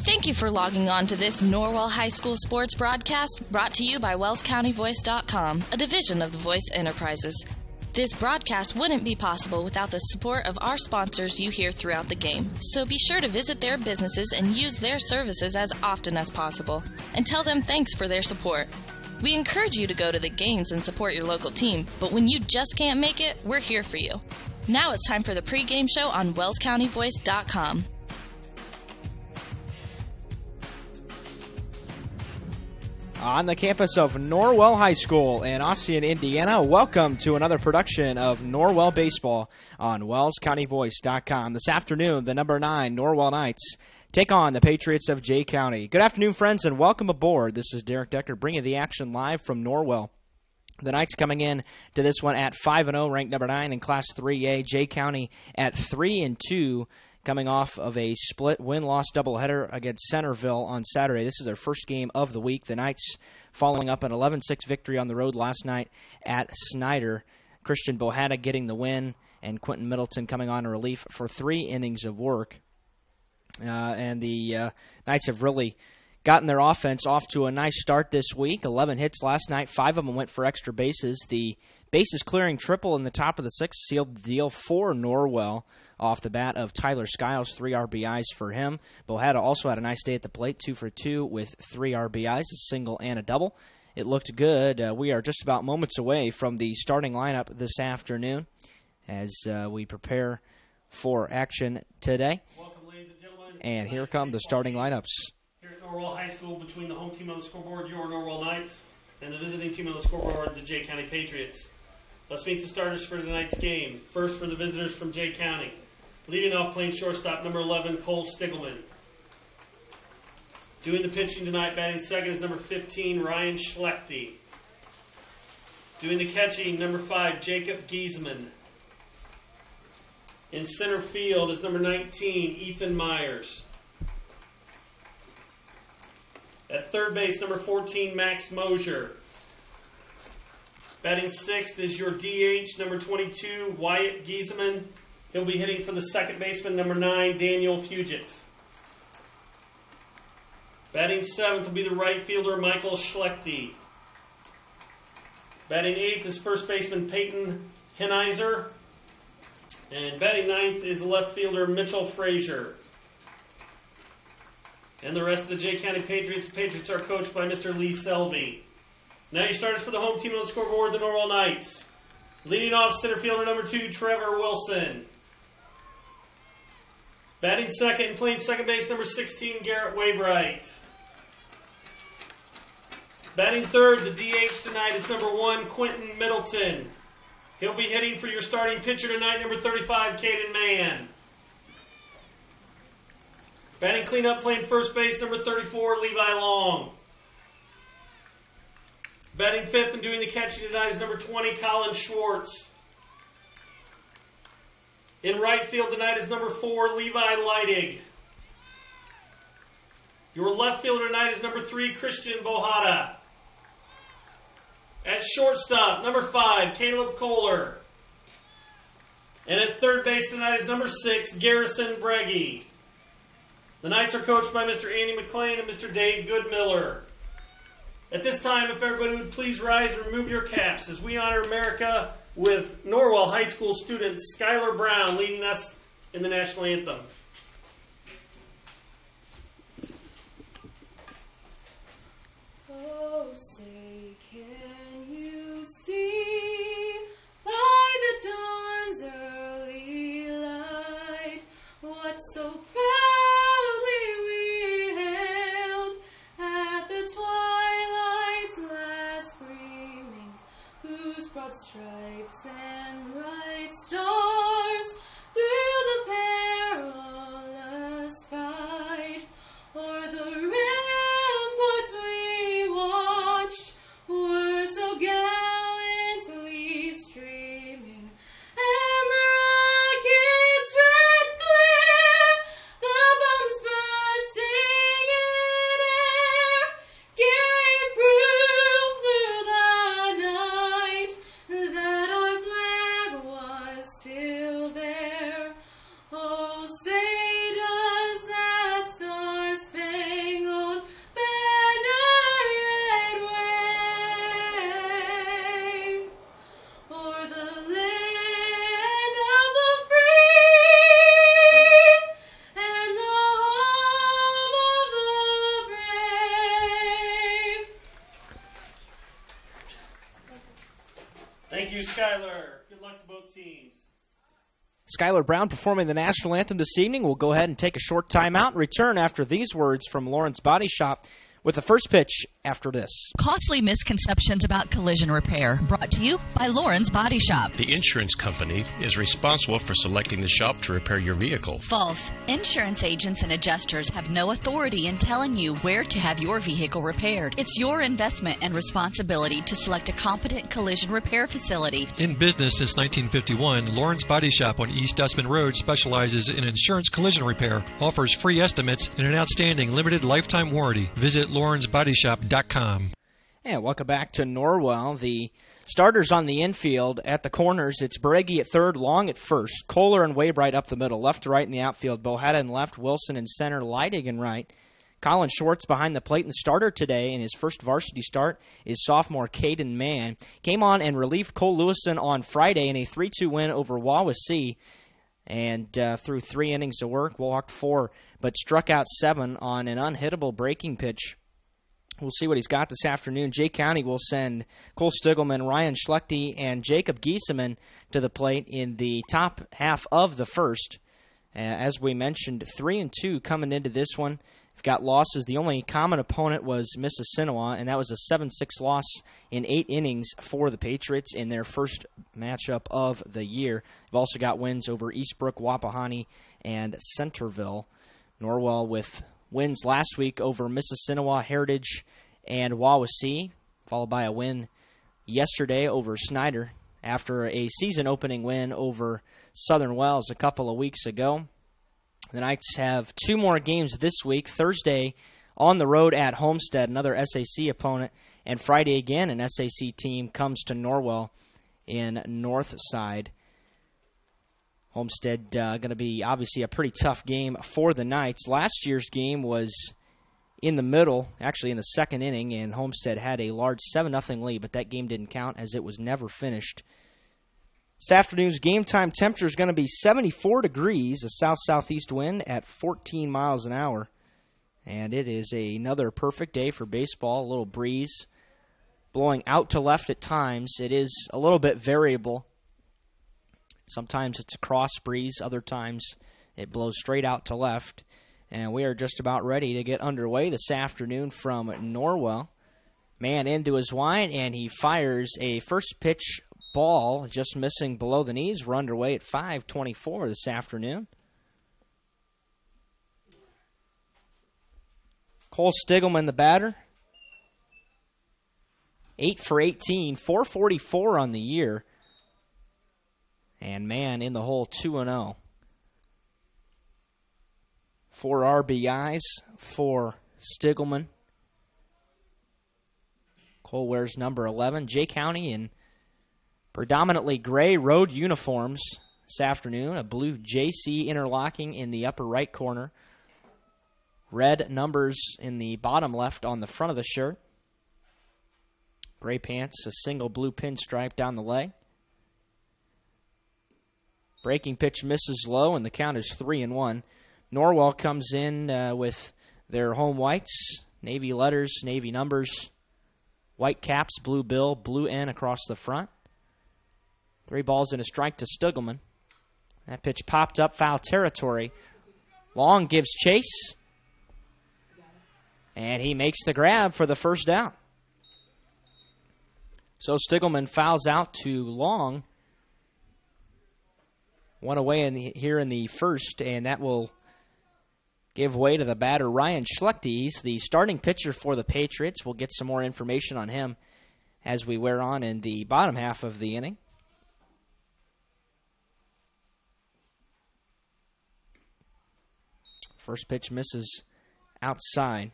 Thank you for logging on to this Norwell High School sports broadcast brought to you by WellsCountyVoice.com, a division of the Voice Enterprises. This broadcast wouldn't be possible without the support of our sponsors you hear throughout the game, so be sure to visit their businesses and use their services as often as possible, and tell them thanks for their support. We encourage you to go to the games and support your local team, but when you just can't make it, we're here for you. Now it's time for the pregame show on WellsCountyVoice.com. On the campus of Norwell High School in Ossian, Indiana, welcome to another production of Norwell Baseball on WellsCountyVoice.com. This afternoon, the number 9 Norwell Knights take on the Patriots of Jay County. Good afternoon, friends, and welcome aboard. This is Derek Decker bringing the action live from Norwell. The Knights coming in to this one at 5-0, ranked number 9 in Class 3A. Jay County at 3-2. Coming off of a split win-loss doubleheader against Centerville on Saturday. This is their first game of the week. The Knights following up an 11-6 victory on the road last night at Snyder. Christian Bohada getting the win, and Quentin Middleton coming on relief for 3 innings of work. And the Knights have really gotten their offense off to a nice start this week. 11 hits last night. 5 of them went for extra bases. The bases-clearing triple in the top of the 6th sealed the deal for Norwell off the bat of Tyler Skiles, 3 RBIs for him. Bohada also had a nice day at the plate, 2 for 2 with 3 RBIs, a single and a double. It looked good. We are just about moments away from the starting lineup this afternoon as we prepare for action today. Welcome, ladies and gentlemen. And here come the starting lineups. Here at Norwell High School, between the home team on the scoreboard, your Norwell Knights, and the visiting team on the scoreboard, the Jay County Patriots. Let's meet the starters for tonight's game. First for the visitors from Jay County. Leading off playing shortstop, number 11, Cole Stiglman. Doing the pitching tonight, batting second, is number 15, Ryan Schlechte. Doing the catching, number 5, Jacob Giesman. In center field is number 19, Ethan Myers. At third base, number 14, Max Mosier. Batting sixth is your DH, number 22, Wyatt Giesman. He'll be hitting for the second baseman, number 9, Daniel Fugit. Batting seventh will be the right fielder, Michael Schlechte. Batting eighth is first baseman, Peyton Henizer. And batting ninth is left fielder, Mitchell Frazier. And the rest of the Jay County Patriots. The Patriots are coached by Mr. Lee Selby. Now your starters for the home team on the scoreboard, the Norwell Knights. Leading off, center fielder number 2, Trevor Wilson. Batting second and playing second base, number 16, Garrett Wabright. Batting third, the DH tonight is number 1, Quentin Middleton. He'll be hitting for your starting pitcher tonight, number 35, Caden Mann. Batting cleanup, playing first base, number 34, Levi Long. Batting fifth and doing the catching tonight is number 20, Colin Schwartz. In right field tonight is number 4, Levi Leidig. Your left fielder tonight is number 3, Christian Bohada. At shortstop, number 5, Caleb Kohler. And at third base tonight is number 6, Garrison Breggy. The Knights are coached by Mr. Andy McLean and Mr. Dave Goodmiller. At this time, if everybody would please rise and remove your caps as we honor America with Norwell High School student Skylar Brown leading us in the national anthem. Oh, say, can you see by the dawn's early light what so proudly we hailed at the twilight's last gleaming, whose broad stripes and bright stars through the perilous fight o'er the ramparts we watched were so gallantly streaming, and the rocket's red glare Skylar Brown performing the national anthem this evening. We'll go ahead and take a short timeout and return after these words from Lawrence Body Shop with the first pitch after this. Costly misconceptions about collision repair. Brought to you by Lauren's Body Shop. The insurance company is responsible for selecting the shop to repair your vehicle. False. Insurance agents and adjusters have no authority in telling you where to have your vehicle repaired. It's your investment and responsibility to select a competent collision repair facility. In business since 1951, Lawrence Body Shop on East Dustman Road specializes in insurance collision repair, offers free estimates, and an outstanding limited lifetime warranty. Visit lawrencebodyshop.com. And welcome back to Norwell. The starters on the infield at the corners. It's Beregi at third, Long at first, Kohler and Waybright up the middle, left to right in the outfield, Bohetta in left, Wilson in center, Leidig in right. Colin Schwartz behind the plate. And the starter today in his first varsity start is sophomore Caden Mann. Came on and relieved Cole Lewison on Friday in a 3-2 win over Wawasee. And through 3 innings of work, walked 4, but struck out 7 on an unhittable breaking pitch. We'll see what he's got this afternoon. Jay County will send Cole Stiglman, Ryan Schlechte, and Jacob Giesemann to the plate in the top half of the first. As we mentioned, 3-2 coming into this one. We've got losses. The only common opponent was Mississinewa, and that was a 7-6 loss in 8 innings for the Patriots in their first matchup of the year. They've also got wins over Eastbrook, Wapahani, and Centerville. Norwell with wins last week over Mississinewa, Heritage, and Wawasee, followed by a win yesterday over Snyder after a season-opening win over Southern Wells a couple of weeks ago. The Knights have 2 more games this week. Thursday on the road at Homestead, another SAC opponent, and Friday again an SAC team comes to Norwell in Northside. Homestead going to be obviously a pretty tough game for the Knights. Last year's game was in the middle, actually in the second inning, and Homestead had a large 7-0 lead, but that game didn't count as it was never finished. This afternoon's game time temperature is going to be 74 degrees, a south-southeast wind at 14 miles an hour. And it is another perfect day for baseball, a little breeze blowing out to left at times. It is a little bit variable. Sometimes it's a cross breeze, other times it blows straight out to left. And we are just about ready to get underway this afternoon from Norwell. Man into his wide, and he fires a first pitch ball, just missing below the knees. We're underway at 5:24 this afternoon. Cole Stiglman, the batter. 8 for 18, 444 on the year. And man in the hole, 2-0. 4 RBIs for Stiglman. Cole wears number 11. Jay County in predominantly gray road uniforms this afternoon. A blue JC interlocking in the upper right corner. Red numbers in the bottom left on the front of the shirt. Gray pants, a single blue pinstripe down the leg. Breaking pitch misses low, and the count is 3-1. Norwell comes in with their home whites, navy letters, navy numbers, white caps, blue bill, blue N across the front. 3 balls and a strike to Stiglman. That pitch popped up, foul territory. Long gives chase, and he makes the grab for the first down. So Stiglman fouls out to Long. 1 away here in the first, and that will give way to the batter, Ryan Schlechte. He's the starting pitcher for the Patriots. We'll get some more information on him as we wear on in the bottom half of the inning. First pitch misses outside.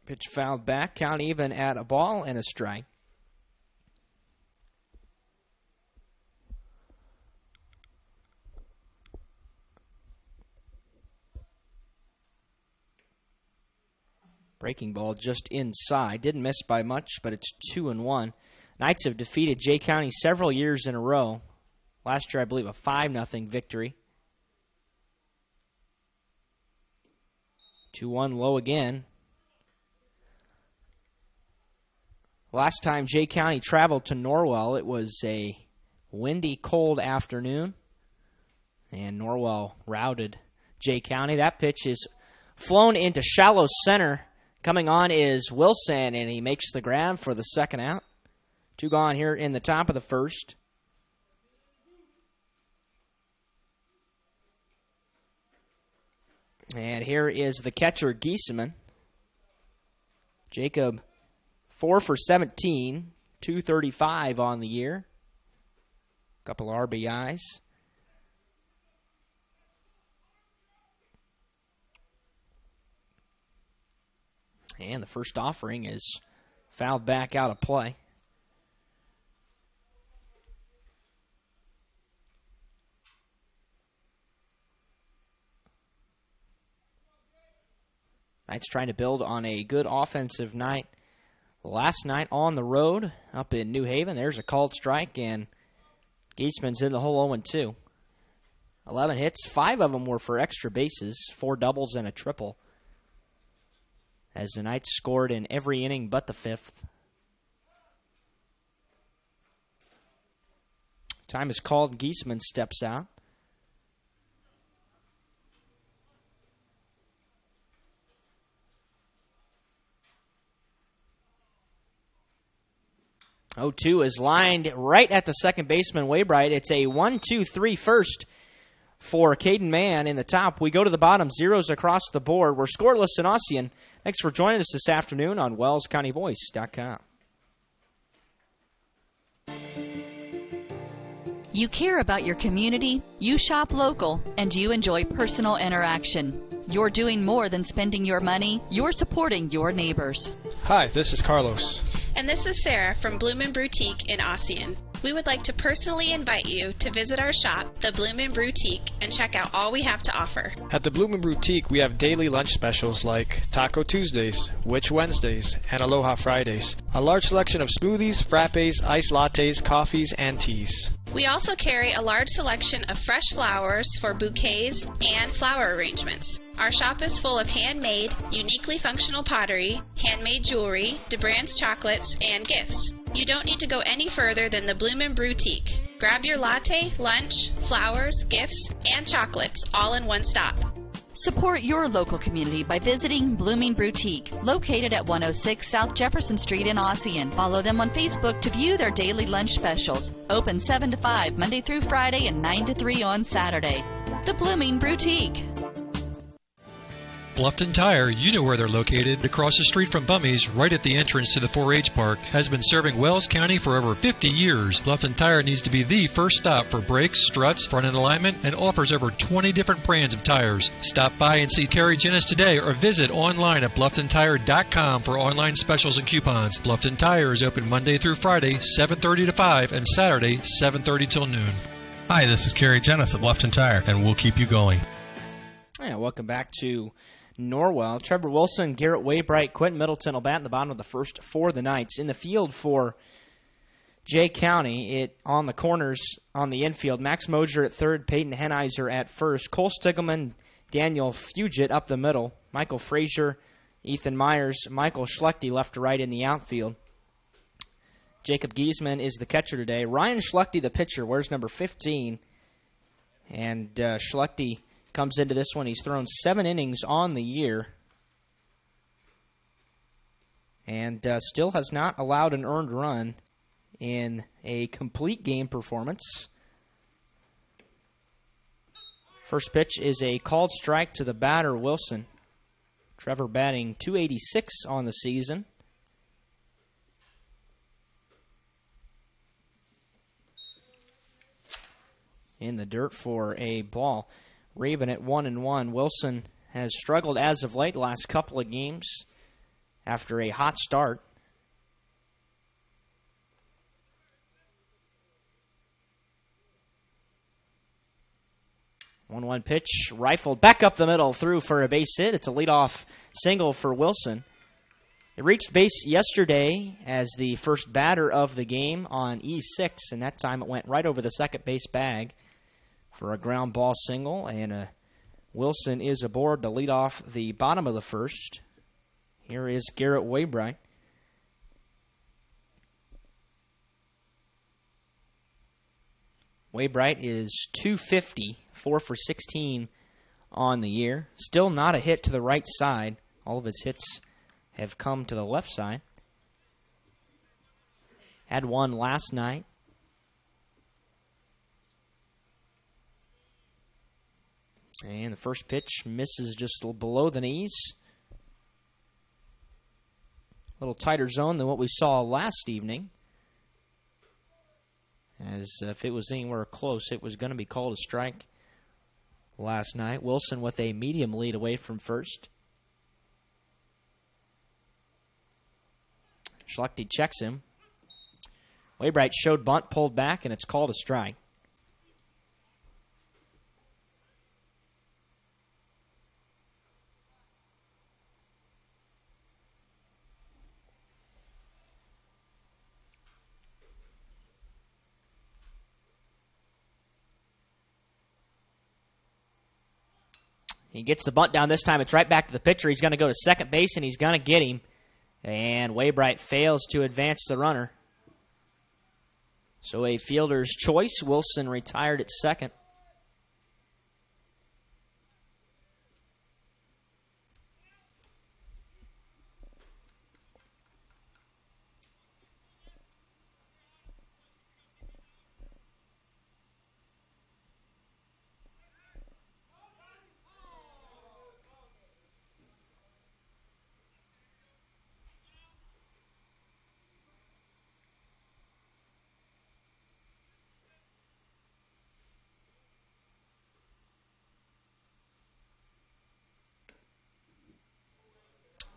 Pitch fouled back, count even at a ball and a strike. Breaking ball just inside. Didn't miss by much, but it's 2-1. Knights have defeated Jay County several years in a row. Last year, I believe, a 5-0 victory. 2-1 low again. Last time Jay County traveled to Norwell, it was a windy, cold afternoon, and Norwell routed Jay County. That pitch is flown into shallow center. Coming on is Wilson, and he makes the grab for the second out. 2 gone here in the top of the first. And here is the catcher, Giesemann. Jacob, 4 for 17, 235 on the year. Couple RBIs. And the first offering is fouled back out of play. Knights trying to build on a good offensive night last night on the road up in New Haven. There's a called strike, and Giesemann's in the hole 0-2. 11 hits, 5 of them were for extra bases, 4 doubles and a triple, as the Knights scored in every inning but the 5th. Time is called. Giesemann steps out. Oh, 2 is lined right at the second baseman, Waybright. It's a 1-2-3 first for Caden Mann in the top. We go to the bottom, zeros across the board. We're scoreless in Ossian. Thanks for joining us this afternoon on WellsCountyVoice.com. You care about your community, you shop local, and you enjoy personal interaction. You're doing more than spending your money. You're supporting your neighbors. Hi, this is Carlos. And this is Sarah from Bloomin' Boutique in Ossian. We would like to personally invite you to visit our shop, the Bloomin' Boutique, and check out all we have to offer. At the Bloomin' Boutique, we have daily lunch specials like Taco Tuesdays, Witch Wednesdays, and Aloha Fridays. A large selection of smoothies, frappes, iced lattes, coffees, and teas. We also carry a large selection of fresh flowers for bouquets and flower arrangements. Our shop is full of handmade, uniquely functional pottery, handmade jewelry, DeBrand's chocolates, and gifts. You don't need to go any further than the Bloomin' Boutique. Grab your latte, lunch, flowers, gifts, and chocolates all in one stop. Support your local community by visiting Blooming Boutique, located at 106 South Jefferson Street in Ossian. Follow them on Facebook to view their daily lunch specials. Open 7 to 5 Monday through Friday and 9 to 3 on Saturday. The Blooming Boutique. Bluffton Tire, you know where they're located, across the street from Bummy's, right at the entrance to the 4-H Park, has been serving Wells County for over 50 years. Bluffton Tire needs to be the first stop for brakes, struts, front end alignment, and offers over 20 different brands of tires. Stop by and see Carrie Jennis today or visit online at BlufftonTire.com for online specials and coupons. Bluffton Tire is open Monday through Friday, 7:30 to 5, and Saturday, 7:30 till noon. Hi, this is Carrie Jennis at Bluffton Tire, and we'll keep you going. Yeah, welcome back to Norwell. Trevor Wilson, Garrett Waybright, Quentin Middleton will bat in the bottom of the first for the Knights. In the field for Jay County, it on the corners on the infield. Max Mosier at third, Peyton Hennizer at first. Cole Stiglman, Daniel Fugit up the middle. Michael Frazier, Ethan Myers, Michael Schlechte left to right in the outfield. Jacob Giesemann is the catcher today. Ryan Schlechte, the pitcher, wears number 15. And Schlechte comes into this one. He's thrown 7 innings on the year and still has not allowed an earned run in a complete game performance. First pitch is a called strike to the batter, Wilson. Trevor batting .286 on the season. In the dirt for a ball. Raven at 1-1. Wilson has struggled as of late, last couple of games after a hot start. One pitch, rifled back up the middle, through for a base hit. It's a leadoff single for Wilson. It reached base yesterday as the first batter of the game on E6, and that time it went right over the second base bag for a ground ball single, and Wilson is aboard to lead off the bottom of the first. Here is Garrett Waybright. Waybright is 250, 4 for 16 on the year. Still not a hit to the right side. All of his hits have come to the left side. Had one last night. And the first pitch misses just below the knees. A little tighter zone than what we saw last evening. As if it was anywhere close, it was going to be called a strike last night. Wilson with a medium lead away from first. Schlechte checks him. Waybright showed bunt, pulled back, and it's called a strike. He gets the bunt down this time. It's right back to the pitcher. He's going to go to second base, and he's going to get him. And Waybright fails to advance the runner. So a fielder's choice. Wilson retired at second.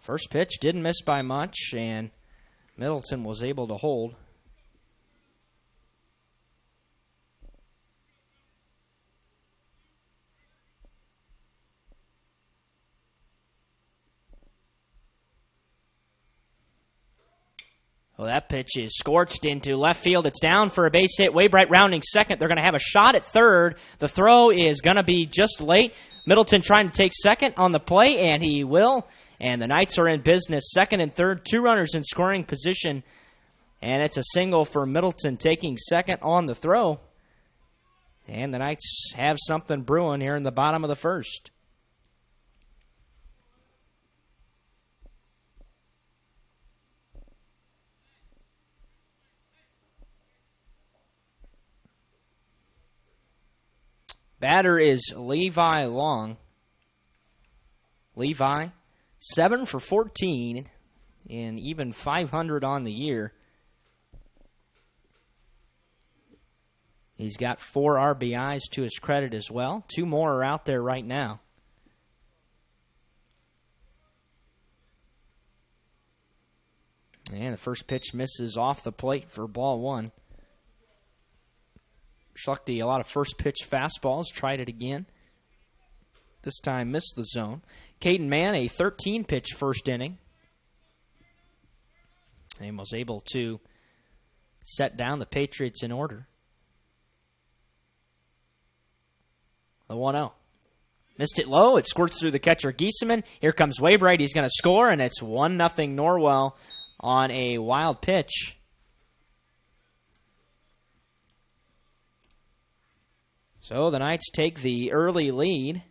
First pitch didn't miss by much, and Middleton was able to hold. Well, that pitch is scorched into left field. It's down for a base hit. Waybright rounding second. They're going to have a shot at third. The throw is going to be just late. Middleton trying to take second on the play, and he will. And the Knights are in business. Second and third, two runners in scoring position. And it's a single for Middleton taking second on the throw. And the Knights have something brewing here in the bottom of the first. Batter is Levi Long. Levi, 7 for 14, and even 500 on the year. He's got 4 RBIs to his credit as well. 2 more are out there right now. And the first pitch misses off the plate for ball 1. Schlechte, a lot of first pitch fastballs. Tried it again. This time missed the zone. Caden Mann, a 13-pitch first inning. And was able to set down the Patriots in order. The 1-0. Missed it low. It squirts through the catcher, Giesemann. Here comes Waybright. He's going to score, and it's 1-0 Norwell on a wild pitch. So the Knights take the early lead.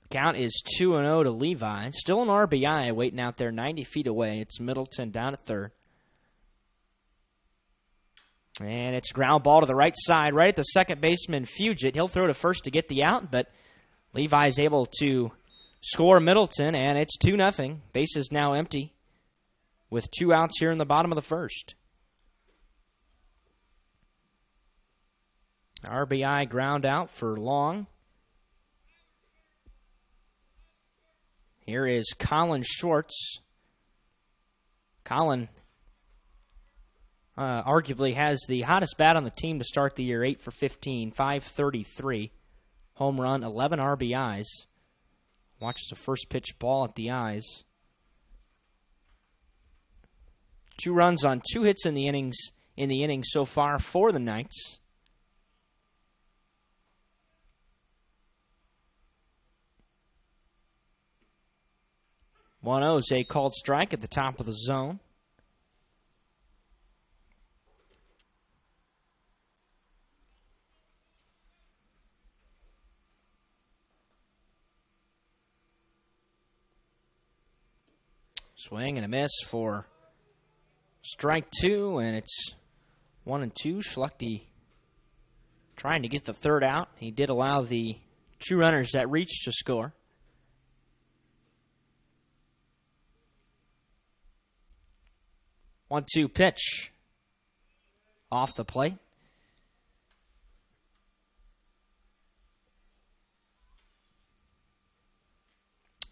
Count is 2-0 to Levi. Still an RBI waiting out there 90 feet away. It's Middleton down at third. And it's a ground ball to the right side, right at the second baseman, Fugit. He'll throw to first to get the out, but Levi's able to score Middleton, and it's 2-0. Base is now empty with 2 outs here in the bottom of the first. RBI ground out for Long. Here is Colin Schwartz. Colin arguably has the hottest bat on the team to start the year, 8 for 15, 533. Home run, 11 RBIs. Watches the first pitch ball at the eyes. 2 runs on 2 hits in the inning so far for the Knights. 1-0 is a called strike at the top of the zone. Swing and a miss for strike 2, and it's 1-2. Schluchte trying to get the third out. He did allow the 2 runners that reached to score. 1-2 pitch off the plate.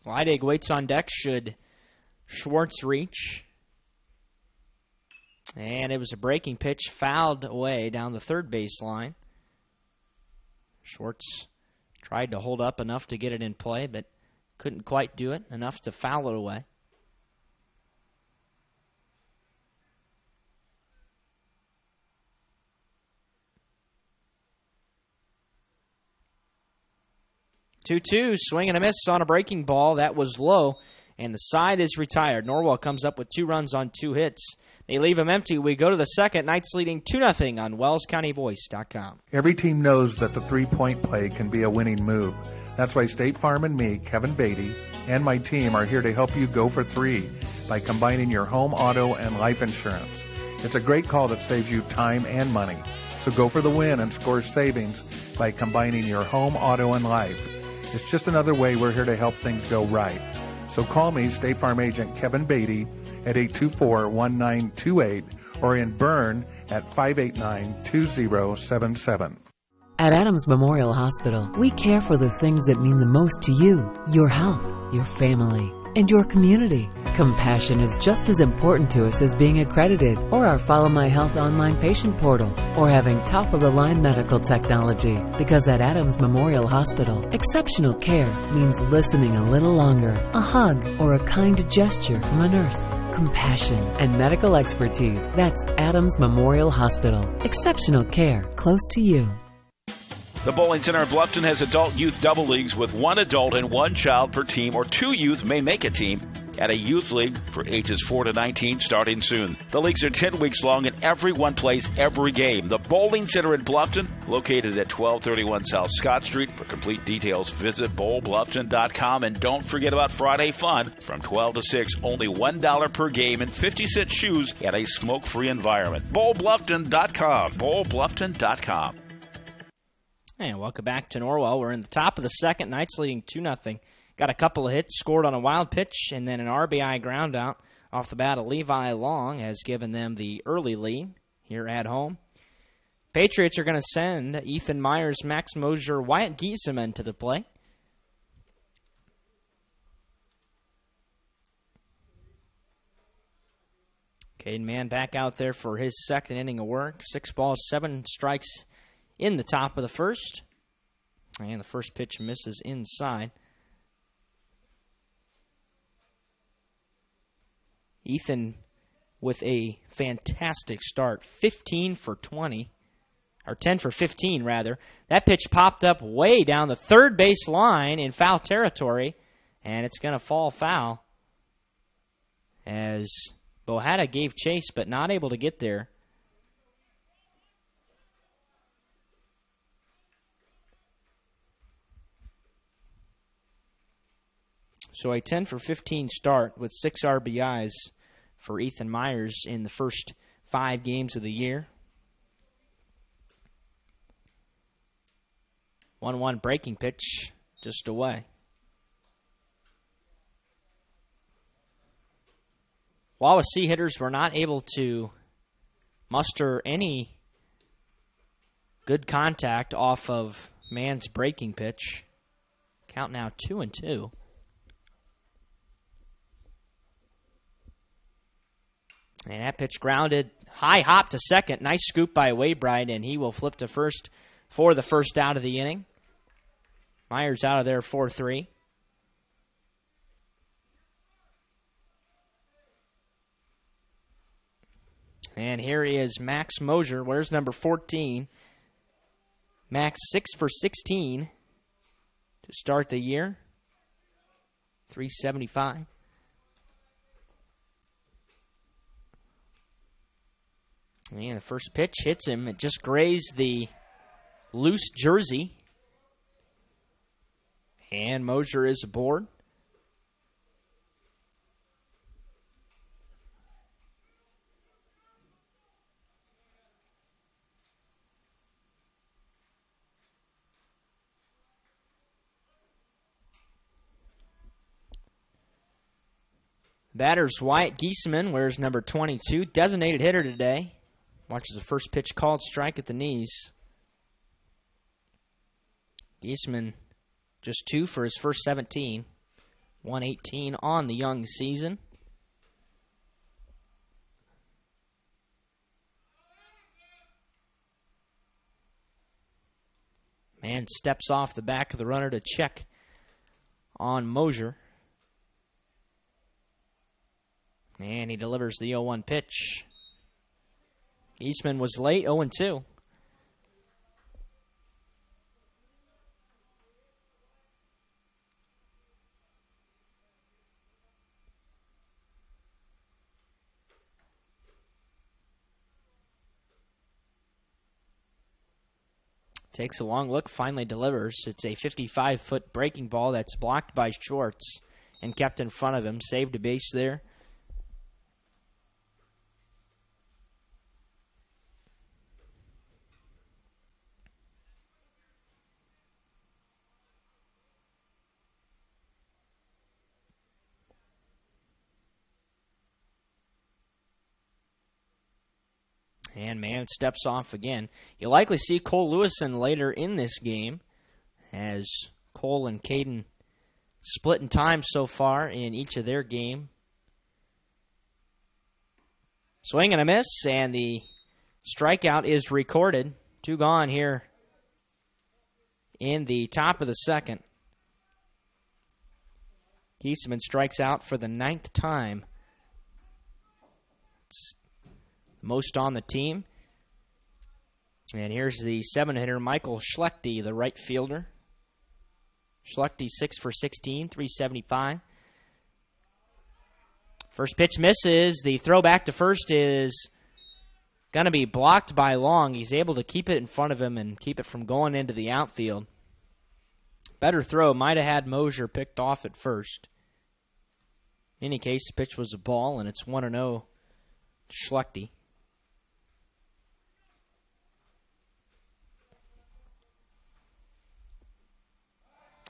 Leidig waits on deck should Schwartz reach. And it was a breaking pitch, fouled away down the third base line. Schwartz tried to hold up enough to get it in play, but couldn't quite do it, enough to foul it away. Two-two, swing and a miss on a breaking ball. That was low, and the side is retired. Norwell comes up with 2 runs on 2 hits. They leave him empty. We go to the second. Knights leading 2-0 on WellsCountyVoice.com. Every team knows that the three-point play can be a winning move. That's why State Farm and me, Kevin Beatty, and my team are here to help you go for 3 by combining your home, auto, and life insurance. It's a great call that saves you time and money. So go for the win and score savings by combining your home, auto, and life. It's just another way we're here to help things go right. So call me, State Farm Agent Kevin Beatty, at 824-1928 or in Bern at 589-2077. At Adams Memorial Hospital, we care for the things that mean the most to you, your health, your family, and your community. Compassion is just as important to us as being accredited or our Follow My Health online patient portal or having top-of-the-line medical technology. Because at Adams Memorial Hospital, exceptional care means listening a little longer, a hug, or a kind gesture from a nurse. Compassion and medical expertise. That's Adams Memorial Hospital. Exceptional care close to you. The Bowling Center in Bluffton has adult youth double leagues with 1 adult and 1 child per team, or 2 youth may make a team at a youth league for ages 4 to 19 starting soon. The leagues are 10 weeks long and everyone plays every game. The Bowling Center in Bluffton, located at 1231 South Scott Street. For complete details, visit bowlbluffton.com, and don't forget about Friday Fun from 12 to 6. Only $1 per game and 50-cent shoes at a smoke-free environment. bowlbluffton.com. bowlbluffton.com. And welcome back to Norwell. We're in the top of the second. Knights leading 2-0. Got a couple of hits, scored on a wild pitch, and then an RBI ground out off the bat of Levi Long has given them the early lead here at home. Patriots are going to send Ethan Myers, Max Mosier, Wyatt Giesemann to the play. Caden Mann back out there for his second inning of work. 6 balls, 7 strikes in the top of the first. And the first pitch misses inside. Ethan with a fantastic start. 15 for 20. Or 10 for 15, rather. That pitch popped up way down the third base line in foul territory. And it's going to fall foul. As Bohada gave chase, but not able to get there. So a 10 for 15 start with 6 RBIs for Ethan Myers in the first 5 games of the year. 1-1 breaking pitch just away. Wawasee hitters were not able to muster any good contact off of Mann's breaking pitch. Count now 2-2. And that pitch grounded, high hop to second. Nice scoop by Waybright, and he will flip to first for the first out of the inning. Myers out of there 4-3. And here is Max Mosier. Where's number 14? Max 6 for 16 to start the year. 375. And the first pitch hits him. It just grazed the loose jersey. And Mosier is aboard. Batter's Wyatt Giesemann wears number 22, designated hitter today. Watches the first pitch called strike at the knees. Giesemann just 2 for his first 17. 118 on the young season. Man steps off the back of the runner to check on Mosier. And he delivers the 0-1 pitch. Eastman was late, 0-2. Takes a long look, finally delivers. It's a 55-foot breaking ball that's blocked by Schwartz and kept in front of him. Saved a base there. And man steps off again. You'll likely see Cole Lewison later in this game, as Cole and Caden split in time so far in each of their game. Swing and a miss, and the strikeout is recorded. 2 gone here in the top of the second. Giesemann strikes out for the 9th time. It's most on the team. And here's the 7-hitter, Michael Schlechte, the right fielder. Schlechte 6 for 16, 375. First pitch misses. The throw back to first is going to be blocked by Long. He's able to keep it in front of him and keep it from going into the outfield. Better throw. Might have had Mosier picked off at first. In any case, the pitch was a ball, and it's 1-0 to Schlechte.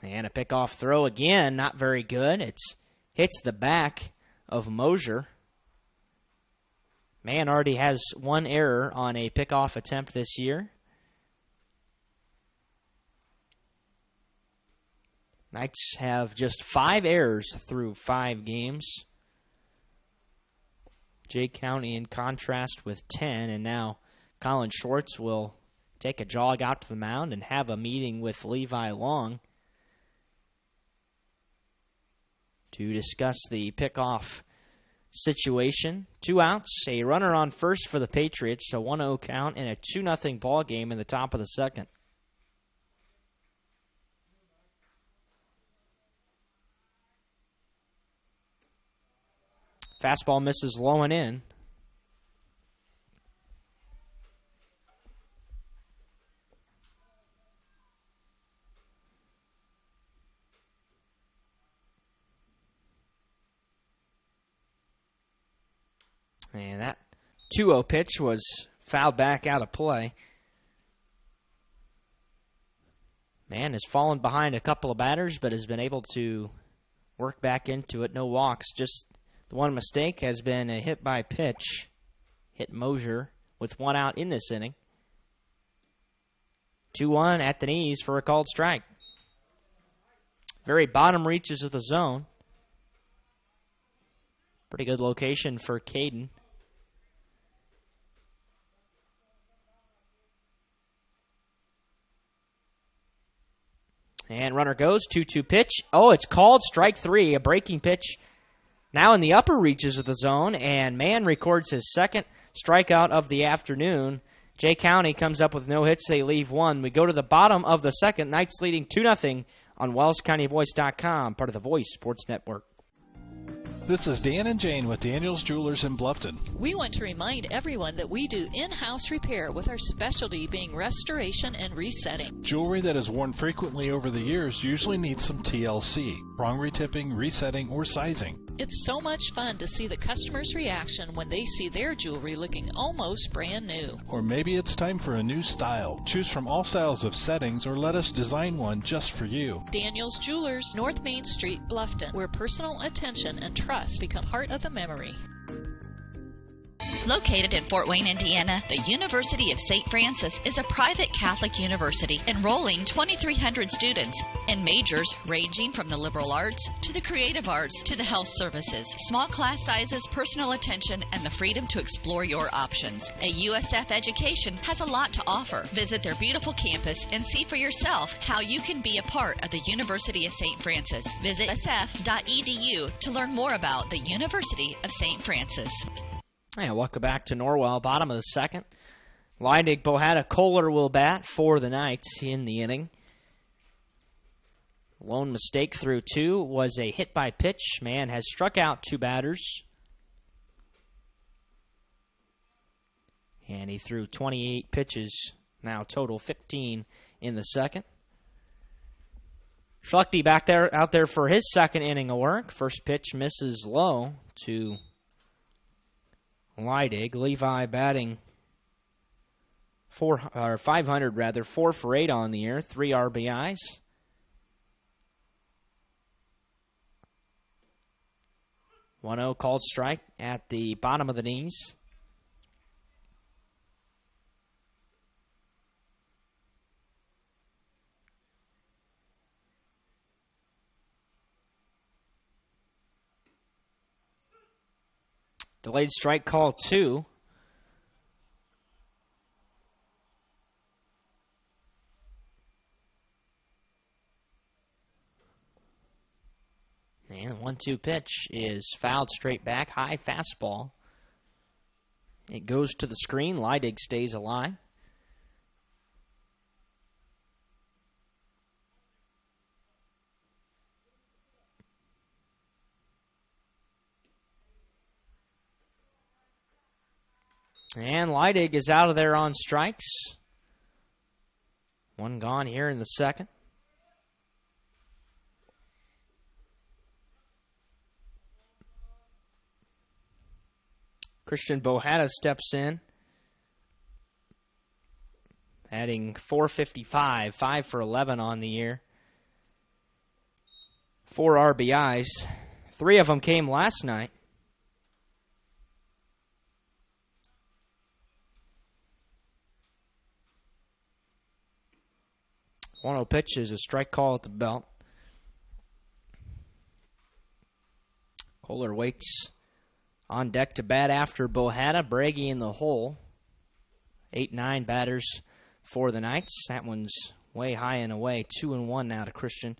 And a pickoff throw again, not very good. It hits the back of Mosier. Man already has 1 error on a pickoff attempt this year. Knights have just 5 errors through 5 games. Jay County in contrast with 10, and now Colin Schwartz will take a jog out to the mound and have a meeting with Levi Long to discuss the pickoff situation. 2 outs, a runner on first for the Patriots, a 1-0 count, and a 2-0 ball game in the top of the second. Fastball misses low and in. And that 2-0 pitch was fouled back out of play. Man has fallen behind a couple of batters, but has been able to work back into it. No walks. Just the one mistake has been a hit by pitch. Hit Mosier with 1 out in this inning. 2-1 at the knees for a called strike. Very bottom reaches of the zone. Pretty good location for Caden. And runner goes, 2-2 pitch. Oh, it's called strike 3, a breaking pitch. Now in the upper reaches of the zone, and Mann records his 2nd strikeout of the afternoon. Jay County comes up with no hits. They leave 1. We go to the bottom of the second. Knights leading 2-0 on WellsCountyVoice.com, part of the Voice Sports Network. This is Dan and Jane with Daniels Jewelers in Bluffton. We want to remind everyone that we do in-house repair with our specialty being restoration and resetting. Jewelry that is worn frequently over the years usually needs some TLC, prong retipping, resetting, or sizing. It's so much fun to see the customer's reaction when they see their jewelry looking almost brand new. Or maybe it's time for a new style. Choose from all styles of settings or let us design one just for you. Daniels Jewelers, North Main Street, Bluffton, where personal attention and trust become part of the memory. Located in Fort Wayne, Indiana, the University of St. Francis is a private Catholic university enrolling 2,300 students in majors ranging from the liberal arts to the creative arts to the health services. Small class sizes, personal attention, and the freedom to explore your options. A USF education has a lot to offer. Visit their beautiful campus and see for yourself how you can be a part of the University of St. Francis. Visit sf.edu to learn more about the University of St. Francis. And welcome back to Norwell, bottom of the second. Leidig Bohata Kohler will bat for the Knights in the inning. Lone mistake through two was a hit by pitch. Man has struck out two batters. And he threw 28 pitches, now total 15 in the second. Schlechte back there, out there for his second inning of work. First pitch misses low to Leidig. Levi batting 500 4 for 8 on the year, 3 RBIs. One-0 called strike at the bottom of the knees. Delayed strike call 2. And the 1-2 pitch is fouled straight back, high fastball. It goes to the screen. Leidig stays alive. And Leidig is out of there on strikes. One gone here in the second. Christian Bohata steps in, adding .455, 5 for 11 on the year. 4 RBIs. 3 of them came last night. 1-0 pitch is a strike call at the belt. Kohler waits on deck to bat after Bohata. Bragi in the hole. 8-9 batters for the Knights. That one's way high and away. 2-1 now to Christian.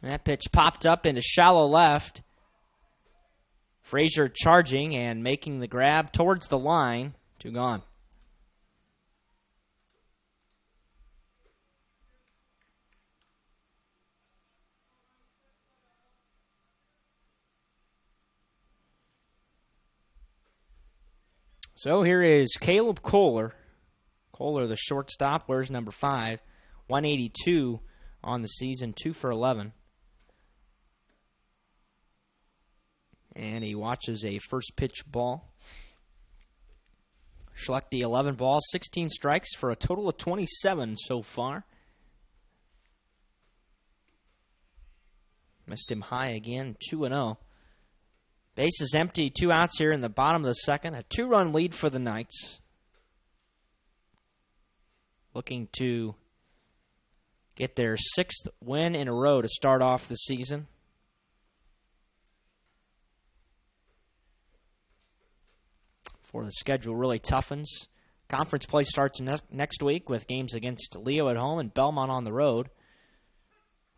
That pitch popped up into shallow left. Frazier charging and making the grab towards the line. 2 gone. So here is Caleb Kohler. Kohler, the shortstop, wears number 5. 182 on the season, 2 for 11. And he watches a first pitch ball. Schlechte 11 balls, 16 strikes for a total of 27 so far. Missed him high again, 2-0. Base is empty, 2 outs here in the bottom of the second. A 2-run lead for the Knights. Looking to get their 6th win in a row to start off the season. For the schedule really toughens. Conference play starts next week with games against Leo at home and Belmont on the road.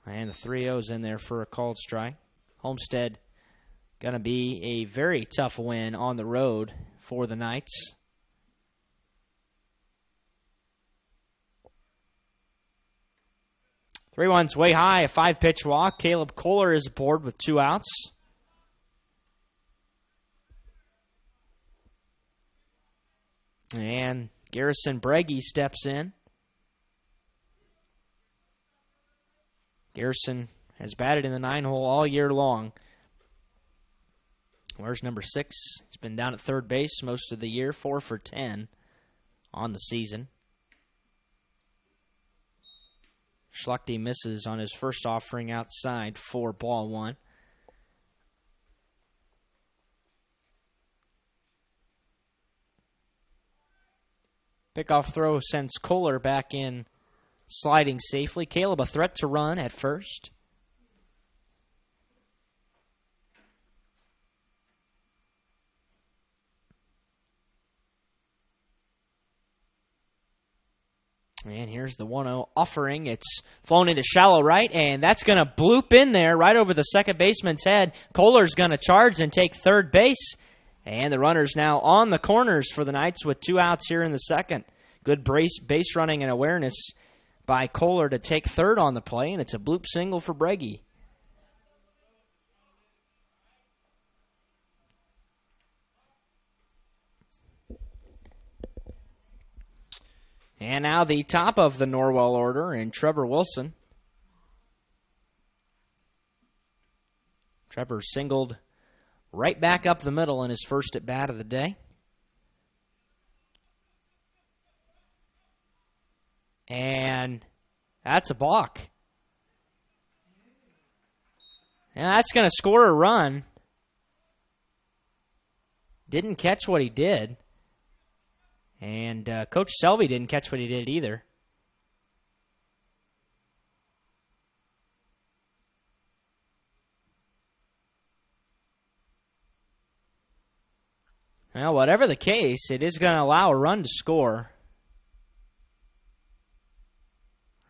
And the 3-0's in there for a called strike. Homestead going to be a very tough win on the road for the Knights. 3-1's way high, a 5-pitch walk. Caleb Kohler is aboard with 2 outs. And Garrison Breggy steps in. Garrison has batted in the 9-hole all year long. Where's number 6? He's been down at third base most of the year, 4 for 10 on the season. Schlechte misses on his first offering outside for ball 1. Pickoff throw sends Kohler back in, sliding safely. Caleb a threat to run at first. And here's the 1-0 offering. It's flown into shallow right, and that's going to bloop in there right over the second baseman's head. Kohler's going to charge and take third base. And the runner's now on the corners for the Knights with 2 outs here in the second. Good base running and awareness by Kohler to take third on the play, and it's a bloop single for Breggy. And now the top of the Norwell order and Trevor Wilson. Trevor singled right back up the middle in his first at-bat of the day. And that's a balk. And that's going to score a run. Didn't catch what he did. And Coach Selvey didn't catch what he did either. Well, whatever the case, it is going to allow a run to score.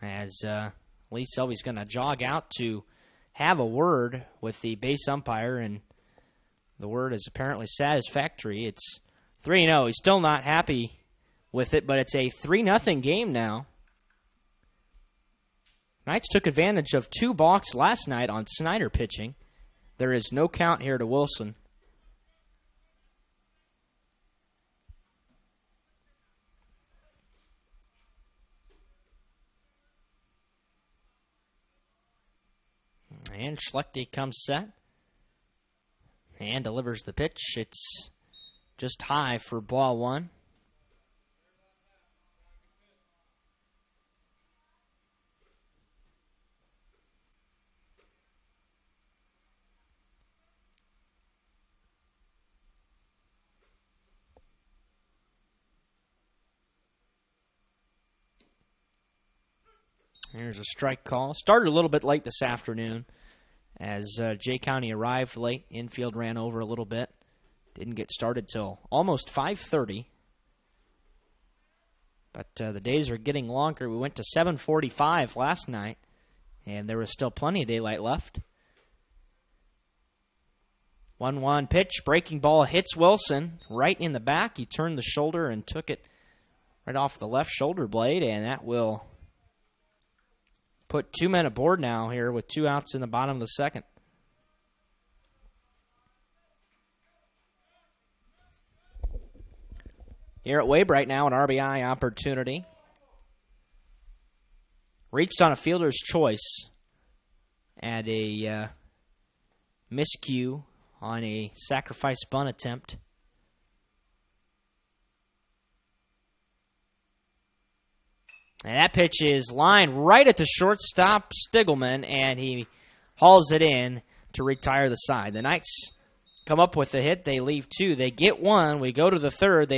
As Lee Selvey's going to jog out to have a word with the base umpire, and the word is apparently satisfactory. It's 3-0. He's still not happy with it, but it's a 3-0 game now. Knights took advantage of 2 balks last night on Snyder pitching. There is no count here to Wilson. And Schlechte comes set and delivers the pitch. It's just high for ball 1. Here's a strike call. Started a little bit late this afternoon as Jay County arrived late. Infield ran over a little bit. Didn't get started till almost 5:30. But the days are getting longer. We went to 7:45 last night, and there was still plenty of daylight left. 1-1 pitch. Breaking ball hits Wilson right in the back. He turned the shoulder and took it right off the left shoulder blade, and that will put 2 men aboard now here with 2 outs in the bottom of the second. Here at Wabe right now, an RBI opportunity. Reached on a fielder's choice and a miscue on a sacrifice bunt attempt. And that pitch is lined right at the shortstop, Stiglman, and he hauls it in to retire the side. The Knights come up with the hit. They leave 2. They get 1. We go to the third.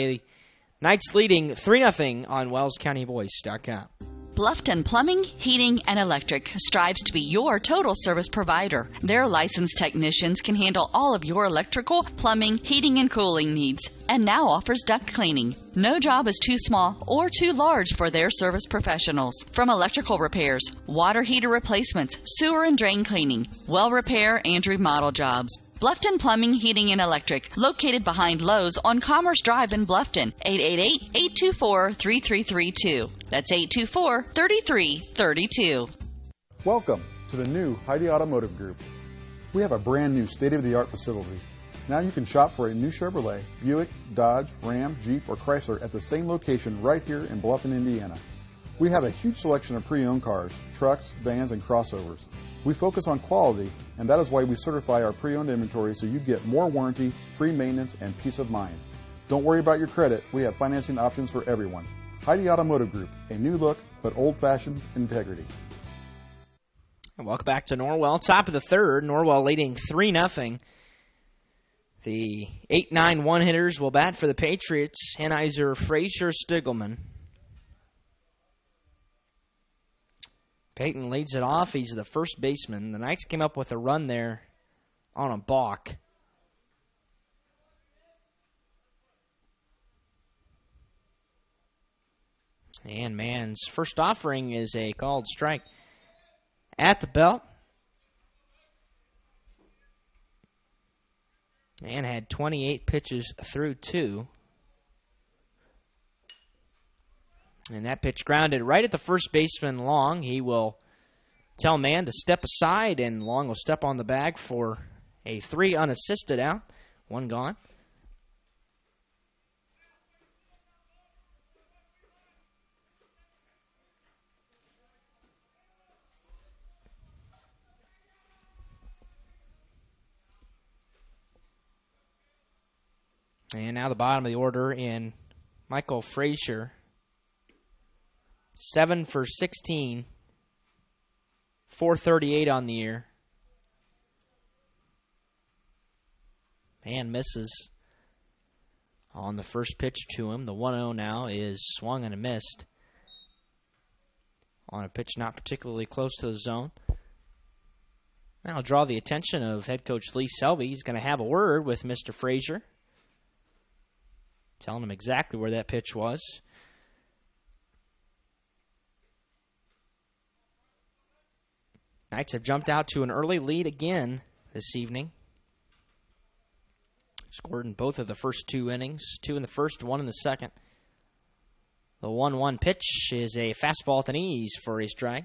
Knights leading 3-0 on WellsCountyVoice.com. Bluffton Plumbing, Heating, and Electric strives to be your total service provider. Their licensed technicians can handle all of your electrical, plumbing, heating, and cooling needs, and now offers duct cleaning. No job is too small or too large for their service professionals. From electrical repairs, water heater replacements, sewer and drain cleaning, well repair, and remodel jobs. Bluffton Plumbing, Heating, and Electric, located behind Lowe's on Commerce Drive in Bluffton, 888-824-3332. That's 824-3332. Welcome to the new Heidi Automotive Group. We have a brand new state-of-the-art facility. Now you can shop for a new Chevrolet, Buick, Dodge, Ram, Jeep, or Chrysler at the same location right here in Bluffton, Indiana. We have a huge selection of pre-owned cars, trucks, vans, and crossovers. We focus on quality, and that is why we certify our pre-owned inventory so you get more warranty, free maintenance, and peace of mind. Don't worry about your credit. We have financing options for everyone. Heidi Automotive Group, a new look, but old-fashioned integrity. And welcome back to Norwell. Top of the third, Norwell leading 3-0. The 8-9 one-hitters will bat for the Patriots. Hennizer, Frazier, Stigelman. Peyton leads it off. He's the first baseman. The Knights came up with a run there on a balk. And Mann's first offering is a called strike at the belt. Mann had 28 pitches through 2. And that pitch grounded right at the first baseman, Long. He will tell Mann to step aside, and Long will step on the bag for a 3 unassisted out. 1 gone. And now the bottom of the order in Michael Frazier. 7 for 16. 438 on the year. Man misses on the first pitch to him. The 1-0 now is swung and a missed on a pitch not particularly close to the zone. That'll draw the attention of head coach Lee Selby. He's going to have a word with Mr. Frazier, telling him exactly where that pitch was. Knights have jumped out to an early lead again this evening. Scored in both of the first 2 innings. 2 in the first, 1 in the second. The 1-1 pitch is a fastball at the knees for a strike.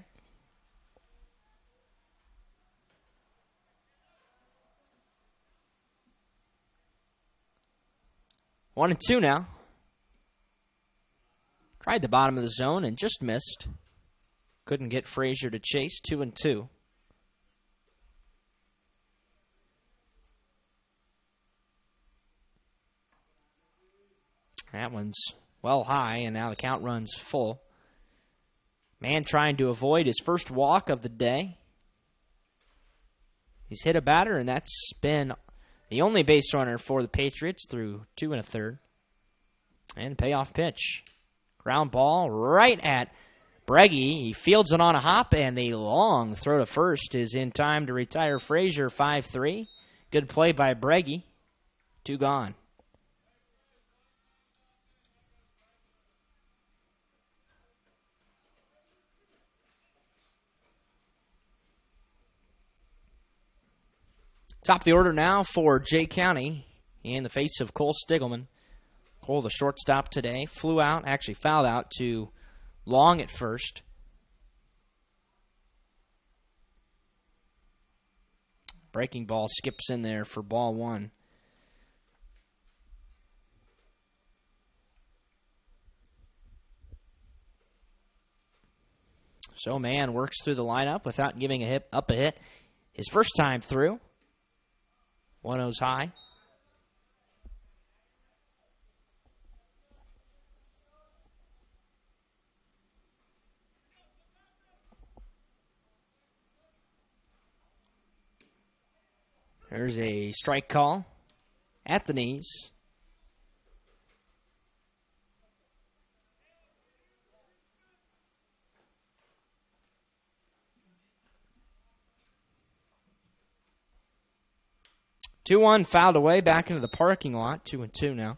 1-2 now. Tried the bottom of the zone and just missed. Couldn't get Frazier to chase. 2-2. That one's well high, and now the count runs full. Mann trying to avoid his first walk of the day. He's hit a batter, and that's been the only base runner for the Patriots through 2 1/3. And payoff pitch. Ground ball right at Breggy. He fields it on a hop, and the long throw to first is in time to retire Frazier 5-3. Good play by Breggy. 2 gone. Top of the order now for Jay County in the face of Cole Stigelman. Cole, the shortstop today, actually fouled out to Long at first. Breaking ball skips in there for ball 1. So Mann works through the lineup without giving up a hit. His first time through. 1-0's high. There's a strike call at the knees. Two 2-1 fouled away back into the parking lot. 2-2 now.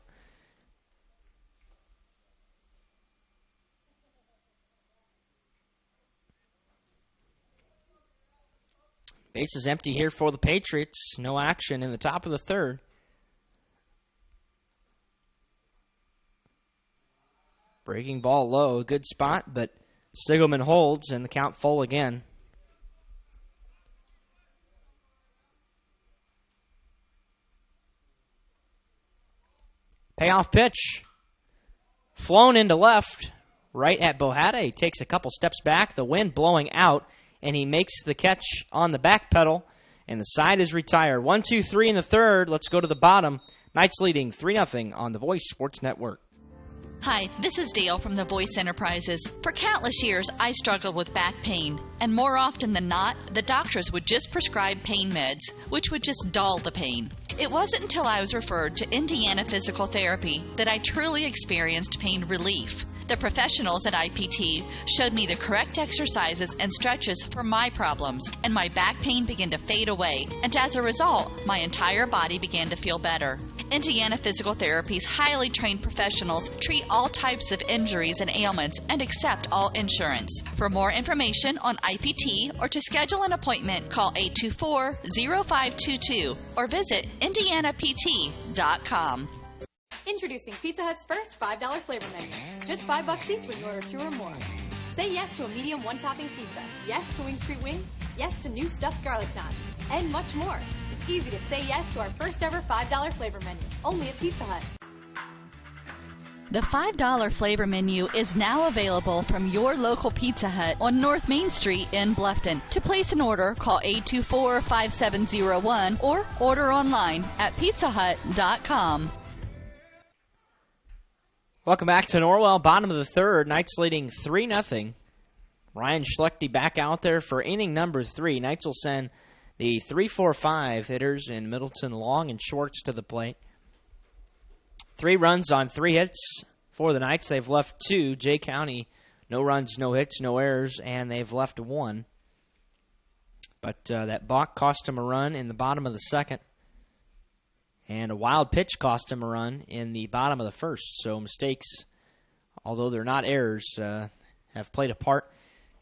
Base is empty here for the Patriots. No action in the top of the third. Breaking ball low. Good spot, but Stigelman holds and the count full again. Payoff pitch. Flown into left, right at Bohada. He takes a couple steps back, the wind blowing out, and he makes the catch on the back pedal, and the side is retired. 1-2-3 in the third. Let's go to the bottom. Knights leading 3-0 on the Voice Sports Network. Hi, this is Dale from the Voice Enterprises. For countless years, I struggled with back pain, and more often than not, the doctors would just prescribe pain meds, which would just dull the pain. It wasn't until I was referred to Indiana Physical Therapy that I truly experienced pain relief. The professionals at IPT showed me the correct exercises and stretches for my problems, and my back pain began to fade away, and as a result, my entire body began to feel better. Indiana Physical Therapy's highly trained professionals treat all types of injuries and ailments and accept all insurance. For more information on IPT or to schedule an appointment, call 824-0522 or visit indianapt.com. Introducing Pizza Hut's first $5 flavor menu. Just $5 each when you order 2 or more. Say yes to a medium one-topping pizza. Yes to Wing Street Wings. Yes to new stuffed garlic knots. And much more. It's easy to say yes to our first ever $5 flavor menu. Only at Pizza Hut. The $5 flavor menu is now available from your local Pizza Hut on North Main Street in Bluffton. To place an order, call 824-5701 or order online at pizzahut.com. Welcome back to Norwell, bottom of the third. Knights leading 3-0. Ryan Schlechte back out there for inning number 3. Knights will send the 3-4-5 hitters in Middleton, Long, and Schwartz to the plate. 3 runs on 3 hits for the Knights. They've left 2. Jay County, no runs, no hits, no errors, and they've left 1. But that balk cost him a run in the bottom of the second. And a wild pitch cost him a run in the bottom of the first. So mistakes, although they're not errors, have played a part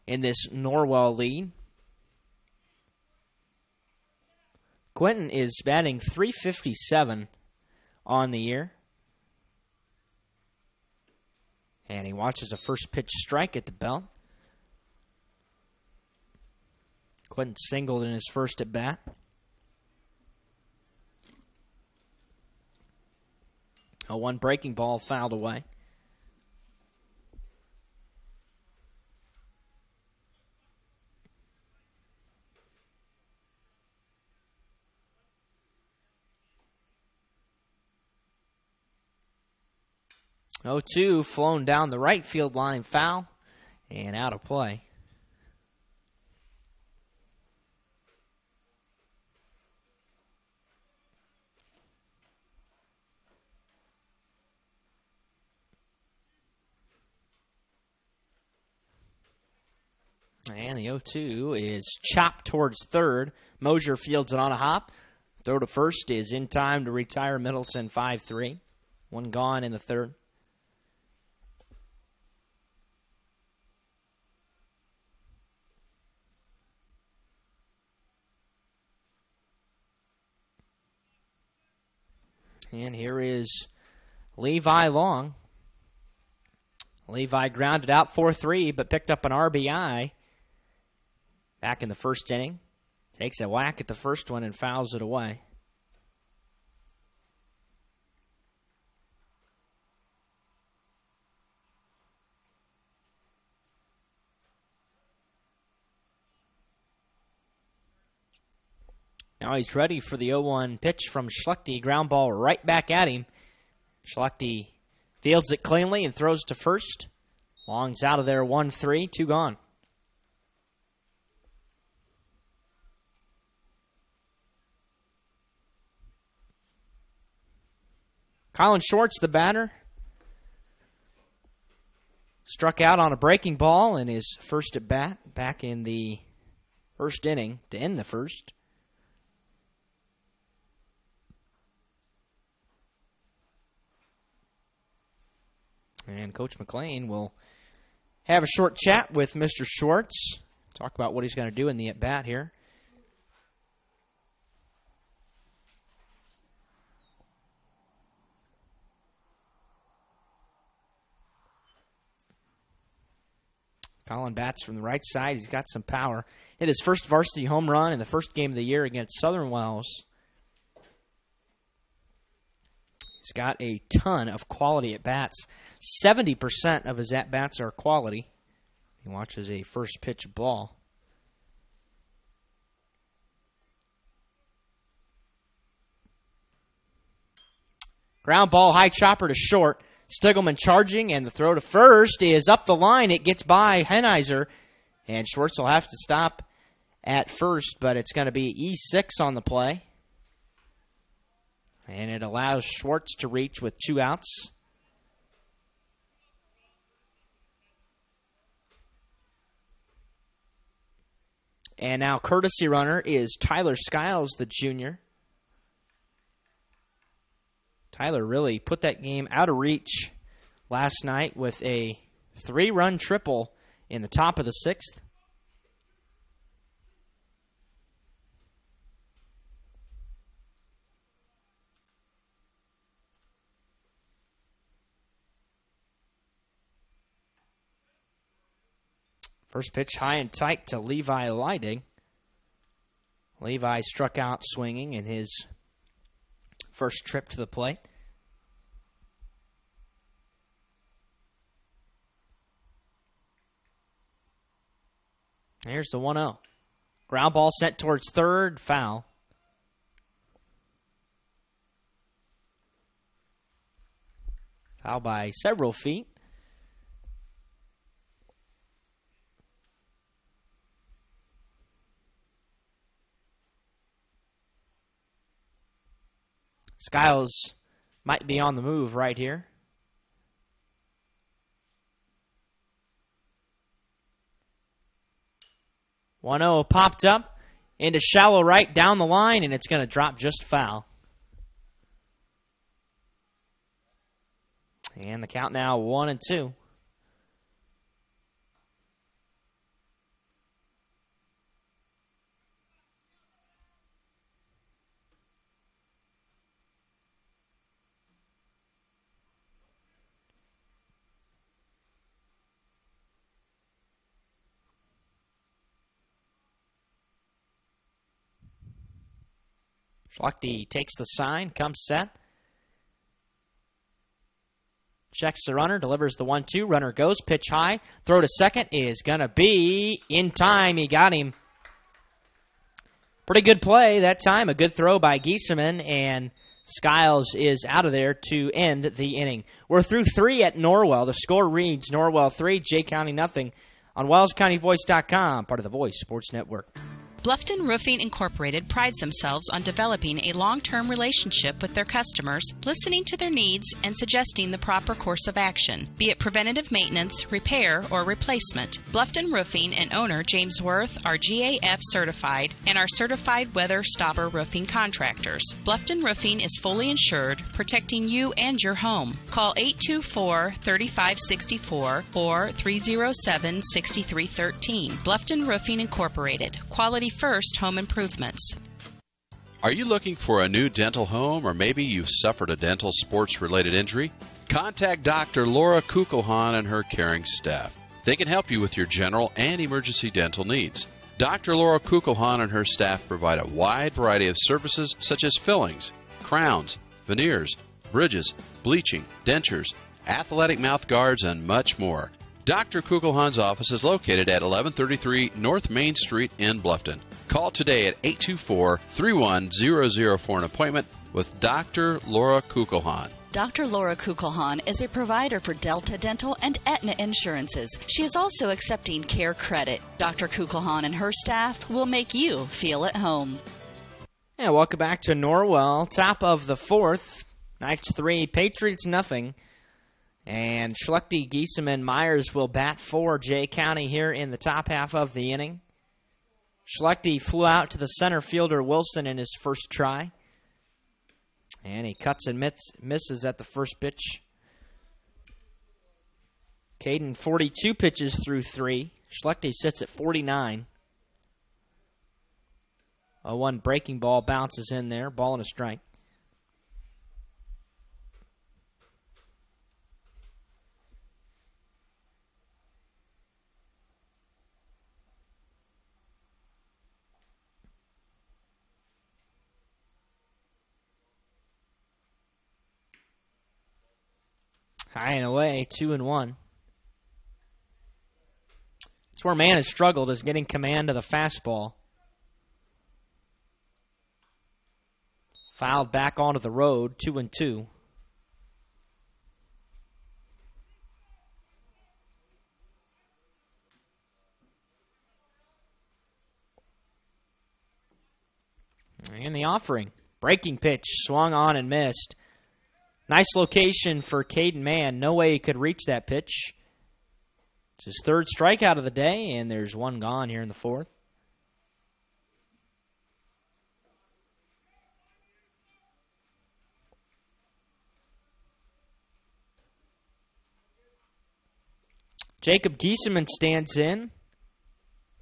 in this Norwell lead. Quentin is batting .357 on the year. And he watches a first pitch strike at the belt. Quentin singled in his first at bat. A 1 breaking ball fouled away. Oh, 2 flown down the right field line, foul, and out of play. And the 0-2 is chopped towards third. Mosier fields it on a hop. Throw to first is in time to retire Middleton 5-3. 1 gone in the third. And here is Levi Long. Levi grounded out 4-3, but picked up an RBI back in the first inning. Takes a whack at the first one and fouls it away. Now he's ready for the 0-1 pitch from Schlechte. Ground ball right back at him. Schlechte fields it cleanly and throws to first. Long's out of there, 1-3, 2 gone. Colin Schwartz, the batter, struck out on a breaking ball in his first at bat back in the first inning to end the first. And Coach McLean will have a short chat with Mr. Schwartz, talk about what he's going to do in the at-bat here. Colin bats from the right side. He's got some power. Hit his first varsity home run in the first game of the year against Southern Wells. He's got a ton of quality at-bats. 70% of his at-bats are quality. He watches a first pitch ball. Ground ball, high chopper to short. Stigelman charging, and the throw to first is up the line. It gets by Hennizer, and Schwartz will have to stop at first, but it's going to be E6 on the play. And it allows Schwartz to reach with 2 outs. And now courtesy runner is Tyler Skiles, the junior. Tyler really put that game out of reach last night with a 3-run triple in the top of the 6th. First pitch high and tight to Levi Leiding. Levi struck out swinging in his first trip to the plate. Here's the 1-0. Ground ball sent towards third, foul. Foul by several feet. Skiles might be on the move right here. One-0 popped up into shallow right down the line, and it's going to drop just foul. And the count now 1-2. Schlechte takes the sign, comes set. Checks the runner, delivers the 1-2. Runner goes, pitch high. Throw to second is going to be in time. He got him. Pretty good play that time. A good throw by Giesemann, and Skiles is out of there to end the inning. We're through 3 at Norwell. The score reads Norwell 3, Jay County nothing on WellsCountyVoice.com, part of the Voice Sports Network. Bluffton Roofing Incorporated prides themselves on developing a long-term relationship with their customers, listening to their needs, and suggesting the proper course of action, be it preventative maintenance, repair, or replacement. Bluffton Roofing and owner James Worth are GAF certified and are certified weather stopper roofing contractors. Bluffton Roofing is fully insured, protecting you and your home. Call 824-3564 or 307-6313. Bluffton Roofing Incorporated. Quality first home improvements. Are you looking for a new dental home, or maybe you've suffered a dental sports-related injury? Contact Dr. Laura Kugelhahn and her caring staff. They can help you with your general and emergency dental needs. Dr. Laura Kugelhahn and her staff provide a wide variety of services such as fillings, crowns, veneers, bridges, bleaching, dentures, athletic mouth guards, and much more. Dr. Kugelhahn's office is located at 1133 North Main Street in Bluffton. Call today at 824-3100 for an appointment with Dr. Laura Kugelhahn. Dr. Laura Kugelhahn is a provider for Delta Dental and Aetna insurances. She is also accepting Care Credit. Dr. Kugelhahn and her staff will make you feel at home. Yeah, welcome back to Norwell. Top of the 4th. Knights 3, Patriots nothing. And Schlechte, Giesemann, Myers will bat for Jay County here in the top half of the inning. Schlechte flew out to the center fielder Wilson in his first try. And he cuts and misses at the first pitch. Caden 42 pitches through 3. Schlechte sits at 49. A 1 breaking ball bounces in there. Ball and a strike. High and away, 2-1. That's where Mann has struggled, is getting command of the fastball. Fouled back onto the road, 2-2. And the offering. Breaking pitch, swung on and missed. Nice location for Caden Mann. No way he could reach that pitch. It's his third strikeout of the day, and there's one gone here in the fourth. Jacob Giesemann stands in.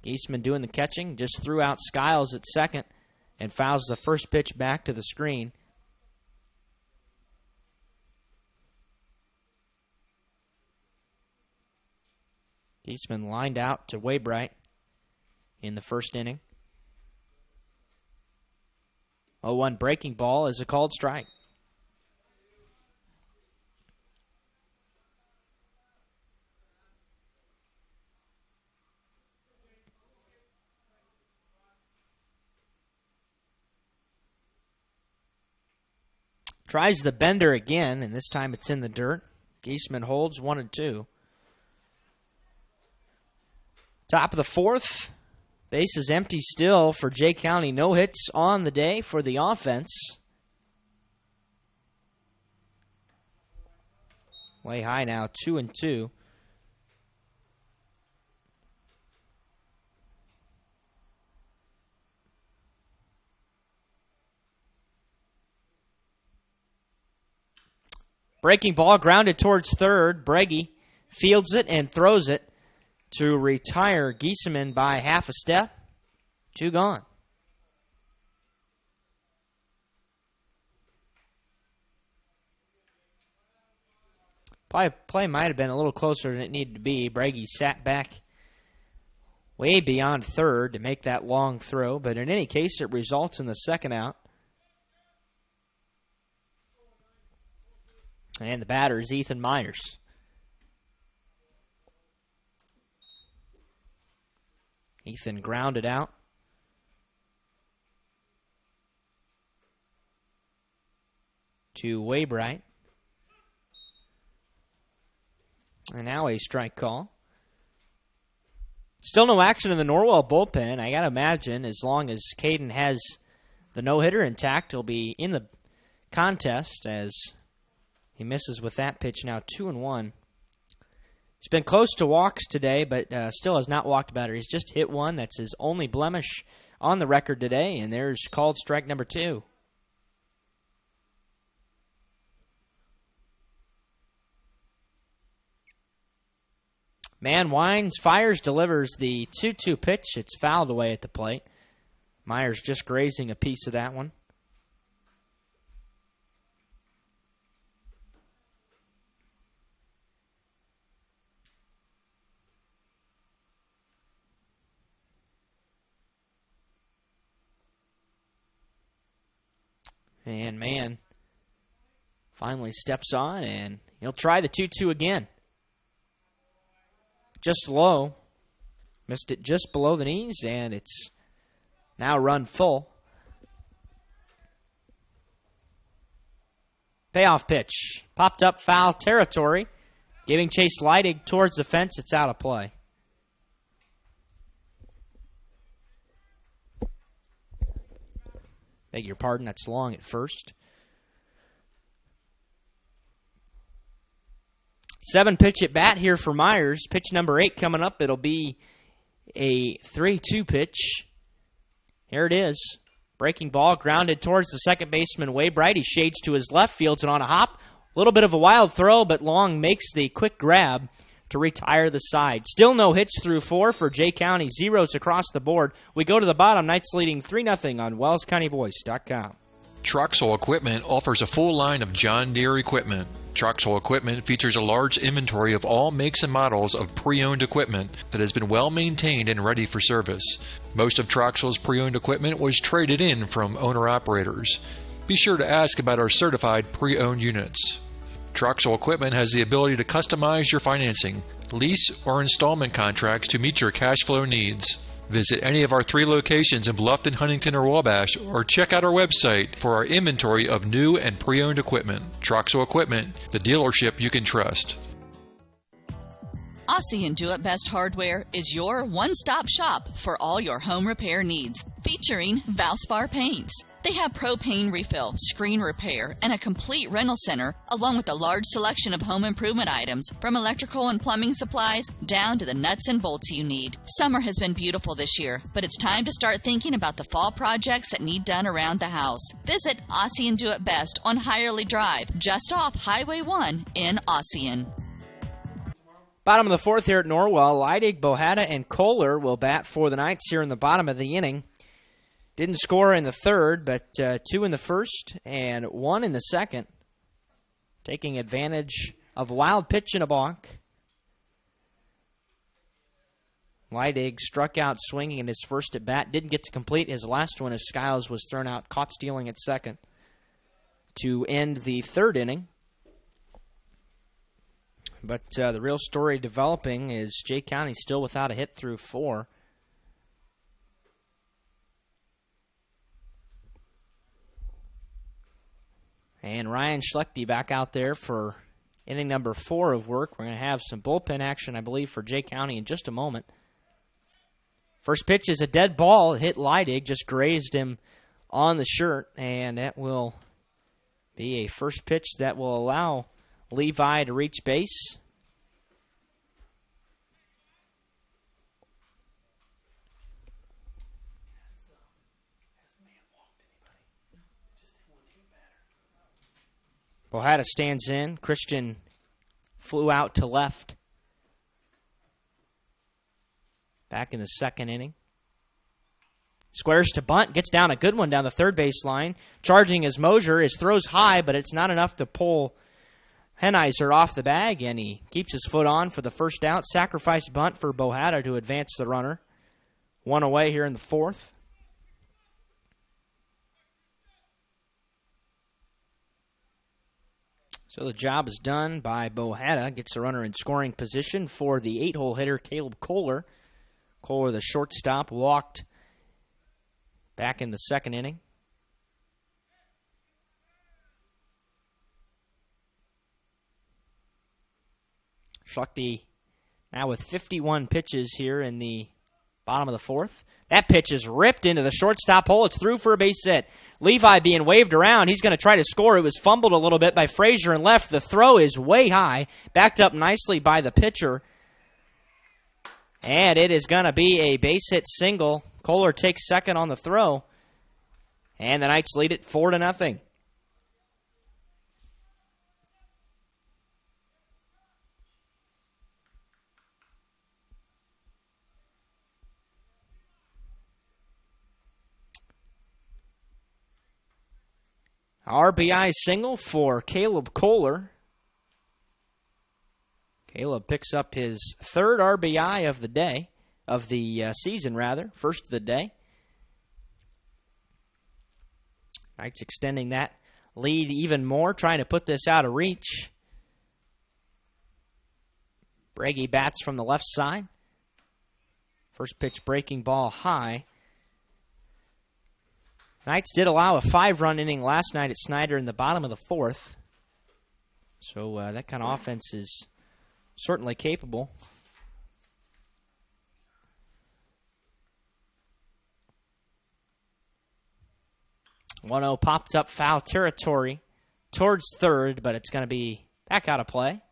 Giesemann doing the catching. Just threw out Skiles at second and fouls the first pitch back to the screen. Giesemann lined out to Waybright in the first inning. 0-1 breaking ball is a called strike. Tries the bender again, and this time it's in the dirt. Giesemann holds 1-2. Top of the fourth. Base is empty still for Jay County. No hits on the day for the offense. Way high now, 2-2. Breaking ball grounded towards third. Breggy fields it and throws it to retire Giesemann by half a step. 2 gone. Play might have been a little closer than it needed to be. Breggy sat back way beyond third to make that long throw, but in any case, it results in the second out. And the batter is Ethan Myers. Ethan grounded out. To Waybright. And now a strike call. Still no action in the Norwell bullpen. I got to imagine as long as Caden has the no-hitter intact, he'll be in the contest as he misses with that pitch now, 2-1. He's been close to walks today, but still has not walked a batter. He's just hit one. That's his only blemish on the record today, and there's called strike number 2. Mann winds, fires, delivers the 2-2 pitch. It's fouled away at the plate. Myers just grazing a piece of that one. And Mann finally steps on, and he'll try the 2-2 again. Just low. Missed it just below the knees, and it's now run full. Payoff pitch. Popped up foul territory. Giving chase Leidig towards the fence. It's out of play. Beg your pardon, that's long at first. 7 pitch at bat here for Myers. Pitch number 8 coming up. It'll be a 3-2 pitch. Here it is. Breaking ball grounded towards the second baseman, Waybright. He shades to his left, fields it on a hop. A little bit of a wild throw, but Long makes the quick grab to retire the side. Still no hits through 4 for Jay County. Zeros across the board. We go to the bottom. Knights leading 3-0 on WellsCountyVoice.com. Troxel Equipment offers a full line of John Deere equipment. Troxel Equipment features a large inventory of all makes and models of pre-owned equipment that has been well maintained and ready for service. Most of Troxel's pre-owned equipment was traded in from owner-operators. Be sure to ask about our certified pre-owned units. Troxel Equipment has the ability to customize your financing, lease, or installment contracts to meet your cash flow needs. Visit any of our 3 locations in Bluffton, Huntington, or Wabash, or check out our website for our inventory of new and pre-owned equipment. Troxel Equipment, the dealership you can trust. Aussie and Do It Best Hardware is your one-stop shop for all your home repair needs, featuring Valspar paints. They have propane refill, screen repair, and a complete rental center, along with a large selection of home improvement items, from electrical and plumbing supplies down to the nuts and bolts you need. Summer has been beautiful this year, but it's time to start thinking about the fall projects that need done around the house. Visit Aussie and Do It Best on Hirely Drive, just off Highway 1 in Ossian. Bottom of the fourth here at Norwell, Leidig, Bohata, and Kohler will bat for the Knights here in the bottom of the inning. Didn't score in the third, but 2 in the first and 1 in the second. Taking advantage of a wild pitch and a balk. Leidig struck out swinging in his first at bat. Didn't get to complete his last one as Skiles was thrown out, caught stealing at second to end the third inning. But the real story developing is Jay County still without a hit through 4. And Ryan Schlechte back out there for inning number 4 of work. We're going to have some bullpen action, I believe, for Jay County in just a moment. First pitch is a dead ball. It hit Leidig, just grazed him on the shirt, and that will be a first pitch that will allow Levi to reach base. Bohata stands in. Christian flew out to left. Back in the second inning. Squares to bunt, gets down a good one down the third base line. Charging is Mosier. His throw's high, but it's not enough to pull Hennizer off the bag, and he keeps his foot on for the first out. Sacrifice bunt for Bohata to advance the runner. 1 away here in the fourth. So the job is done by Bohata. Gets the runner in scoring position for the 8-hole hitter, Caleb Kohler. Kohler, the shortstop, walked back in the second inning. Schlechte now with 51 pitches here in the bottom of the fourth. That pitch is ripped into the shortstop hole. It's through for a base hit. Levi being waved around. He's going to try to score. It was fumbled a little bit by Frazier and left. The throw is way high. Backed up nicely by the pitcher. And it is going to be a base hit single. Kohler takes second on the throw. And the Knights lead it 4-0. RBI single for Caleb Kohler. Caleb picks up his third RBI of the day, of the season rather, first of the day. Knights extending that lead even more, trying to put this out of reach. Bragi bats from the left side. First pitch breaking ball high. Knights did allow a 5-run inning last night at Snyder in the bottom of the fourth. So that kind of offense is certainly capable. 1-0 popped up foul territory towards third, but it's going to be back out of play.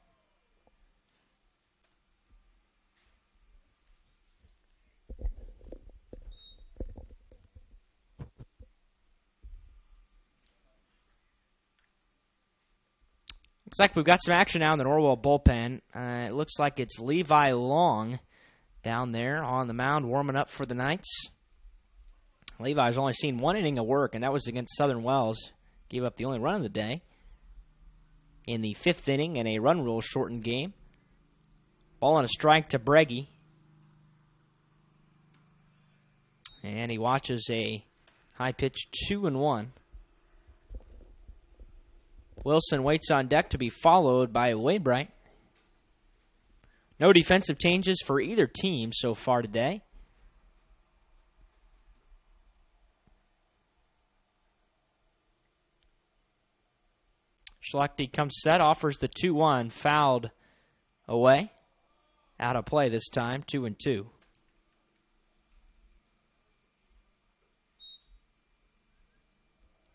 Looks like we've got some action now in the Norwell bullpen. It looks like it's Levi Long down there on the mound warming up for the Knights. Levi's only seen 1 inning of work, and that was against Southern Wells. Gave up the only run of the day in the 5th inning in a run rule shortened game. Ball on a strike to Bragi. And he watches a high pitch 2-1. Wilson waits on deck to be followed by Waybright. No defensive changes for either team so far today. Schlechte comes set, offers the 2-1, fouled away. Out of play this time, 2-2.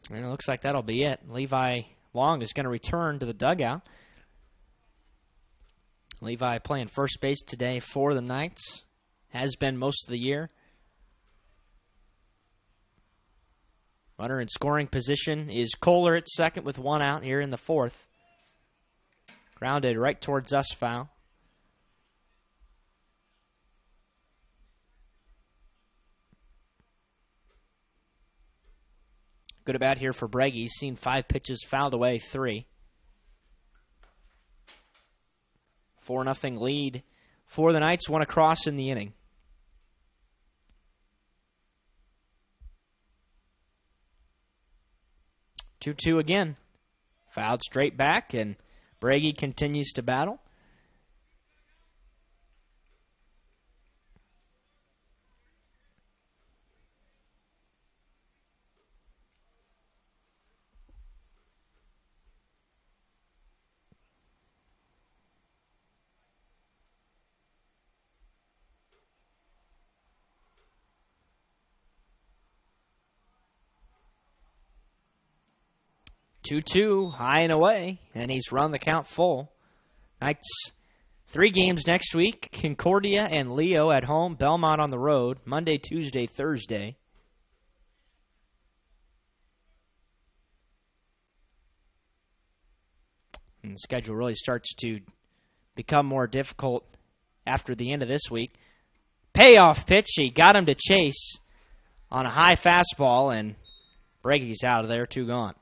And it looks like that'll be it. Levi Long is going to return to the dugout. Levi playing first base today for the Knights. Has been most of the year. Runner in scoring position is Kohler at second with 1 out here in the 4th. Grounded right towards us, foul. Good about here for Breggy. He's seen 5 pitches, fouled away 3. 4-0 lead for the Knights. 1 across in the inning. Two again. Fouled straight back, and Breggy continues to battle. Two, high and away, and he's run the count full. Knights 3 games next week. Concordia and Leo at home. Belmont on the road. Monday, Tuesday, Thursday. And the schedule really starts to become more difficult after the end of this week. Payoff pitch. He got him to chase on a high fastball, and Breggy's out of there. 2 gone.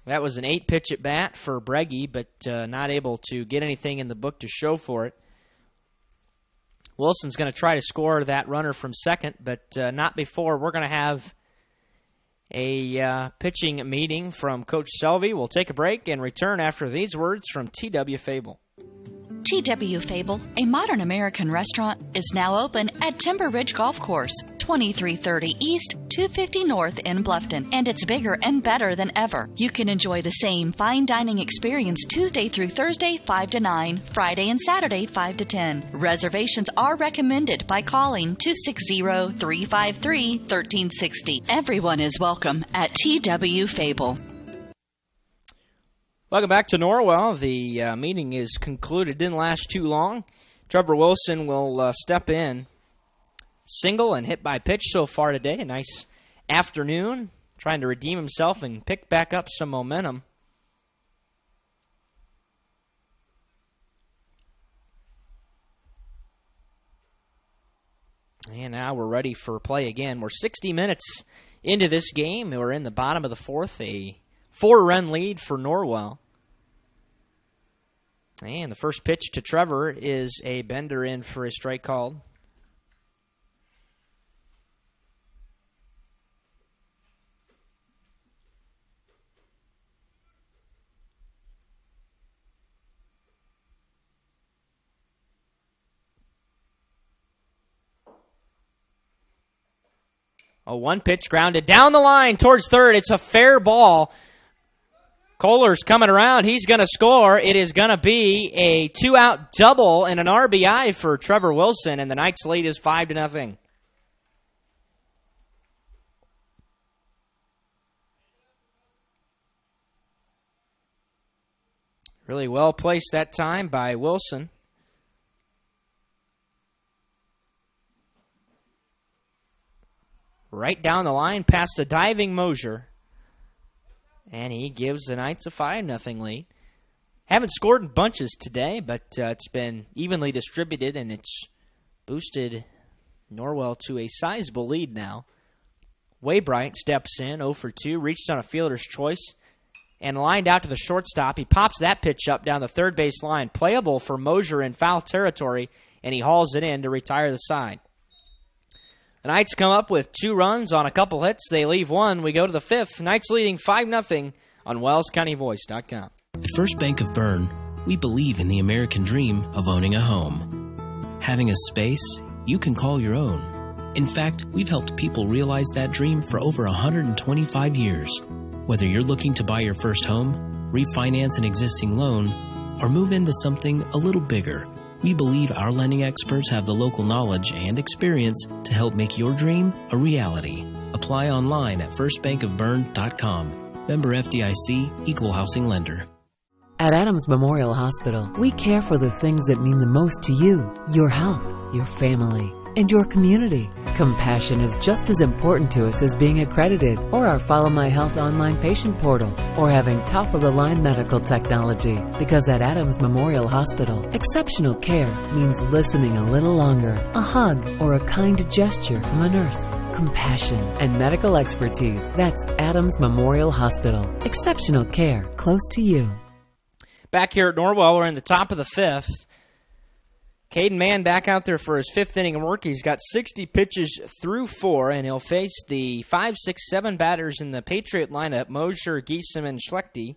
That was an 8-pitch at bat for Breggy, but not able to get anything in the book to show for it. Wilson's going to try to score that runner from second, but not before. We're going to have a pitching meeting from Coach Selvey. We'll take a break and return after these words from T.W. Fable. T.W. Fable, a modern American restaurant, is now open at Timber Ridge Golf Course, 2330 East, 250 North in Bluffton, and it's bigger and better than ever. You can enjoy the same fine dining experience Tuesday through Thursday, 5 to 9, Friday and Saturday, 5 to 10. Reservations are recommended by calling 260-353-1360. Everyone is welcome at T.W. Fable. Welcome back to Norwell. The meeting is concluded. Didn't last too long. Trevor Wilson will step in. Single and hit by pitch so far today. A nice afternoon. Trying to redeem himself and pick back up some momentum. And now we're ready for play again. We're 60 minutes into this game. We're in the bottom of the 4th. A 4-run lead for Norwell. And the first pitch to Trevor is a bender in for a strike called. A 1 pitch grounded down the line towards third. It's a fair ball. Kohler's coming around. He's going to score. It is going to be a 2-out double and an RBI for Trevor Wilson, and the Knights' lead is 5-0. Really well placed that time by Wilson. Right down the line past a diving Mosier. And he gives the Knights a 5-0 lead. Haven't scored in bunches today, but it's been evenly distributed, and it's boosted Norwell to a sizable lead now. Waybright steps in, 0 for 2, reached on a fielder's choice, and lined out to the shortstop. He pops that pitch up down the third base line. Playable for Mosier in foul territory, and he hauls it in to retire the side. The Knights come up with 2 runs on a couple hits. They leave 1. We go to the 5th. Knights leading 5-0 on WellsCountyVoice.com. At First Bank of Bern, we believe in the American dream of owning a home. Having a space you can call your own. In fact, we've helped people realize that dream for over 125 years. Whether you're looking to buy your first home, refinance an existing loan, or move into something a little bigger, we believe our lending experts have the local knowledge and experience to help make your dream a reality. Apply online at firstbankofbern.com. Member FDIC, Equal Housing Lender. At Adams Memorial Hospital, we care for the things that mean the most to you, your health, your family, and your community. Compassion is just as important to us as being accredited, or our Follow My Health online patient portal, or having top-of-the-line medical technology. Because at Adams Memorial Hospital, exceptional care means listening a little longer, a hug, or a kind gesture from a nurse. Compassion and medical expertise. That's Adams Memorial Hospital. Exceptional care close to you. Back here at Norwell, we're in the top of the 5th. Caden Mann back out there for his 5th inning of work. He's got 60 pitches through 4, and he'll face the 5, 6, 7 batters in the Patriot lineup, Mosier, Giesem, and Schlechte.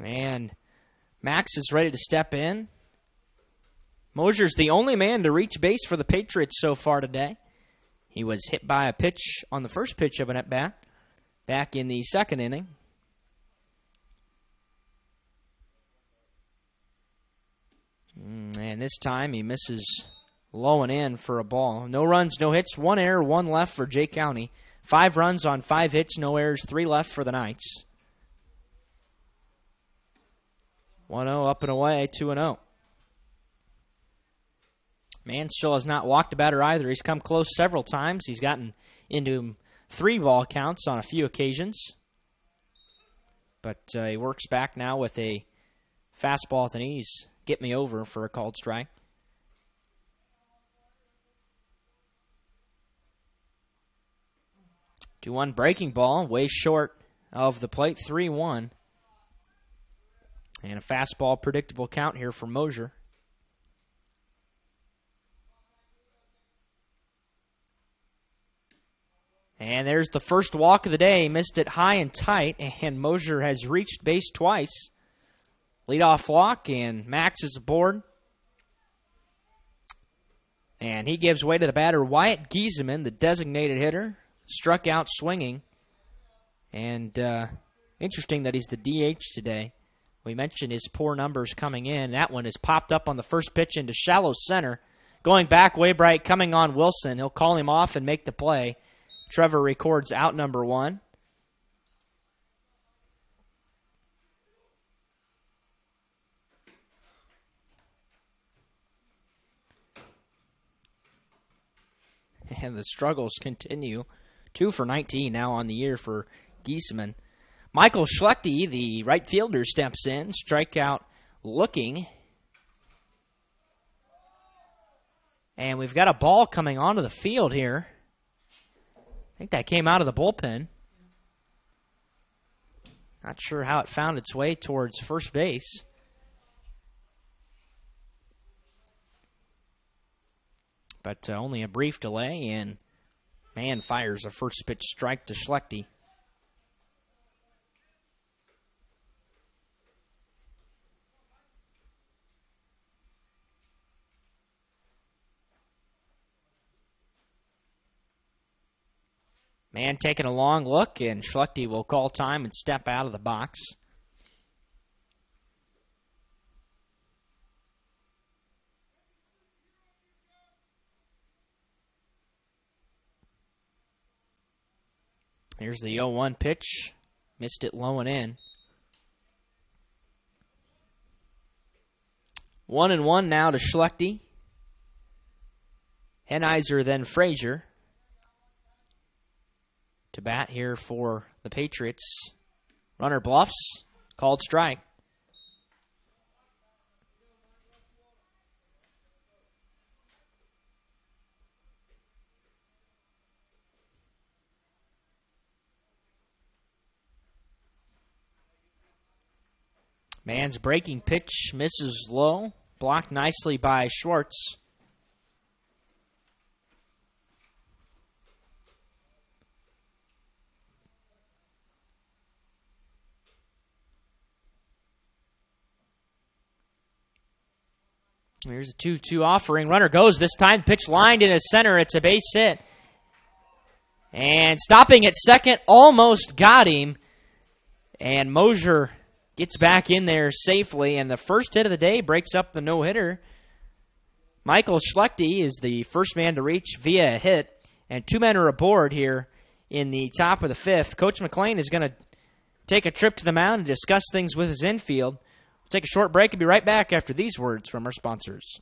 And Max is ready to step in. Mosier's the only man to reach base for the Patriots so far today. He was hit by a pitch on the first pitch of an at-bat back in the 2nd inning. And this time he misses low and in for a ball. No runs, no hits, 1 error, 1 left for Jay County. 5 runs on 5 hits, no errors, 3 left for the Knights. 1-0 up and away, 2-0. Man still has not walked a batter either. He's come close several times. He's gotten into 3 ball counts on a few occasions. But he works back now with a fastball at the knees. Get me over for a called strike. 2-1 breaking ball, way short of the plate, 3-1. And a fastball predictable count here for Mosier. And there's the first walk of the day. Missed it high and tight, and Mosier has reached base twice. Leadoff walk, and Max is aboard. And he gives way to the batter, Wyatt Giesemann, the designated hitter. Struck out swinging. And interesting that he's the DH today. We mentioned his poor numbers coming in. That one is popped up on the first pitch into shallow center. Going back, way bright, coming on Wilson. He'll call him off and make the play. Trevor records out number 1. And the struggles continue. 2 for 19 now on the year for Giesemann. Michael Schlechte, the right fielder, steps in. Strikeout looking. And we've got a ball coming onto the field here. I think that came out of the bullpen. Not sure how it found its way towards first base. But only a brief delay, and Mann fires a first pitch strike to Schlechte. Mann taking a long look, and Schlechte will call time and step out of the box. Here's the 0-1 pitch. Missed it low and in. 1-1 now to Schlechte. Hennizer, then Frazier. To bat here for the Patriots. Runner bluffs. Called strike. Mann's breaking pitch misses low. Blocked nicely by Schwartz. Here's a 2-2 offering. Runner goes this time. Pitch lined in his center. It's a base hit. And stopping at second, almost got him. And Mosier gets back in there safely. And the first hit of the day breaks up the no-hitter. Michael Schlechte is the first man to reach via a hit. And 2 men are aboard here in the top of the 5th. Coach McLean is going to take a trip to the mound and discuss things with his infield. We'll take a short break and be right back after these words from our sponsors.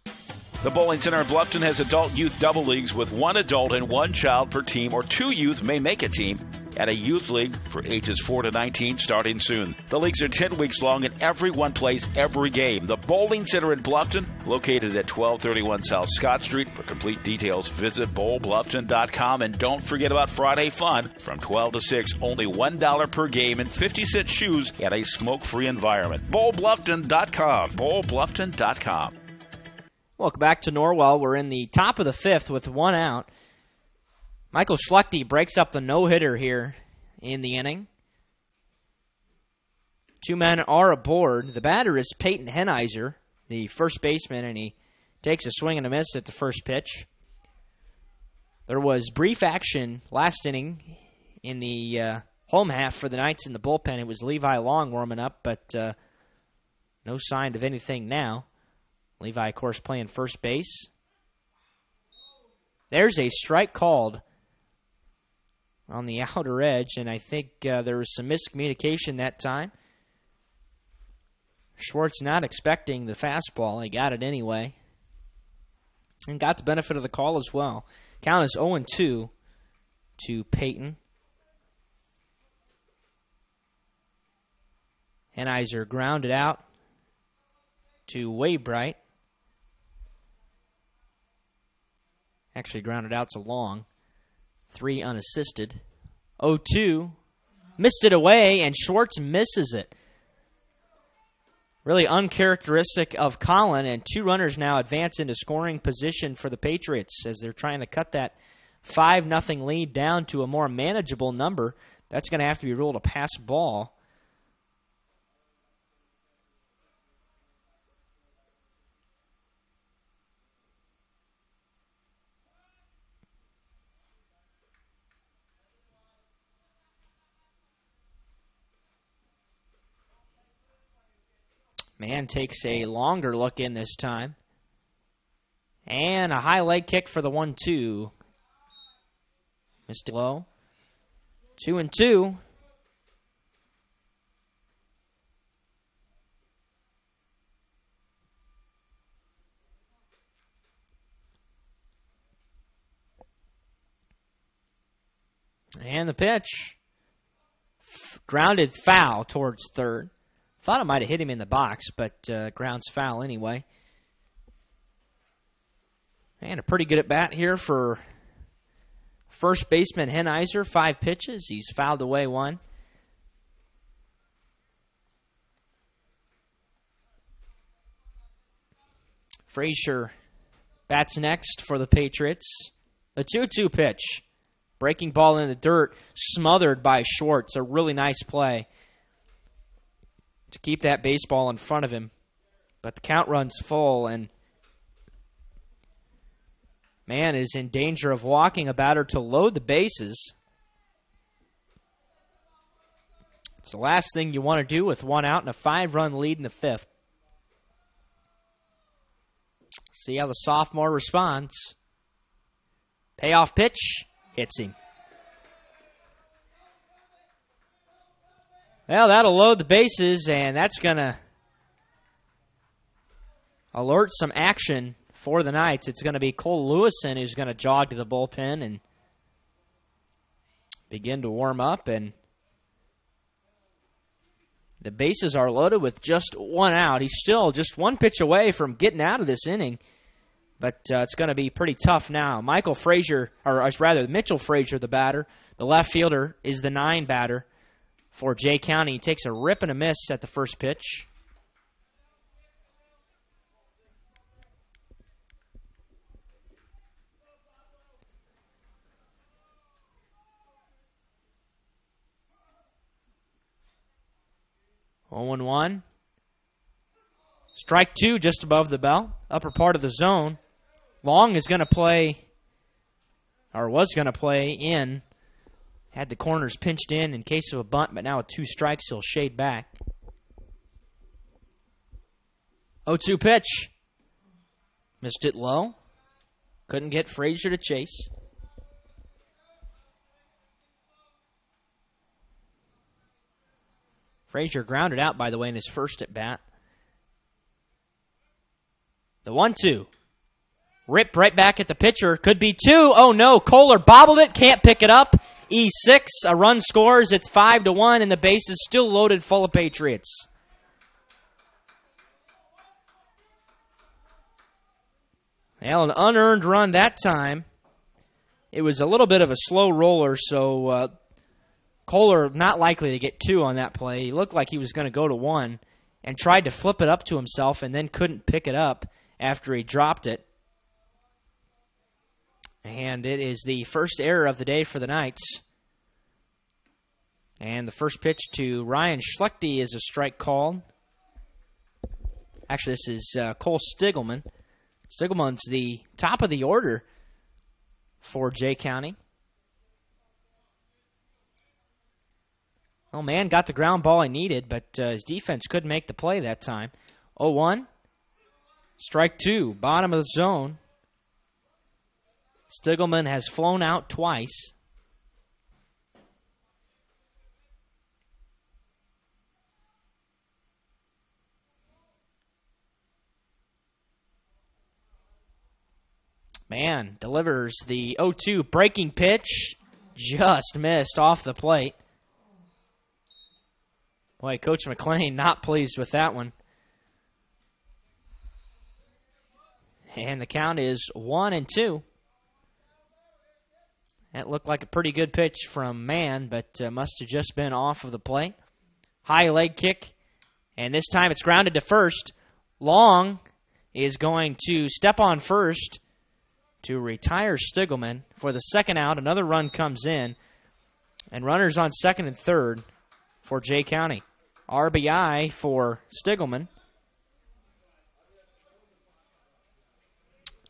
The Bowling Center in Bluffton has adult youth double leagues with 1 adult and 1 child per team, or 2 youth may make a team at a youth league for ages 4 to 19 starting soon. The leagues are 10 weeks long and everyone plays every game. The Bowling Center in Bluffton, located at 1231 South Scott Street. For complete details, visit bowlbluffton.com, and don't forget about Friday Fun from 12 to 6. Only $1 per game and 50-cent shoes at a smoke-free environment. bowlbluffton.com. bowlbluffton.com. Welcome back to Norwell. We're in the top of the 5th with 1 out. Michael Schlechte breaks up the no-hitter here in the inning. 2 men are aboard. The batter is Peyton Hennizer, the first baseman, and he takes a swing and a miss at the first pitch. There was brief action last inning in the home half for the Knights in the bullpen. It was Levi Long warming up, but no sign of anything now. Levi, of course, playing first base. There's a strike called on the outer edge, and I think there was some miscommunication that time. Schwartz not expecting the fastball. He got it anyway, and got the benefit of the call as well. Count is 0-2 to Peyton. Hennizer grounded out to Waybright. Actually grounded out to Long. 3 unassisted. 0-2. Missed it away, and Schwartz misses it. Really uncharacteristic of Colin, and 2 runners now advance into scoring position for the Patriots as they're trying to cut that 5-0 lead down to a more manageable number. That's going to have to be ruled a pass ball. Mann takes a longer look in this time. And a high leg kick for the 1-2. Missed it low. 2-2. And the pitch. Grounded foul towards third. Thought it might have hit him in the box, but grounds foul anyway. And a pretty good at-bat here for first baseman Hennizer. 5 pitches. He's fouled away 1. Frazier bats next for the Patriots. The 2-2 pitch. Breaking ball in the dirt, smothered by Schwartz. A really nice play to keep that baseball in front of him. But the count runs full, and Mann is in danger of walking a batter to load the bases. It's the last thing you want to do with 1 out and a 5-run lead in the 5th. See how the sophomore responds. Payoff pitch. Hits him. Well, that'll load the bases, and that's going to alert some action for the Knights. It's going to be Cole Lewison who's going to jog to the bullpen and begin to warm up. And the bases are loaded with just 1 out. He's still just 1 pitch away from getting out of this inning, but it's going to be pretty tough now. Mitchell Frazier, the batter. The left fielder is the 9 batter for Jay County. He takes a rip and a miss at the first pitch. 0-1. Strike 2 just above the belt, upper part of the zone. Long is going to play, or was going to play in. Had the corners pinched in case of a bunt, but now with 2 strikes, he'll shade back. 0-2 pitch. Missed it low. Couldn't get Frazier to chase. Frazier grounded out, by the way, in his first at bat. The 1-2. Rip right back at the pitcher. Could be 2. Oh no, Kohler bobbled it. Can't pick it up. E6. A run scores. It's 5-1, and the base is still loaded full of Patriots. Well, an unearned run that time. It was a little bit of a slow roller, so Kohler not likely to get 2 on that play. He looked like he was going to go to 1 and tried to flip it up to himself and then couldn't pick it up after he dropped it. And it is the first error of the day for the Knights. And the first pitch to Ryan Schlechte is a strike called. Actually, this is Cole Stigelman. Stigelman's the top of the order for Jay County. Oh, man, got the ground ball he needed, but his defense couldn't make the play that time. 0-1. Strike 2, bottom of the zone. Stigelman has flown out twice. Man, delivers the 0-2 breaking pitch. Just missed off the plate. Boy, Coach McLean not pleased with that one. And the count is 1-2. That looked like a pretty good pitch from Mann, but must have just been off of the plate. High leg kick, and this time it's grounded to first. Long is going to step on first to retire Stigelman. For the second out, another run comes in, and runners on second and third for Jay County. RBI for Stigelman.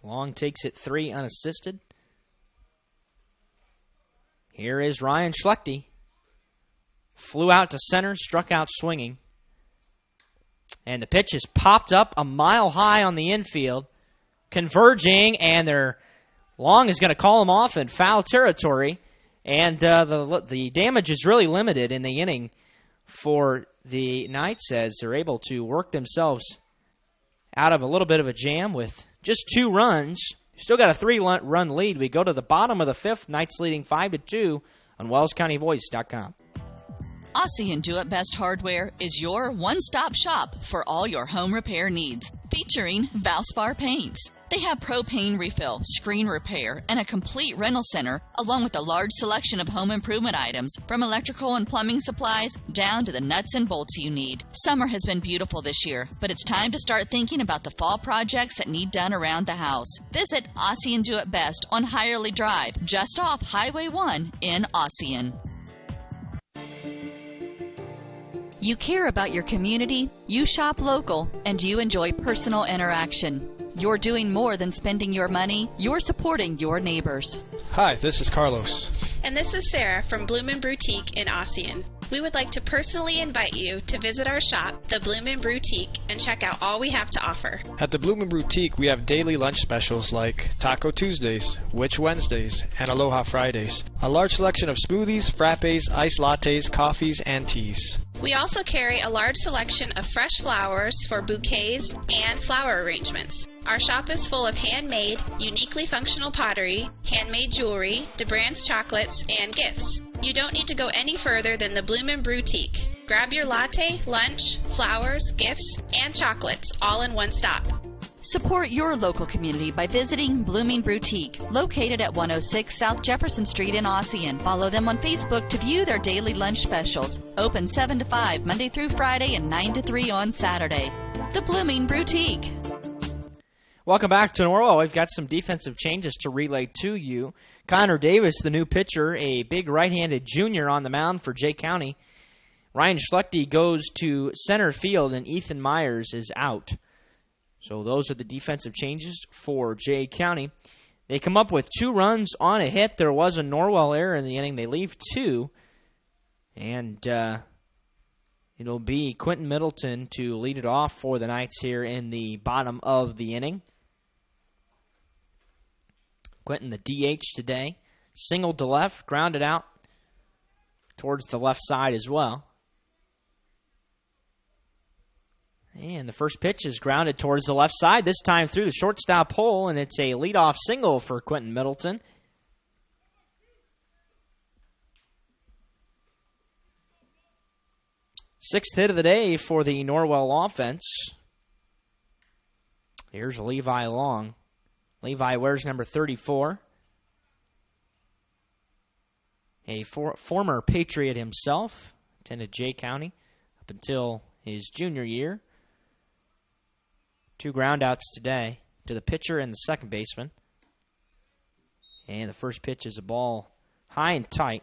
Long takes it 3 unassisted. Here is Ryan Schlechte. Flew out to center, struck out swinging. And the pitch is popped up a mile high on the infield. Converging, and Long is going to call him off in foul territory. And the damage is really limited in the inning for the Knights as they're able to work themselves out of a little bit of a jam with just 2 runs. Still got a 3-run lead. We go to the bottom of the 5th. Knights leading 5-2 on WellsCountyVoice.com. Aussie and Do It Best Hardware is your one-stop shop for all your home repair needs, featuring Valspar paints. They have propane refill, screen repair, and a complete rental center, along with a large selection of home improvement items, from electrical and plumbing supplies down to the nuts and bolts you need. Summer has been beautiful this year, but it's time to start thinking about the fall projects that need done around the house. Visit Aussie and Do It Best on Hirely Drive, just off Highway 1 in Ossian. You care about your community, you shop local, and you enjoy personal interaction. You're doing more than spending your money, you're supporting your neighbors. Hi, this is Carlos. And this is Sarah from Bloomin' Boutique in Ossian. We would like to personally invite you to visit our shop, the Bloomin' Boutique, and check out all we have to offer. At the Bloomin' Boutique, we have daily lunch specials like Taco Tuesdays, Witch Wednesdays, and Aloha Fridays. A large selection of smoothies, frappes, iced lattes, coffees, and teas. We also carry a large selection of fresh flowers for bouquets and flower arrangements. Our shop is full of handmade, uniquely functional pottery, handmade jewelry, DeBrand's chocolates, and gifts. You don't need to go any further than the Bloomin' Boutique. Grab your latte, lunch, flowers, gifts, and chocolates all in one stop. Support your local community by visiting Blooming Boutique, located at 106 South Jefferson Street in Ossian. Follow them on Facebook to view their daily lunch specials. Open 7 to 5 Monday through Friday and 9 to 3 on Saturday. The Blooming Boutique. Welcome back to Norwell. We've got some defensive changes to relay to you. Connor Davis, the new pitcher, a big right-handed junior on the mound for Jay County. Ryan Schlechte goes to center field, and Ethan Myers is out. So those are the defensive changes for Jay County. They come up with 2 runs on a hit. There was a Norwell error in the inning. They leave 2. And it'll be Quentin Middleton to lead it off for the Knights here in the bottom of the inning. Quentin, the DH today. Singled to left, grounded out towards the left side as well. And the first pitch is grounded towards the left side, this time through the shortstop hole, and it's a leadoff single for Quentin Middleton. Sixth hit of the day for the Norwell offense. Here's Levi Long. Levi wears number 34. A former Patriot himself, attended Jay County up until his junior year. 2 groundouts today to the pitcher and the second baseman. And the first pitch is a ball high and tight.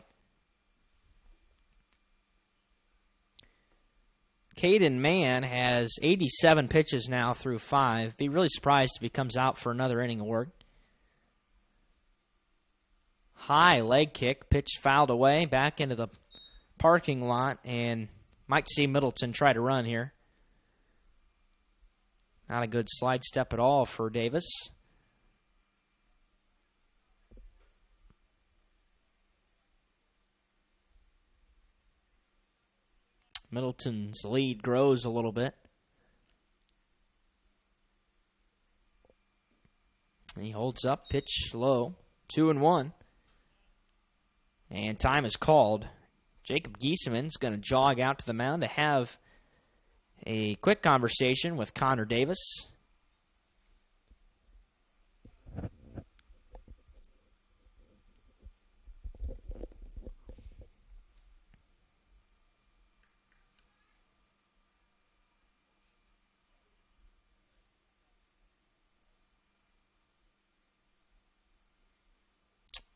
Caden Mann has 87 pitches now through 5. Be really surprised if he comes out for another inning of work. High leg kick, pitch fouled away, back into the parking lot, and might see Middleton try to run here. Not a good slide step at all for Davis. Middleton's lead grows a little bit. He holds up, pitch low, 2-1. And time is called. Jacob Gieseman's going to jog out to the mound to have a quick conversation with Connor Davis.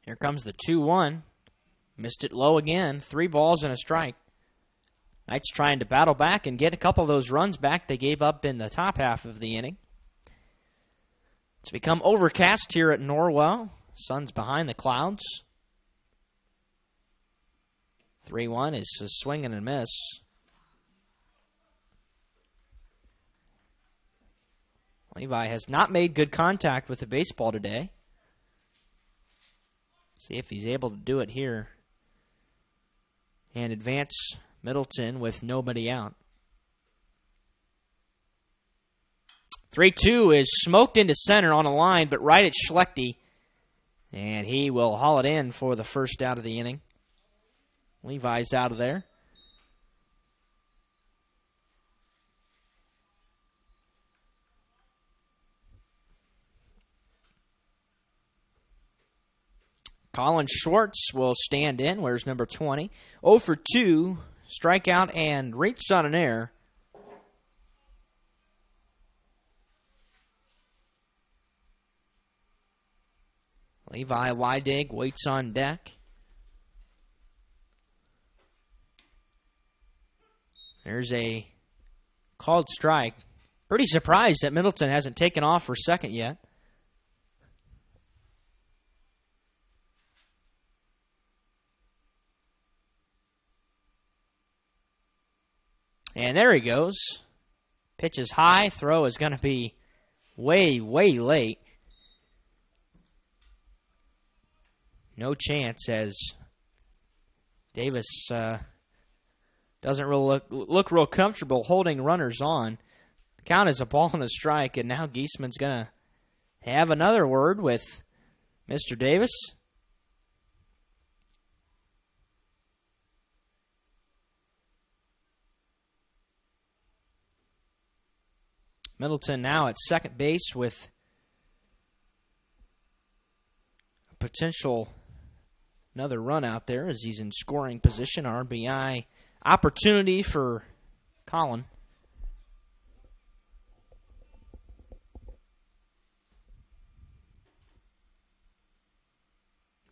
Here comes the 2-1. Missed it low again. 3 balls and a strike. Knights trying to battle back and get a couple of those runs back they gave up in the top half of the inning. It's become overcast here at Norwell. Sun's behind the clouds. 3-1 is a swing and a miss. Levi has not made good contact with the baseball today. See if he's able to do it here and advance Middleton with nobody out. 3-2 is smoked into center on a line, but right at Schlechte. And he will haul it in for the first out of the inning. Levi's out of there. Colin Schwartz will stand in. Where's number 20? 0 for 2. Strikeout and reached on an error. Levi Weidig waits on deck. There's a called strike. Pretty surprised that Middleton hasn't taken off for second yet. And there he goes. Pitch is high. Throw is going to be way, way late. No chance as Davis doesn't really look real comfortable holding runners on. The count is a ball and a strike, and now Gieseman's going to have another word with Mr. Davis. Middleton now at second base with a potential another run out there as he's in scoring position. RBI opportunity for Colin.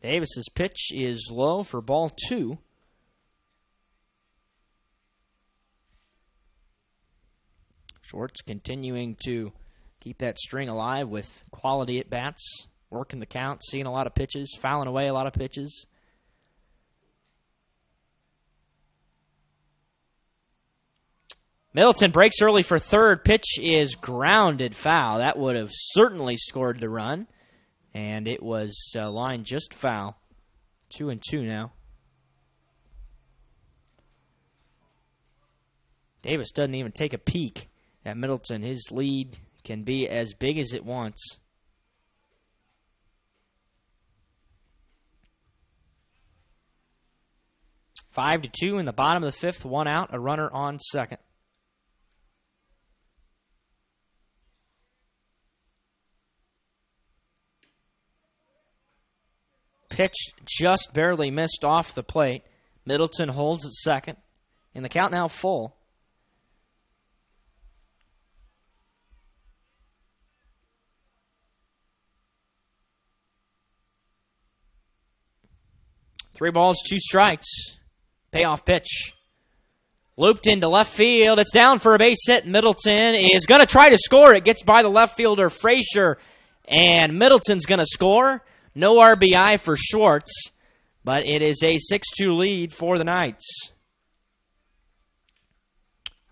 Davis's pitch is low for ball 2. Schwartz continuing to keep that string alive with quality at-bats, working the count, seeing a lot of pitches, fouling away a lot of pitches. Middleton breaks early for third. Pitch is grounded foul. That would have certainly scored the run, and it was lined just foul. 2-2 now. Davis doesn't even take a peek at Middleton. His lead can be as big as it wants. Five to 2 in the bottom of the fifth. One out, a runner on second. Pitch just barely missed off the plate. Middleton holds at second. And the count now full. Three balls, two strikes. Payoff pitch. Looped into left field. It's down for a base hit. Middleton is going to try to score. It gets by the left fielder, Frazier. And Middleton's going to score. No RBI for Schwartz. But it is a 6-2 lead for the Knights.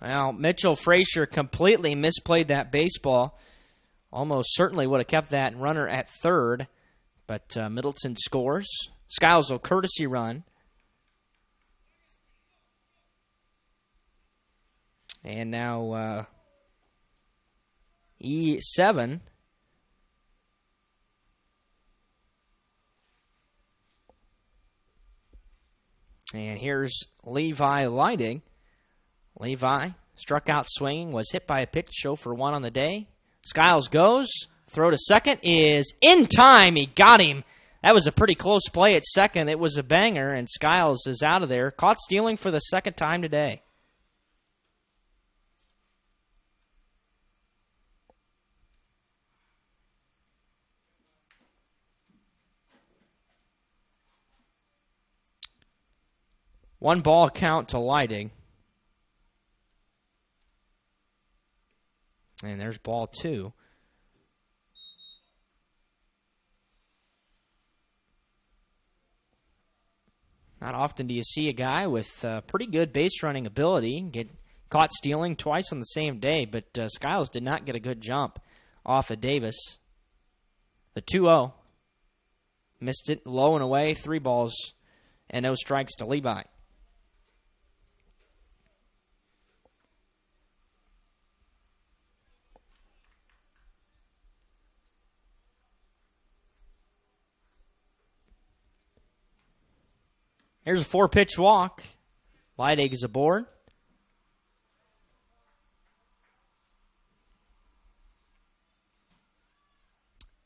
Well, Mitchell Frazier completely misplayed that baseball. Almost certainly would have kept that runner at third. But Middleton scores. Skiles a courtesy run. And now E7. And here's Levi lighting. Levi struck out swinging, was hit by a pitch, show for one on the day. Skiles goes. Throw to second is in time. He got him. That was a pretty close play at second. It was a banger, and Skiles is out of there. Caught stealing for the second time today. One ball count to Lighting. And there's ball two. Not often do you see a guy with pretty good base running ability get caught stealing twice on the same day, but Skiles did not get a good jump off of Davis. The 2-0. Missed it low and away, 3 balls and no strikes to Levi. Here's a 4-pitch walk. Leidig is aboard.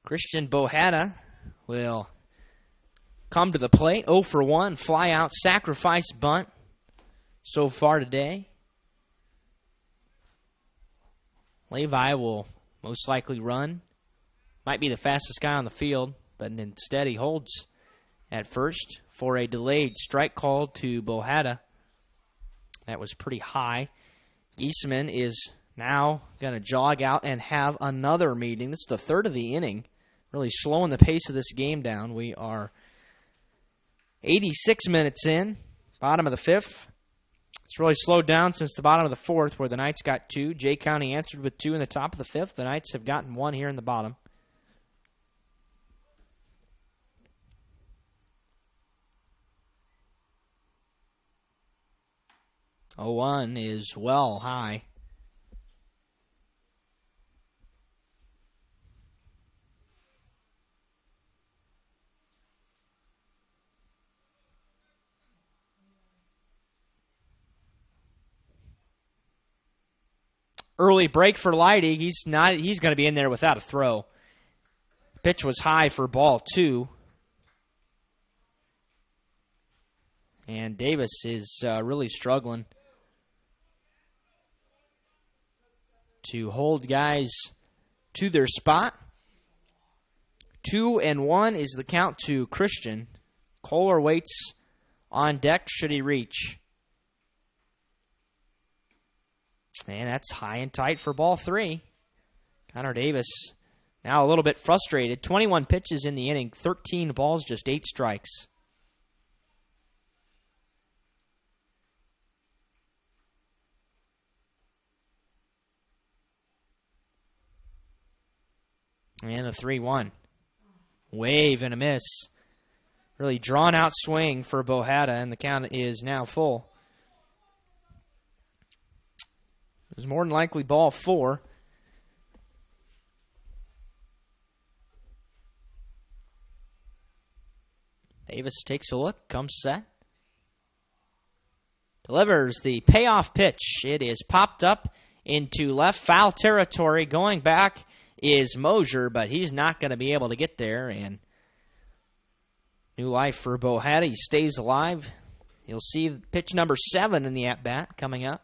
Christian Bohada will come to the plate. 0 for 1. Fly out, sacrifice bunt so far today. Levi will most likely run. Might be the fastest guy on the field, but instead he holds at first for a delayed strike call to Bohada. That was pretty high. Giesman is now going to jog out and have another meeting. This is the third of the inning, really slowing the pace of this game down. We are 86 minutes in, bottom of the fifth. It's really slowed down since the bottom of the fourth, where the Knights got 2. Jay County answered with 2 in the top of the fifth. The Knights have gotten 1 here in the bottom. Oh, 1 is well high. Early break for Leidy. He's going to be in there without a throw. Pitch was high for ball 2. And Davis is really struggling to hold guys to their spot. 2-1 is the count to Christian. Kohler waits on deck should he reach. And that's high and tight for ball 3. Connor Davis now a little bit frustrated. 21 pitches in the inning, 13 balls, just 8 strikes. And the 3-1. Wave and a miss. Really drawn out swing for Bohada, and the count is now full. It was more than likely ball 4. Davis takes a look, comes set. Delivers the payoff pitch. It is popped up into left foul territory. Going back is Mosier, but he's not going to be able to get there. And new life for Bohada. He stays alive. You'll see pitch number 7 in the at-bat coming up.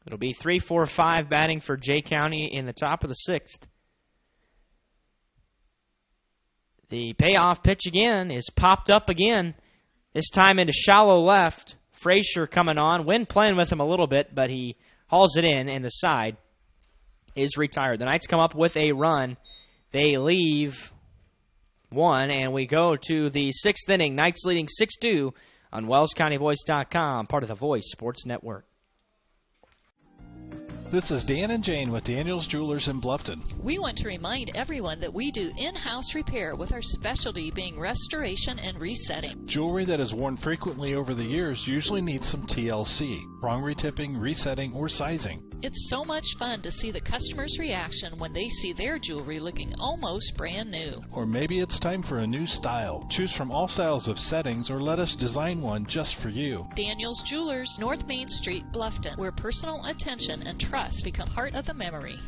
It'll be 3-4-5 batting for Jay County in the top of the 6th. The payoff pitch again is popped up again, this time into shallow left. Frazier coming on. Wind playing with him a little bit, but he hauls it in, and the side is retired. The Knights come up with a run. They leave 1, and we go to the 6th inning. Knights leading 6-2 on WellsCountyVoice.com, part of the Voice Sports Network. This is Dan and Jane with Daniel's Jewelers in Bluffton. We want to remind everyone that we do in-house repair with our specialty being restoration and resetting. Jewelry that is worn frequently over the years usually needs some TLC, wrong retipping, resetting, or sizing. It's so much fun to see the customer's reaction when they see their jewelry looking almost brand new. Or maybe it's time for a new style. Choose from all styles of settings or let us design one just for you. Daniel's Jewelers, North Main Street, Bluffton, where personal attention and trust become part of the memory.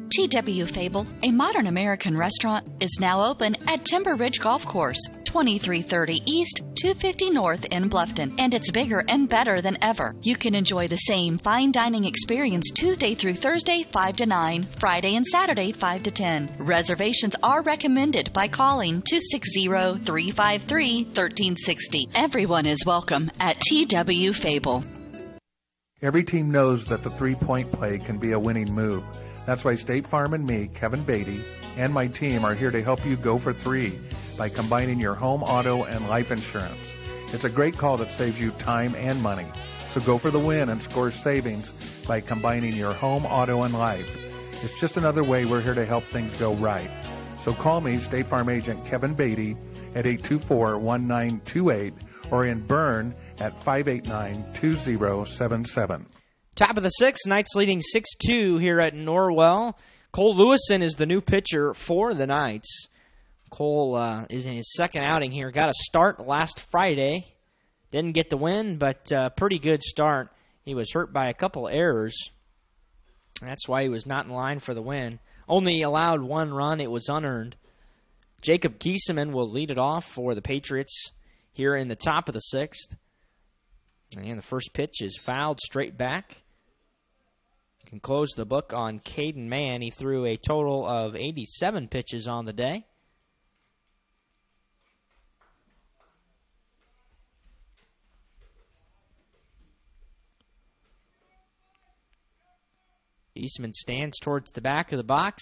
TW Fable, a modern American restaurant, is now open at Timber Ridge Golf Course, 2330 East, 250 North in Bluffton, and it's bigger and better than ever. You can enjoy the same fine dining experience Tuesday through Thursday, 5 to 9, Friday and Saturday, 5 to 10. Reservations are recommended by calling 260-353-1360. Everyone is welcome at TW Fable. Every team knows that the three-point play can be a winning move. That's why State Farm and me, Kevin Beatty, and my team are here to help you go for 3 by combining your home, auto, and life insurance. It's a great call that saves you time and money. So go for the win and score savings by combining your home, auto, and life. It's just another way we're here to help things go right. So call me, State Farm Agent Kevin Beatty, at 824-1928 or in Bern at 589-2077. Top of the 6th, Knights leading 6-2 here at Norwell. Cole Lewison is the new pitcher for the Knights. Cole is in his second outing here. Got a start last Friday. Didn't get the win, but pretty good start. He was hurt by a couple errors. That's why he was not in line for the win. Only allowed 1 run. It was unearned. Jacob Giesemann will lead it off for the Patriots here in the top of the 6th. And the first pitch is fouled straight back. You can close the book on Caden Mann. He threw a total of 87 pitches on the day. Eastman stands towards the back of the box.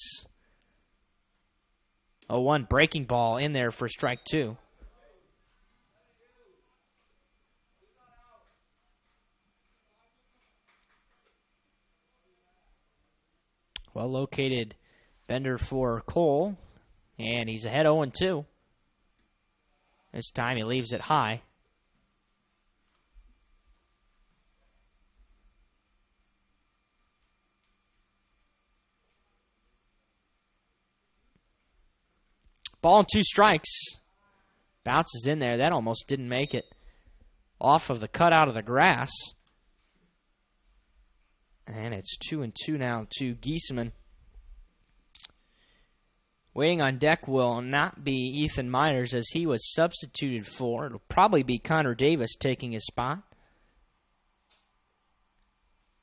0-1 breaking ball in there for strike 2. Well located bender for Cole, and he's ahead 0-2. This time he leaves it high. Ball and 2 strikes. Bounces in there. That almost didn't make it. Off of the cutout of the grass. And it's 2-2 now to Giesemann. Waiting on deck will not be Ethan Myers as he was substituted for. It'll probably be Connor Davis taking his spot.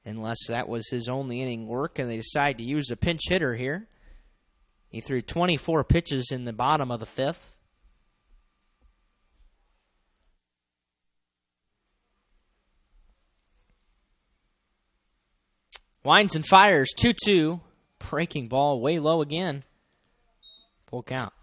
Unless that was his only inning work and they decide to use a pinch hitter here. He threw 24 pitches in the bottom of the fifth. Winds and fires, 2-2. Breaking ball way low again. Full count.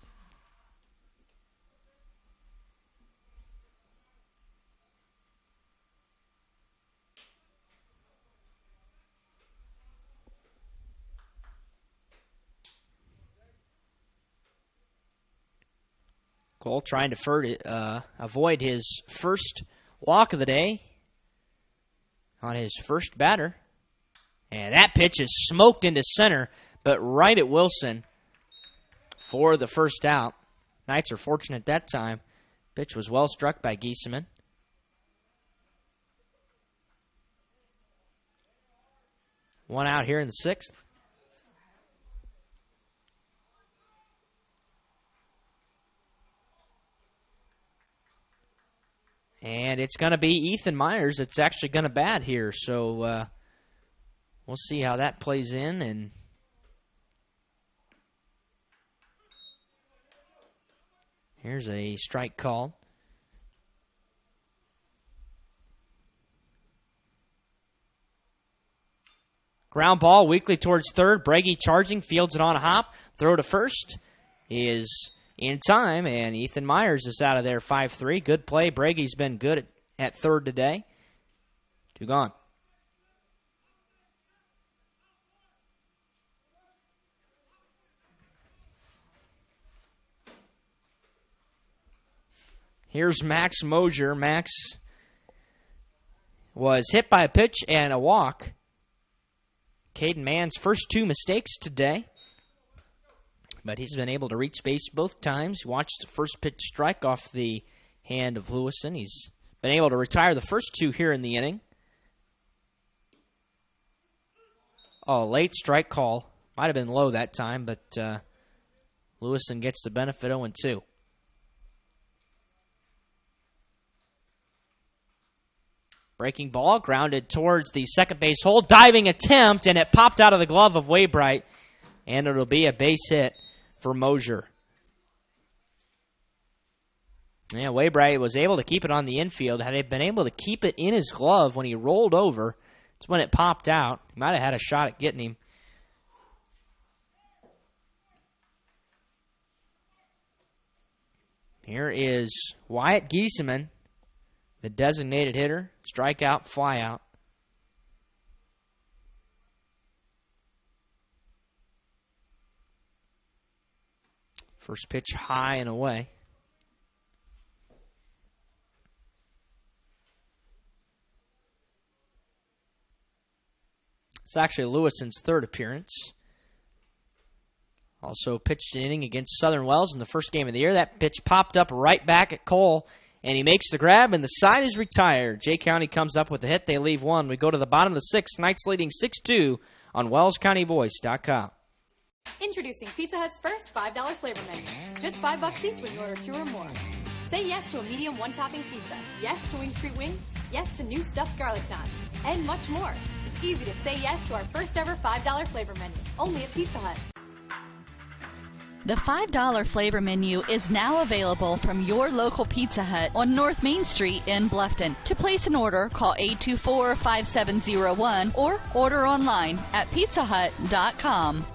Cole trying to avoid his first walk of the day on his first batter. And that pitch is smoked into center, but right at Wilson for the first out. Knights are fortunate that time. Pitch was well struck by Giesemann. One out here in the sixth. And it's going to be Ethan Myers that's actually going to bat here. So we'll see how that plays in. And here's a strike called. Ground ball weakly towards third. Brege charging, fields it on a hop. Throw to first is in time, and Ethan Myers is out of there 5-3. Good play. Brege's been good at third today. 2 gone. Here's Max Mosier. Max was hit by a pitch and a walk. Caden Mann's first 2 mistakes today. But he's been able to reach base both times. He watched the first pitch strike off the hand of Lewison. He's been able to retire the first 2 here in the inning. Oh, late strike call. Might have been low that time, but Lewison gets the benefit 0-2. Breaking ball, grounded towards the second base hole. Diving attempt, and it popped out of the glove of Waybright. And it'll be a base hit for Mosier. Yeah, Waybright was able to keep it on the infield. Had he been able to keep it in his glove when he rolled over, it's when it popped out. He might have had a shot at getting him. Here is Wyatt Giesemann, the designated hitter. Strikeout, fly out. First pitch high and away. It's actually Lewison's third appearance. Also pitched an inning against Southern Wells in the first game of the year. That pitch popped up right back at Cole, and he makes the grab, and the side is retired. Jay County comes up with a hit. They leave 1. We go to the bottom of the 6th. Knights leading 6-2 on WellsCountyVoice.com. Introducing Pizza Hut's first $5 flavor menu. Just $5 each when you order 2 or more. Say yes to a medium 1-topping pizza. Yes to Wing Street Wings. Yes to new stuffed garlic knots. And much more. It's easy to say yes to our first ever $5 flavor menu. Only at Pizza Hut. The $5 flavor menu is now available from your local Pizza Hut on North Main Street in Bluffton. To place an order, call 824-5701 or order online at pizzahut.com.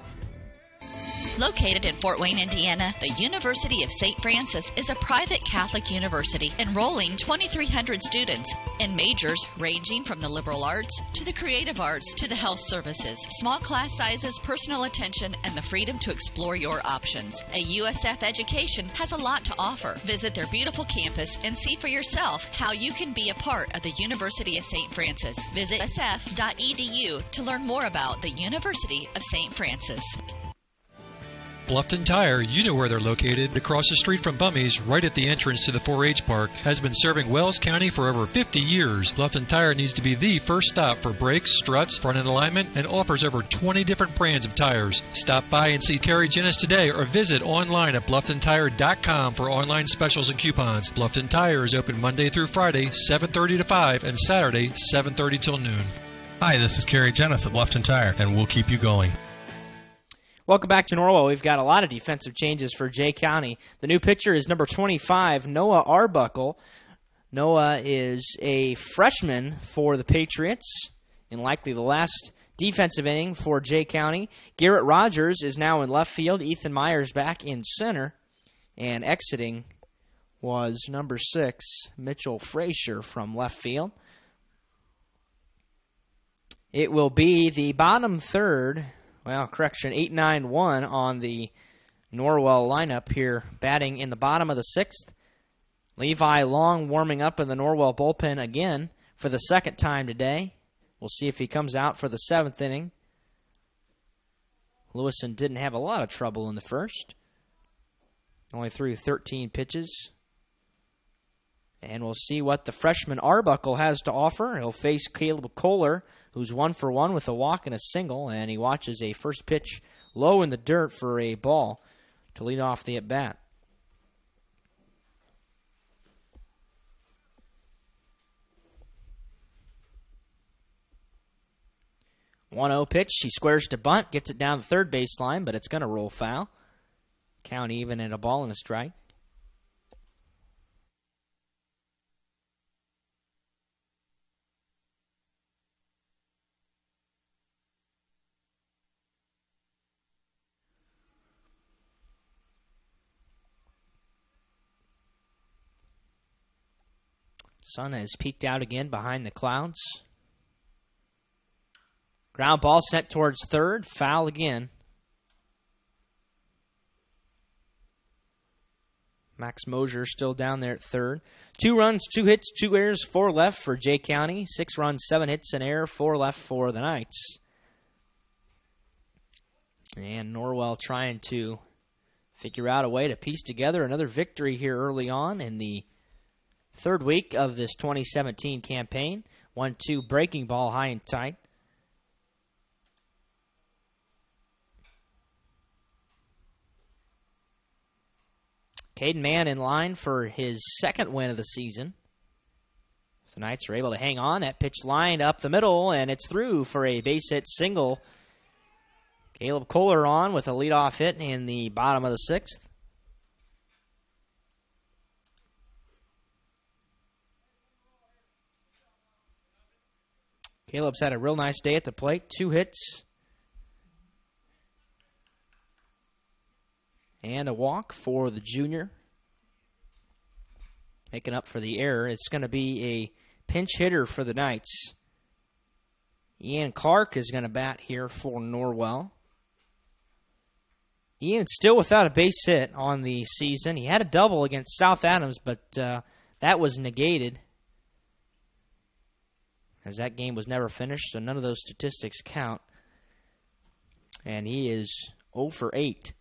Located in Fort Wayne, Indiana, the University of St. Francis is a private Catholic university enrolling 2,300 students in majors ranging from the liberal arts to the creative arts to the health services. Small class sizes, personal attention, and the freedom to explore your options. A USF education has a lot to offer. Visit their beautiful campus and see for yourself how you can be a part of the University of St. Francis. Visit sf.edu to learn more about the University of St. Francis. Bluffton Tire, you know where they're located, across the street from Bummy's, right at the entrance to the 4-H park, has been serving Wells County for over 50 years. Bluffton Tire needs to be the first stop for brakes, struts, front end alignment, and offers over 20 different brands of tires. Stop by and see Carrie Ginnis today or visit online at BlufftonTire.com for online specials and coupons. Bluffton Tire is open Monday through Friday, 7:30 to 5, and Saturday, 7:30 till noon. Hi, this is Kerry Jennis at Bluffton Tire, and we'll keep you going. Welcome back to Norwell. We've got a lot of defensive changes for Jay County. The new pitcher is number 25, Noah Arbuckle. Noah is a freshman for the Patriots in likely the last defensive inning for Jay County. Garrett Rogers is now in left field. Ethan Myers back in center. And exiting was number 6, Mitchell Frazier from left field. It will be the bottom third. 8-9-1 on the Norwell lineup here, batting in the bottom of the 6th. Levi Long warming up in the Norwell bullpen again for the second time today. We'll see if he comes out for the 7th inning. Lewison didn't have a lot of trouble in the first. Only threw 13 pitches. And we'll see what the freshman Arbuckle has to offer. He'll face Caleb Kohler, who's 1 for 1 with a walk and a single, and he watches a first pitch low in the dirt for a ball to lead off the at-bat. One-0 pitch. He squares to bunt, gets it down the third baseline, but it's going to roll foul. Count even at a ball and a strike. Sun has peeked out again behind the clouds. Ground ball sent towards third. Foul again. Max Mosier still down there at third. 2 runs, 2 hits, 2 errors, 4 left for Jay County. 6 runs, 7 hits, an error, 4 left for the Knights. And Norwell trying to figure out a way to piece together another victory here early on in the third week of this 2017 campaign. 1-2 breaking ball high and tight. Caden Mann in line for his second win of the season. The Knights are able to hang on. That pitch lined up the middle, and it's through for a base hit single. Caleb Kohler on with a leadoff hit in the bottom of the 6th. Caleb's had a real nice day at the plate. 2 hits and a walk for the junior. Making up for the error. It's going to be a pinch hitter for the Knights. Ian Clark is going to bat here for Norwell. Ian still without a base hit on the season. He had a double against South Adams, but that was negated, as that game was never finished, so none of those statistics count. And he is 0 for 8.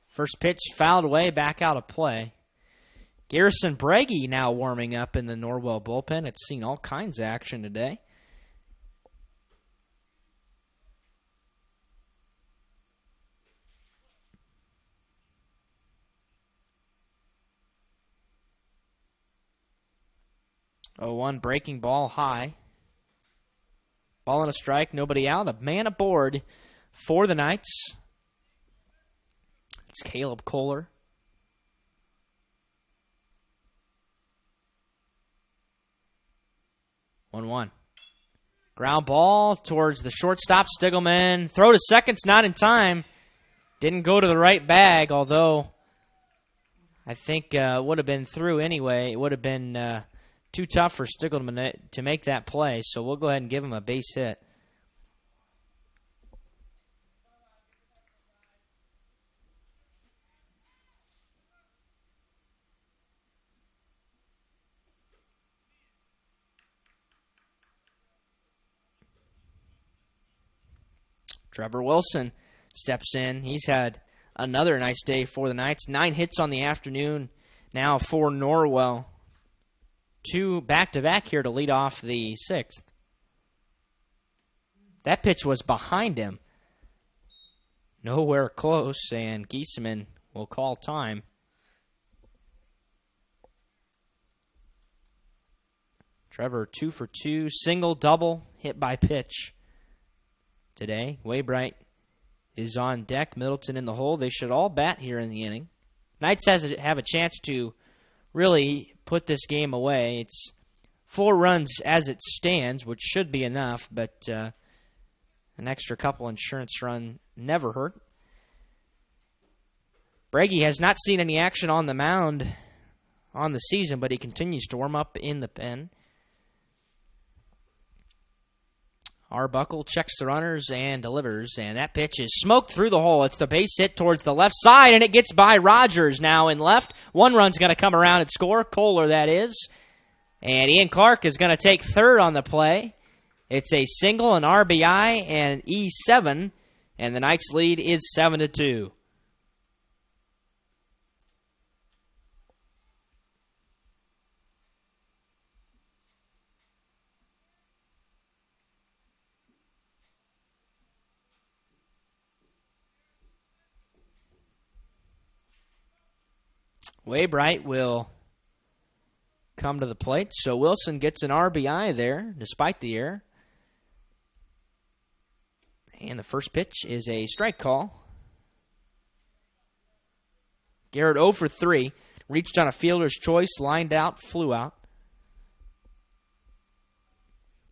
First pitch fouled away, back out of play. Garrison Braggy now warming up in the Norwell bullpen. It's seen all kinds of action today. Oh, 1 breaking ball high. Ball and a strike, nobody out. A man aboard for the Knights. It's Caleb Kohler. One. Ground ball towards the shortstop, Stiglman. Throw to second's not in time. Didn't go to the right bag, although I think would have been through anyway. It would have been too tough for Stiglman to make that play, so we'll go ahead and give him a base hit. Trevor Wilson steps in. He's had another nice day for the Knights. 9 hits on the afternoon now for Norwell. 2 back-to-back here to lead off the 6th. That pitch was behind him. Nowhere close, and Giesemann will call time. Trevor 2 for 2, single, double, hit by pitch today. Waybright is on deck. Middleton in the hole. They should all bat here in the inning. Knights have a chance to really put this game away. It's 4 runs as it stands, which should be enough, but an extra couple insurance run never hurt. Bragi has not seen any action on the mound on the season, but he continues to warm up in the pen. Arbuckle checks the runners and delivers, and that pitch is smoked through the hole. It's the base hit towards the left side, and it gets by Rogers now in left. 1 run's going to come around and score. Kohler, that is. And Ian Clark is going to take third on the play. It's a single, an RBI, and E7, and the Knights' lead is 7-2. Waybright will come to the plate, so Wilson gets an RBI there, despite the error. And the first pitch is a strike call. Garrett 0 for 3, reached on a fielder's choice, lined out, flew out.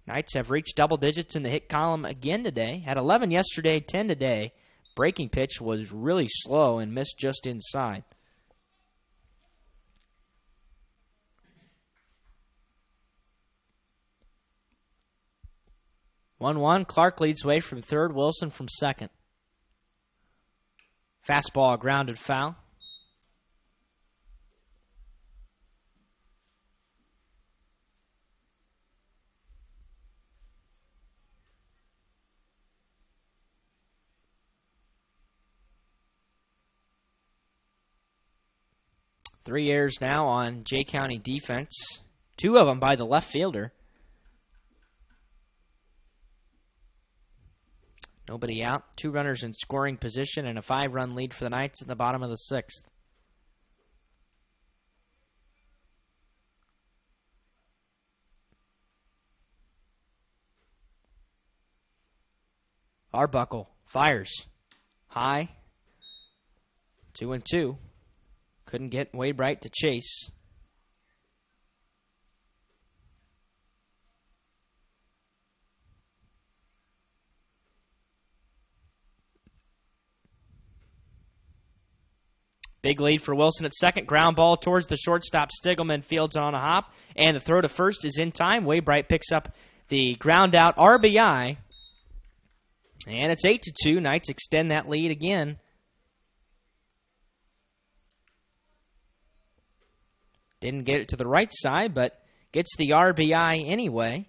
Knights have reached double digits in the hit column again today. Had 11 yesterday, 10 today. Breaking pitch was really slow and missed just inside. 1-1. Clark leads way from third. Wilson from second. Fastball, grounded foul. Three errors now on Jay County defense. 2 of them by the left fielder. Nobody out. 2 runners in scoring position and a 5-run lead for the Knights in the bottom of the 6th. Arbuckle fires. High. 2-2. Couldn't get Waybright to chase. Big lead for Wilson at second. Ground ball towards the shortstop. Stiglman fields on a hop. And the throw to first is in time. Waybright picks up the ground out RBI. And it's 8-2. Knights extend that lead again. Didn't get it to the right side, but gets the RBI anyway.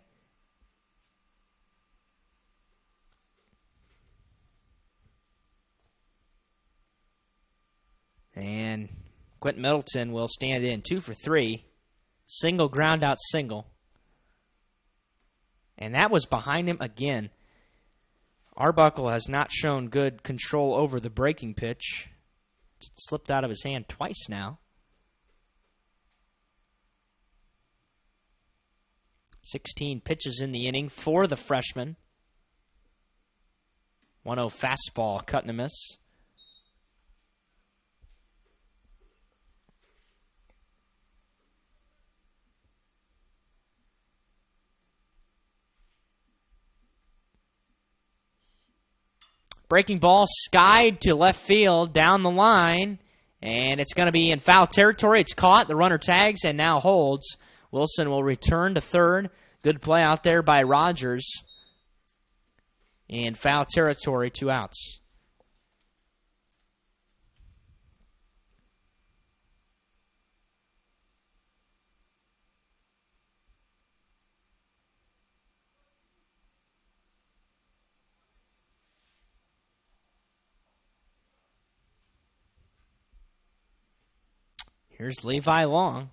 And Quentin Middleton will stand in 2 for 3. Single, ground out, single. And that was behind him again. Arbuckle has not shown good control over the breaking pitch. It slipped out of his hand twice now. 16 pitches in the inning for the freshman. 1-0 fastball, cut and a miss. Breaking ball skied to left field down the line, and it's going to be in foul territory. It's caught. The runner tags and now holds. Wilson will return to third. Good play out there by Rogers. In foul territory, 2 outs. Here's Levi Long.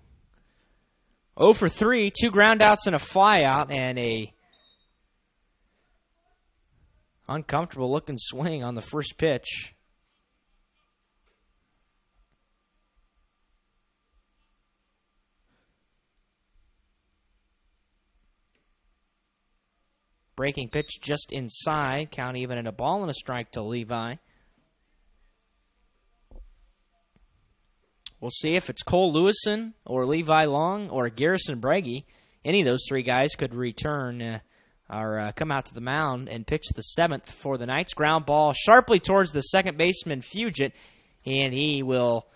0 for 3, 2 groundouts and a flyout, and a uncomfortable looking swing on the first pitch. Breaking pitch just inside. Count even at a ball and a strike to Levi. We'll see if it's Cole Lewison or Levi Long or Garrison Breggy. Any of those three guys could return or come out to the mound and pitch the 7th for the Knights. Ground ball sharply towards the second baseman, Fugit, and he will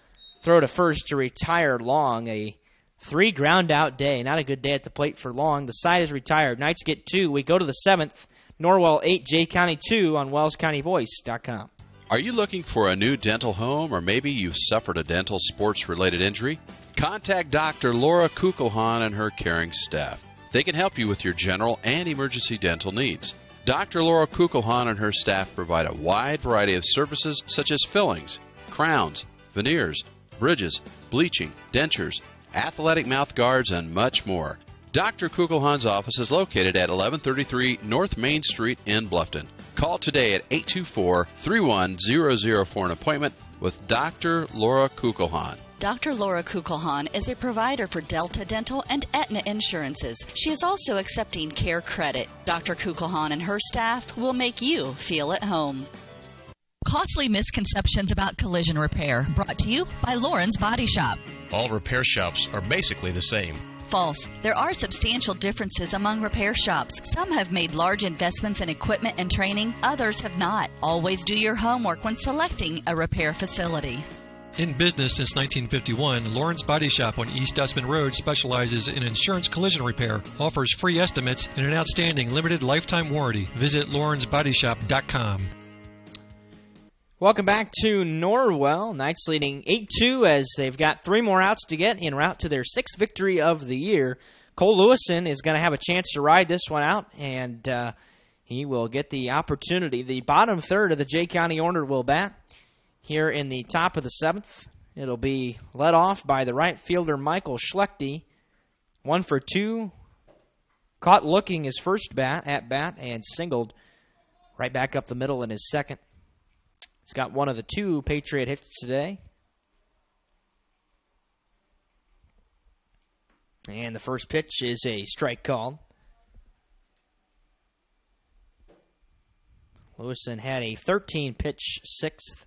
throw to first to retire Long. A 3 ground out day. Not a good day at the plate for Long. The side is retired. Knights get 2. We go to the 7th. Norwell 8, Jay County 2 on WellsCountyVoice.com. Are you looking for a new dental home, or maybe you've suffered a dental sports-related injury? Contact Dr. Laura Kukelhan and her caring staff. They can help you with your general and emergency dental needs. Dr. Laura Kukelhan and her staff provide a wide variety of services such as fillings, crowns, veneers, bridges, bleaching, dentures, athletic mouth guards, and much more. Dr. Kugelhan's office is located at 1133 North Main Street in Bluffton. Call today at 824-31000 for an appointment with Dr. Laura Kugelhan. Dr. Laura Kugelhan is a provider for Delta Dental and Aetna insurances. She is also accepting Care Credit. Dr. Kugelhan and her staff will make you feel at home. Costly misconceptions about collision repair, brought to you by Lauren's Body Shop. All repair shops are basically the same. False. There are substantial differences among repair shops. Some have made large investments in equipment and training, others have not. Always do your homework when selecting a repair facility. In business since 1951, Lauren's Body Shop on East Dustman Road specializes in insurance collision repair, offers free estimates, and an outstanding limited lifetime warranty. Visit lawrensbodyshop.com. Welcome back to Norwell. Knights leading 8-2 as they've got 3 more outs to get en route to their 6th victory of the year. Cole Lewison is going to have a chance to ride this one out, and he will get the opportunity. The bottom third of the Jay County order will bat here in the top of the 7th. It'll be led off by the right fielder Michael Schlechte. 1 for 2. Caught looking his first at bat and singled right back up the middle in his second. He's got one of the 2 Patriot hits today. And the first pitch is a strike called. Lewison had a 13-pitch 6th.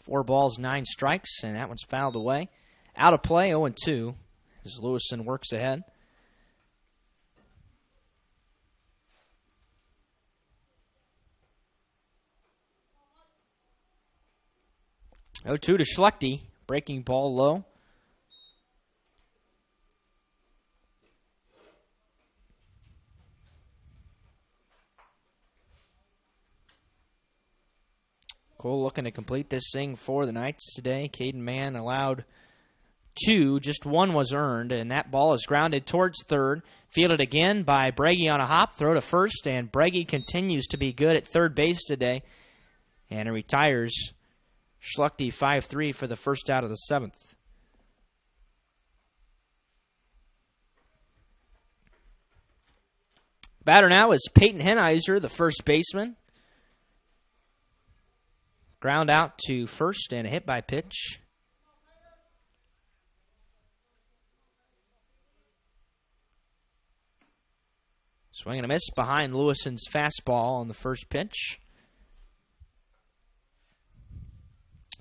4 balls, 9 strikes, and that one's fouled away. Out of play, 0-2, as Lewison works ahead. 0-2 to Schlechte, breaking ball low. Cole looking to complete this thing for the Knights today. Caden Mann allowed 2, just 1 was earned, and that ball is grounded towards third. Fielded again by Breggy on a hop, throw to first, and Breggy continues to be good at third base today, and he retires Schlechte 5-3 for the first out of the 7th. Batter now is Peyton Hennizer, the first baseman. Ground out to first and a hit by pitch. Swing and a miss behind Lewison's fastball on the first pitch.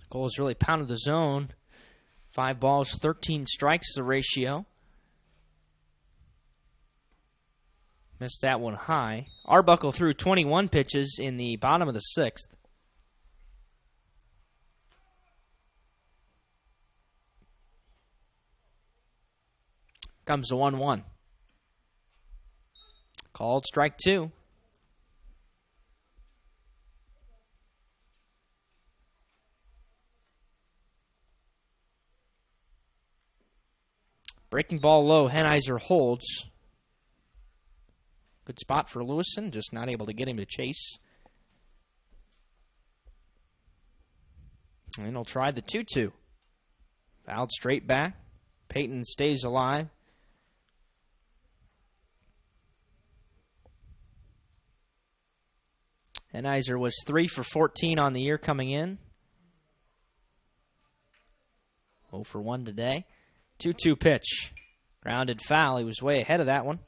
Cole has really pounded the zone. 5 balls, 13 strikes the ratio. Missed that one high. Arbuckle threw 21 pitches in the bottom of the 6th. Comes the 1-1. Called strike 2. Breaking ball low, Hennizer holds. Good spot for Lewison, just not able to get him to chase. And he'll try the 2-2. Fouled straight back. Peyton stays alive. Henizer was 3 for 14 on the year coming in. 0 for 1 today. 2-2 pitch. Grounded foul. He was way ahead of that one.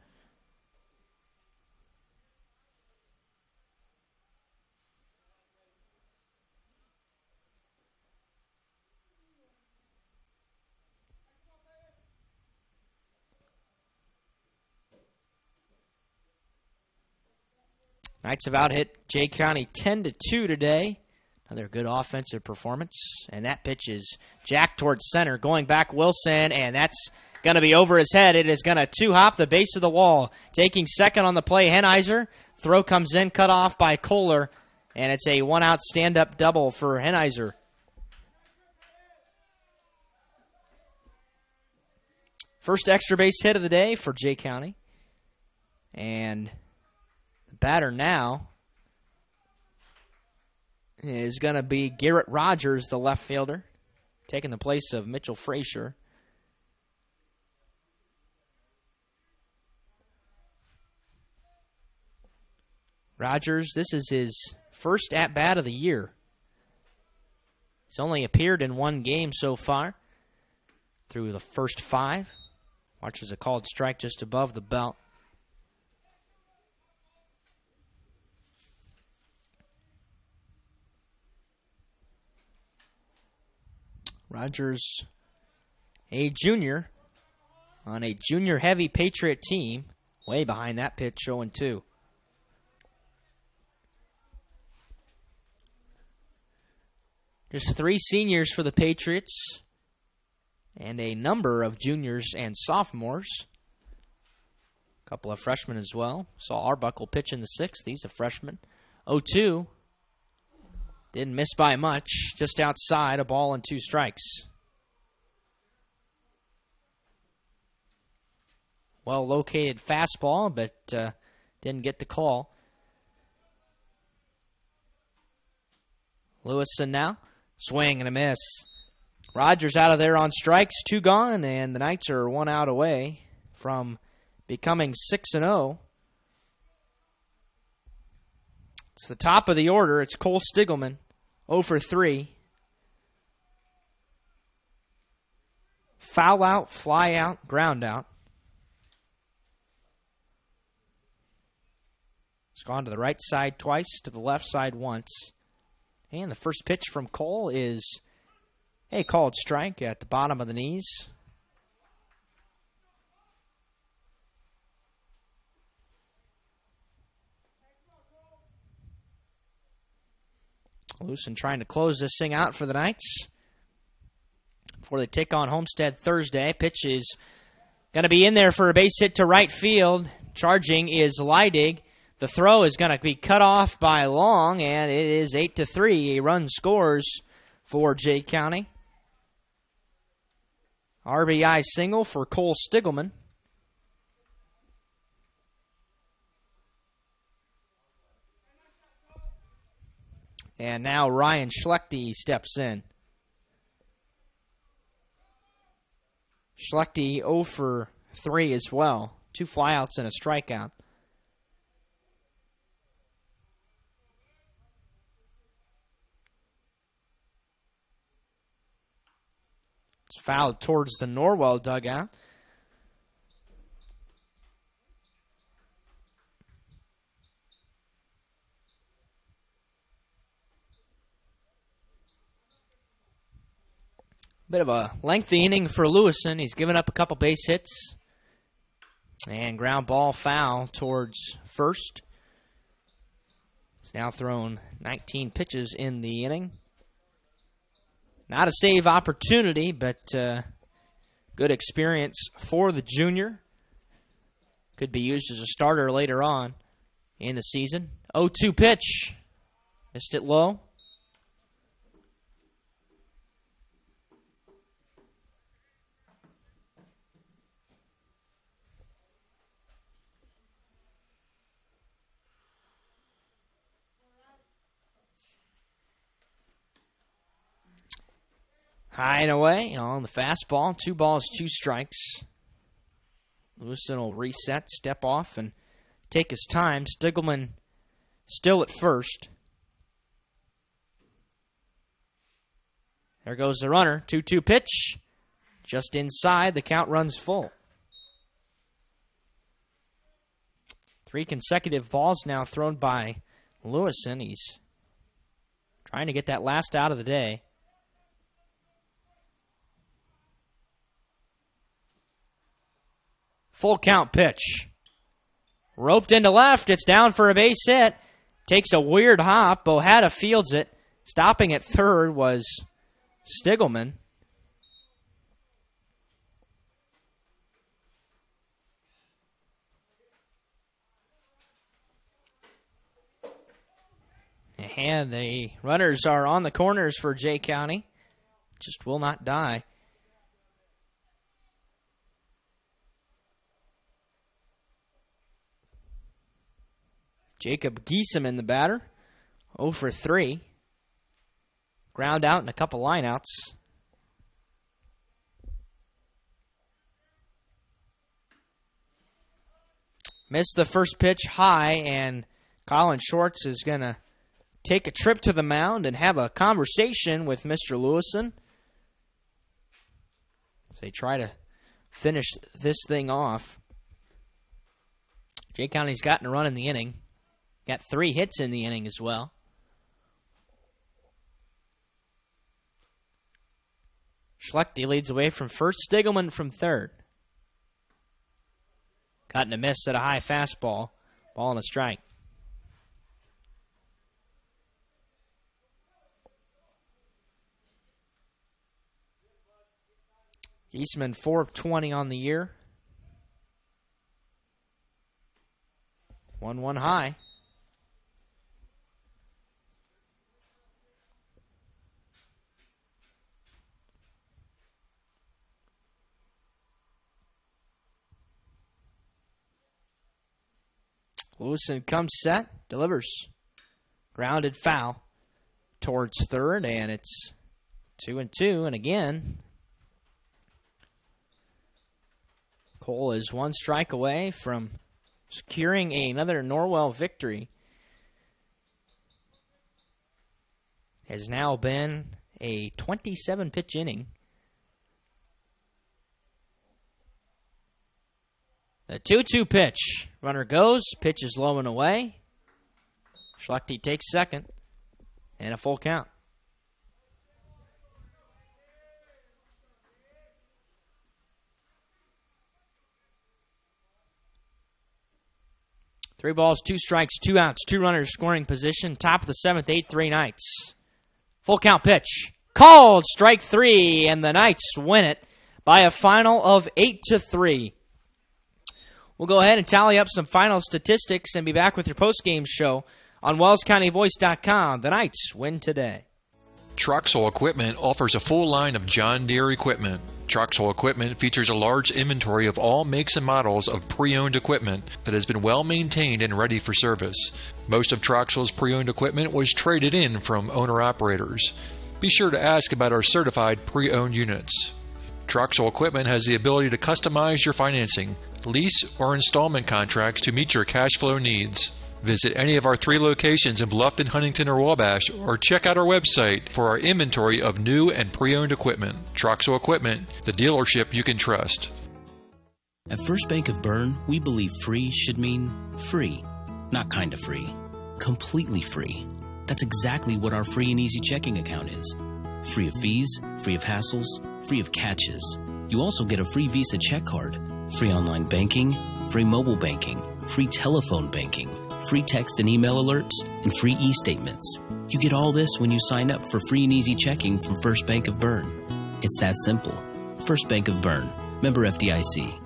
Knights have out-hit Jay County 10-2 today. Another good offensive performance. And that pitch is jacked towards center. Going back, Wilson, and that's going to be over his head. It is going to two-hop the base of the wall. Taking second on the play, Henizer. Throw comes in, cut off by Kohler. And it's a one-out stand-up double for Henizer. First extra base hit of the day for Jay County. And the batter now is going to be Garrett Rogers, the left fielder, taking the place of Mitchell Frazier. Rogers, this is his first at-bat of the year. He's only appeared in one game so far through the first 5. Watches a called strike just above the belt. Rogers, a junior on a junior-heavy Patriot team, way behind that pitch, 0-2. Just 3 seniors for the Patriots and a number of juniors and sophomores. A couple of freshmen as well. Saw Arbuckle pitch in the 6th. He's a freshman. 0-2. Didn't miss by much. Just outside, a ball and 2 strikes. Well-located fastball, but didn't get the call. Lewison now. Swing and a miss. Rogers out of there on strikes, 2 gone, and the Knights are 1 out away from becoming 6-0. It's the top of the order. It's Cole Stiglman, 0 for 3. Foul out, fly out, ground out. It's gone to the right side twice, to the left side once. And the first pitch from Cole is a called strike at the bottom of the knees. Lewison trying to close this thing out for the Knights before they take on Homestead Thursday. Pitch is going to be in there for a base hit to right field. Charging is Leidig. The throw is going to be cut off by Long, and it is 8-3. A run scores for Jay County. RBI single for Cole Stiglman. And now Ryan Schlechte steps in. Schlechte 0 for 3 as well. 2 flyouts and a strikeout. It's fouled towards the Norwell dugout. Bit of a lengthy inning for Lewison. He's given up a couple base hits. And ground ball foul towards first. He's now thrown 19 pitches in the inning. Not a save opportunity, but good experience for the junior. Could be used as a starter later on in the season. 0-2 pitch. Missed it low. High and away on the fastball. 2 balls, 2 strikes. Lewison will reset, step off, and take his time. Stiglman still at first. There goes the runner. 2-2 pitch. Just inside. The count runs full. 3 consecutive balls now thrown by Lewison. He's trying to get that last out of the day. Full count pitch. Roped into left. It's down for a base hit. Takes a weird hop. Bohada fields it. Stopping at third was Stiglman. And the runners are on the corners for Jay County. Just will not die. Jacob Giesem in the batter. 0 for 3. Ground out and a couple lineouts. Missed the first pitch high, and Colin Shorts is going to take a trip to the mound and have a conversation with Mr. Lewison as they try to finish this thing off. Jay County's gotten a run in the inning. Got 3 hits in the inning as well. Schlechte leads away from first. Stiglman from third. Gotten a miss at a high fastball. Ball and a strike. Giesman 4 of 20 on the year. 1-1 high. Lewison comes set, delivers. Grounded foul towards third, and it's 2-2. And again, Cole is 1 strike away from securing another Norwell victory. Has now been a 27-pitch inning. The 2-2 pitch. Runner goes. Pitch is low and away. Schlechte takes second. And a full count. Three balls, 2 strikes, 2 outs, 2 runners scoring position. Top of the 7th, 8-3 Knights. Full count pitch. Called. Strike 3. And the Knights win it by a final of 8-3. We'll go ahead and tally up some final statistics and be back with your postgame show on WellsCountyVoice.com. The Knights win today. Troxel Equipment offers a full line of John Deere equipment. Troxel Equipment features a large inventory of all makes and models of pre-owned equipment that has been well maintained and ready for service. Most of Troxel's pre-owned equipment was traded in from owner-operators. Be sure to ask about our certified pre-owned units. Troxel Equipment has the ability to customize your financing, lease, or installment contracts to meet your cash flow needs. Visit any of our 3 locations in Bluffton, Huntington, or Wabash, or check out our website for our inventory of new and pre-owned equipment. Troxel Equipment, the dealership you can trust. At First Bank of Bern, we believe free should mean free. Not kind of free. Completely free. That's exactly what our free and easy checking account is. Free of fees, free of hassles, free of catches. You also get a free Visa check card, free online banking, free mobile banking, free telephone banking, free text and email alerts, and free e-statements. You get all this when you sign up for free and easy checking from First Bank of Bern. It's that simple. First Bank of Bern. Member FDIC.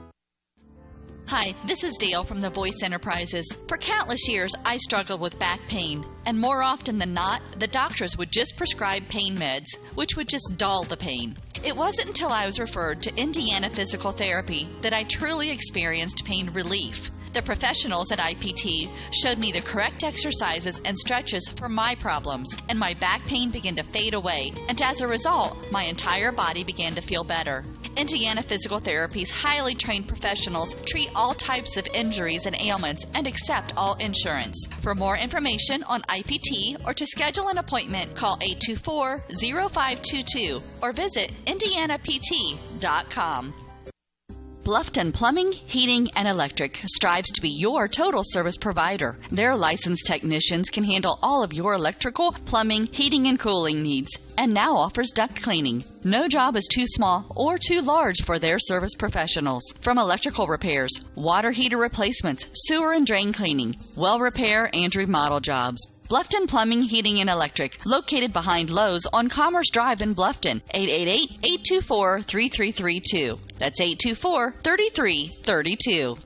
Hi, this is Dale from the Voice Enterprises. For countless years, I struggled with back pain, and more often than not, the doctors would just prescribe pain meds, which would just dull the pain. It wasn't until I was referred to Indiana Physical Therapy that I truly experienced pain relief. The professionals at IPT showed me the correct exercises and stretches for my problems, and my back pain began to fade away, and as a result, my entire body began to feel better. Indiana Physical Therapy's highly trained professionals treat all types of injuries and ailments and accept all insurance. For more information on IPT or to schedule an appointment, call 824-0522 or visit indianapt.com. Bluffton Plumbing, Heating, and Electric strives to be your total service provider. Their licensed technicians can handle all of your electrical, plumbing, heating, and cooling needs, and now offers duct cleaning. No job is too small or too large for their service professionals. From electrical repairs, water heater replacements, sewer and drain cleaning, well repair, and remodel jobs. Bluffton Plumbing, Heating, and Electric, located behind Lowe's on Commerce Drive in Bluffton, 888-824-3332. That's 824-3332.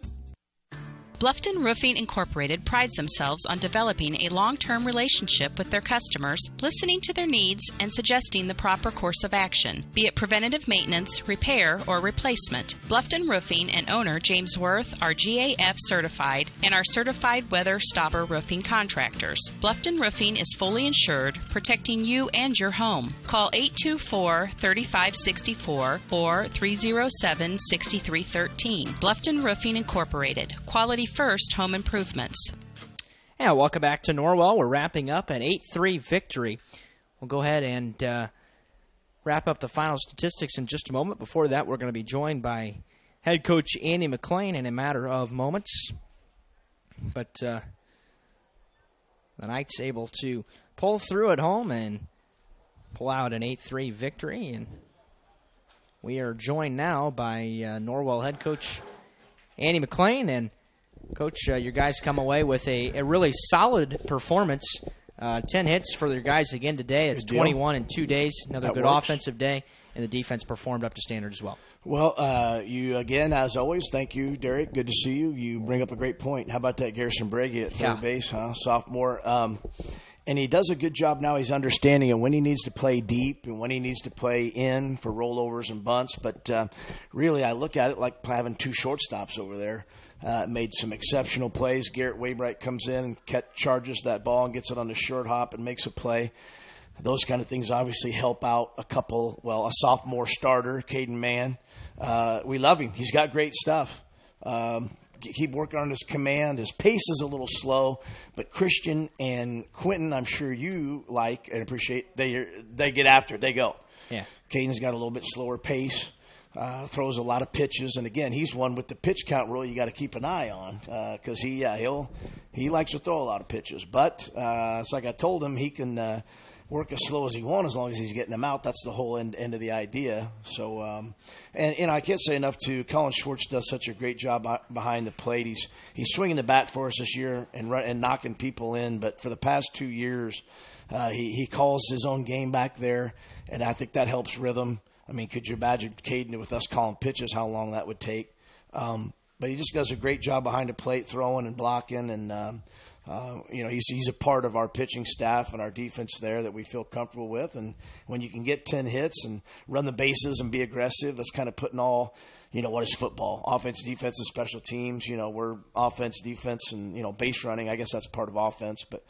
Bluffton Roofing Incorporated prides themselves on developing a long-term relationship with their customers, listening to their needs and suggesting the proper course of action, be it preventative maintenance, repair, or replacement. Bluffton Roofing and owner James Worth are GAF certified and are certified weather stopper roofing contractors. Bluffton Roofing is fully insured, protecting you and your home. Call 824-3564 or 307-6313. Bluffton Roofing Incorporated. Quality first home improvements. Yeah, welcome back to Norwell. We're wrapping up an 8-3 victory. We'll go ahead and wrap up the final statistics in just a moment. Before that, we're going to be joined by head coach Andy McLean in a matter of moments. But the Knights able to pull through at home and pull out an 8-3 victory. And we are joined now by Norwell head coach Andy McLean. And Coach, your guys come away with a really solid performance. 10 hits for your guys again today. It's 21 in 2 days. Another good offensive day, and the defense performed up to standard as well. Well, you again, as always, thank you, Derek. Good to see you. You bring up a great point. How about that Garrison Brady at third base, huh? Sophomore. And he does a good job now. He's understanding of when he needs to play deep and when he needs to play in for rollovers and bunts. But really, I look at it like having two shortstops over there. Made some exceptional plays. Garrett Waybright comes in and charges that ball and gets it on the short hop and makes a play. Those kind of things obviously help out a sophomore starter, Caden Mann. We love him. He's got great stuff. Keep working on his command. His pace is a little slow, but Christian and Quentin, I'm sure you like and appreciate. They get after it. They go. Yeah. Caden's got a little bit slower pace. Throws a lot of pitches, and again, he's one with the pitch count rule you got to keep an eye on because he likes to throw a lot of pitches. But it's like I told him, he can work as slow as he wants as long as he's getting them out. That's the whole end of the idea. So, and I can't say enough to Colin Schwartz does such a great job behind the plate. He's swinging the bat for us this year and knocking people in. But for the past 2 years, he calls his own game back there, and I think that helps rhythm. I mean, could you imagine Caden with us calling pitches, how long that would take? But he just does a great job behind the plate, throwing and blocking. And, he's a part of our pitching staff and our defense there that we feel comfortable with. And when you can get 10 hits and run the bases and be aggressive, that's kind of putting all, what is football? Offense, defense, and special teams. We're offense, defense, and, base running. I guess that's part of offense. But,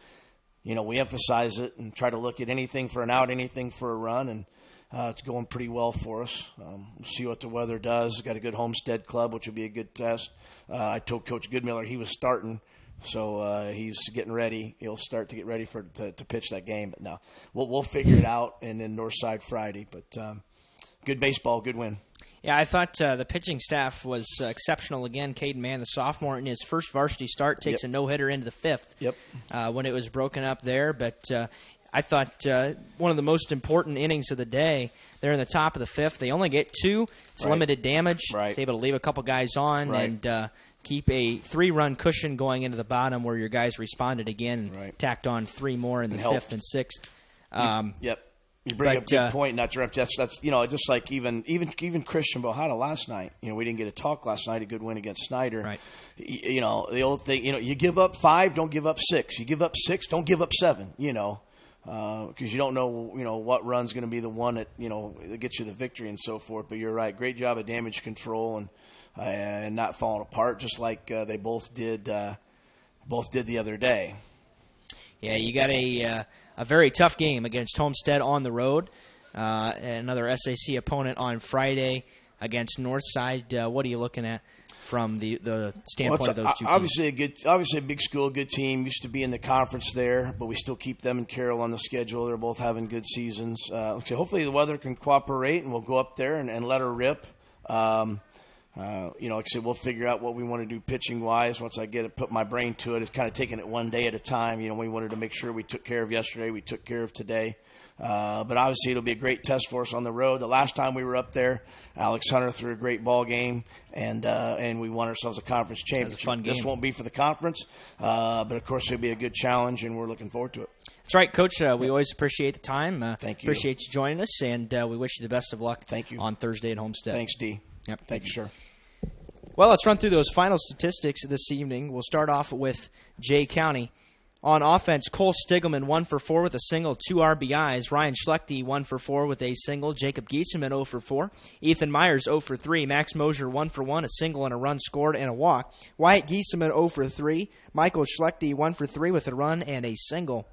we emphasize it and try to look at anything for an out, anything for a run. And it's going pretty well for us. We'll see what the weather does. Got a good Homestead club, which will be a good test. I told Coach Goodmiller he was starting, so he's getting ready. He'll start to get ready to pitch that game. But no, we'll figure it out. And then Northside Friday. But good baseball, good win. Yeah, I thought the pitching staff was exceptional again. Caden Mann, the sophomore, in his first varsity start, takes a no-hitter into the fifth. Yep. When it was broken up there, but. I thought one of the most important innings of the day, they're in the top of the fifth. They only get 2. It's limited damage. Right. It's able to leave a couple guys on and keep a 3-run cushion going into the bottom where your guys responded again and tacked on 3 more in the fifth and sixth. Yep. You bring up a good point, not to interrupt. That's just like even Christian Bohada last night. We didn't get a talk last night. A good win against Snyder. Right. The old thing. You give up 5, don't give up 6. You give up 6, don't give up 7. Because you don't know what run's going to be the one that that gets you the victory and so forth. But you're right. Great job of damage control and not falling apart, just like they both did the other day. Yeah, you got a very tough game against Homestead on the road. Another SAC opponent on Friday against Northside. What are you looking at from the standpoint of those two teams? Obviously a big school, good team. Used to be in the conference there, but we still keep them and Carroll on the schedule. They're both having good seasons. So hopefully the weather can cooperate, and we'll go up there and let her rip. Like I said, we'll figure out what we want to do pitching-wise once I put my brain to it. It's kind of taking it one day at a time. We wanted to make sure we took care of yesterday. We took care of today. But obviously it'll be a great test for us on the road. The last time we were up there, Alex Hunter threw a great ball game, and we won ourselves a conference championship. Fun game. This won't be for the conference, but of course it'll be a good challenge, and we're looking forward to it. That's right, Coach. We always appreciate the time. Thank you. Appreciate you joining us, and we wish you the best of luck. Thank you. On Thursday at Homestead. Thanks, D. Yep. Thank you, sir. Well, let's run through those final statistics this evening. We'll start off with Jay County. On offense, Cole Stigelman 1 for 4 with a single, 2 RBIs. Ryan Schlechte 1 for 4 with a single. Jacob Giesemann 0 for 4. Ethan Myers 0 for 3. Max Mosier 1 for 1, a single and a run scored and a walk. Wyatt Giesemann 0 for 3. Michael Schlechte 1 for 3 with a run and a single.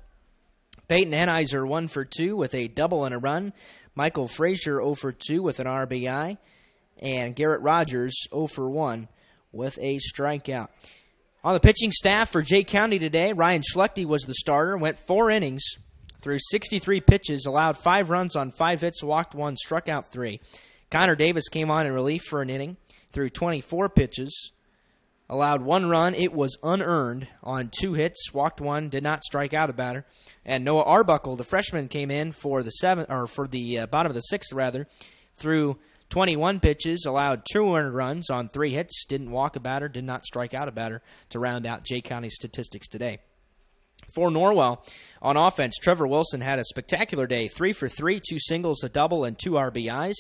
Peyton Hennizer 1 for 2 with a double and a run. Michael Frazier 0 for 2 with an RBI. And Garrett Rogers 0 for 1 with a strikeout. On the pitching staff for Jay County today, Ryan Schlechte was the starter, went 4 innings, threw 63 pitches, allowed 5 runs on 5 hits, walked 1, struck out 3. Connor Davis came on in relief for an inning, threw 24 pitches, allowed 1 run. It was unearned on 2 hits, walked 1, did not strike out a batter. And Noah Arbuckle, the freshman, came in for the bottom of the 6th, threw 21 pitches, allowed 2 earned runs on 3 hits, didn't walk a batter, did not strike out a batter to round out Jay County's statistics today. For Norwell, on offense, Trevor Wilson had a spectacular day, 3 for 3, 2 singles, a double, and 2 RBIs.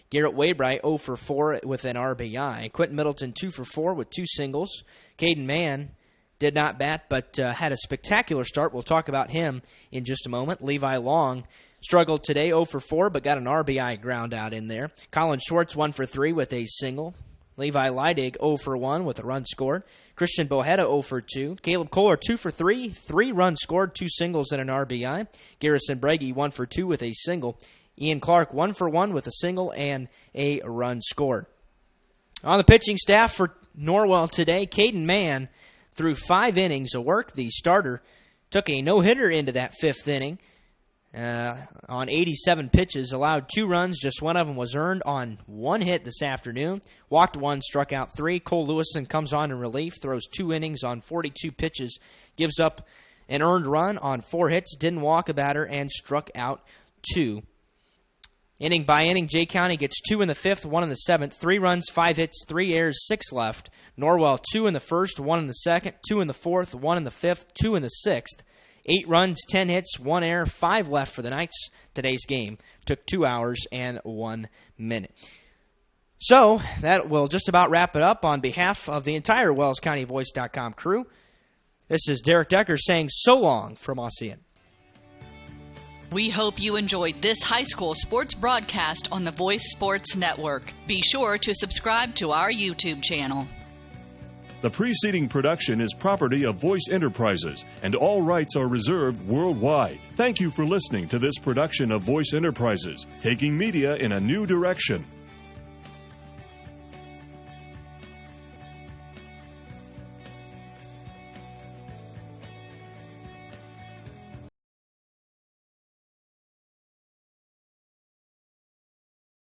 Garrett Waybright 0 for 4 with an RBI. Quentin Middleton 2 for 4 with 2 singles. Caden Mann did not bat, but had a spectacular start. We'll talk about him in just a moment. Levi Long struggled today, 0 for 4, but got an RBI ground out in there. Colin Schwartz 1 for 3 with a single. Levi Leidig 0 for 1 with a run scored. Christian Bohetta 0 for 2. Caleb Kohler 2 for 3, 3 runs scored, 2 singles and an RBI. Garrison Breggy 1 for 2 with a single. Ian Clark 1 for 1 with a single and a run scored. On the pitching staff for Norwell today, Caden Mann threw 5 innings of work. The starter took a no-hitter into that 5th inning. On 87 pitches, allowed 2 runs, just 1 of them was earned on 1 hit this afternoon. Walked 1, struck out 3. Cole Lewison comes on in relief, throws 2 innings on 42 pitches, gives up an earned run on 4 hits, didn't walk a batter, and struck out 2. Inning by inning, Jay County gets 2 in the 5th, 1 in the 7th, 3 runs, 5 hits, 3 errors, 6 left. Norwell 2 in the 1st, 1 in the 2nd, 2 in the 4th, 1 in the 5th, 2 in the 6th. 8 runs, 10 hits, 1 error, 5 left for the Knights. Today's game took 2 hours and 1 minute. So that will just about wrap it up on behalf of the entire WellsCountyVoice.com crew. This is Derek Decker saying so long from Ossian. We hope you enjoyed this high school sports broadcast on the Voice Sports Network. Be sure to subscribe to our YouTube channel. The preceding production is property of Voice Enterprises, and all rights are reserved worldwide. Thank you for listening to this production of Voice Enterprises, taking media in a new direction.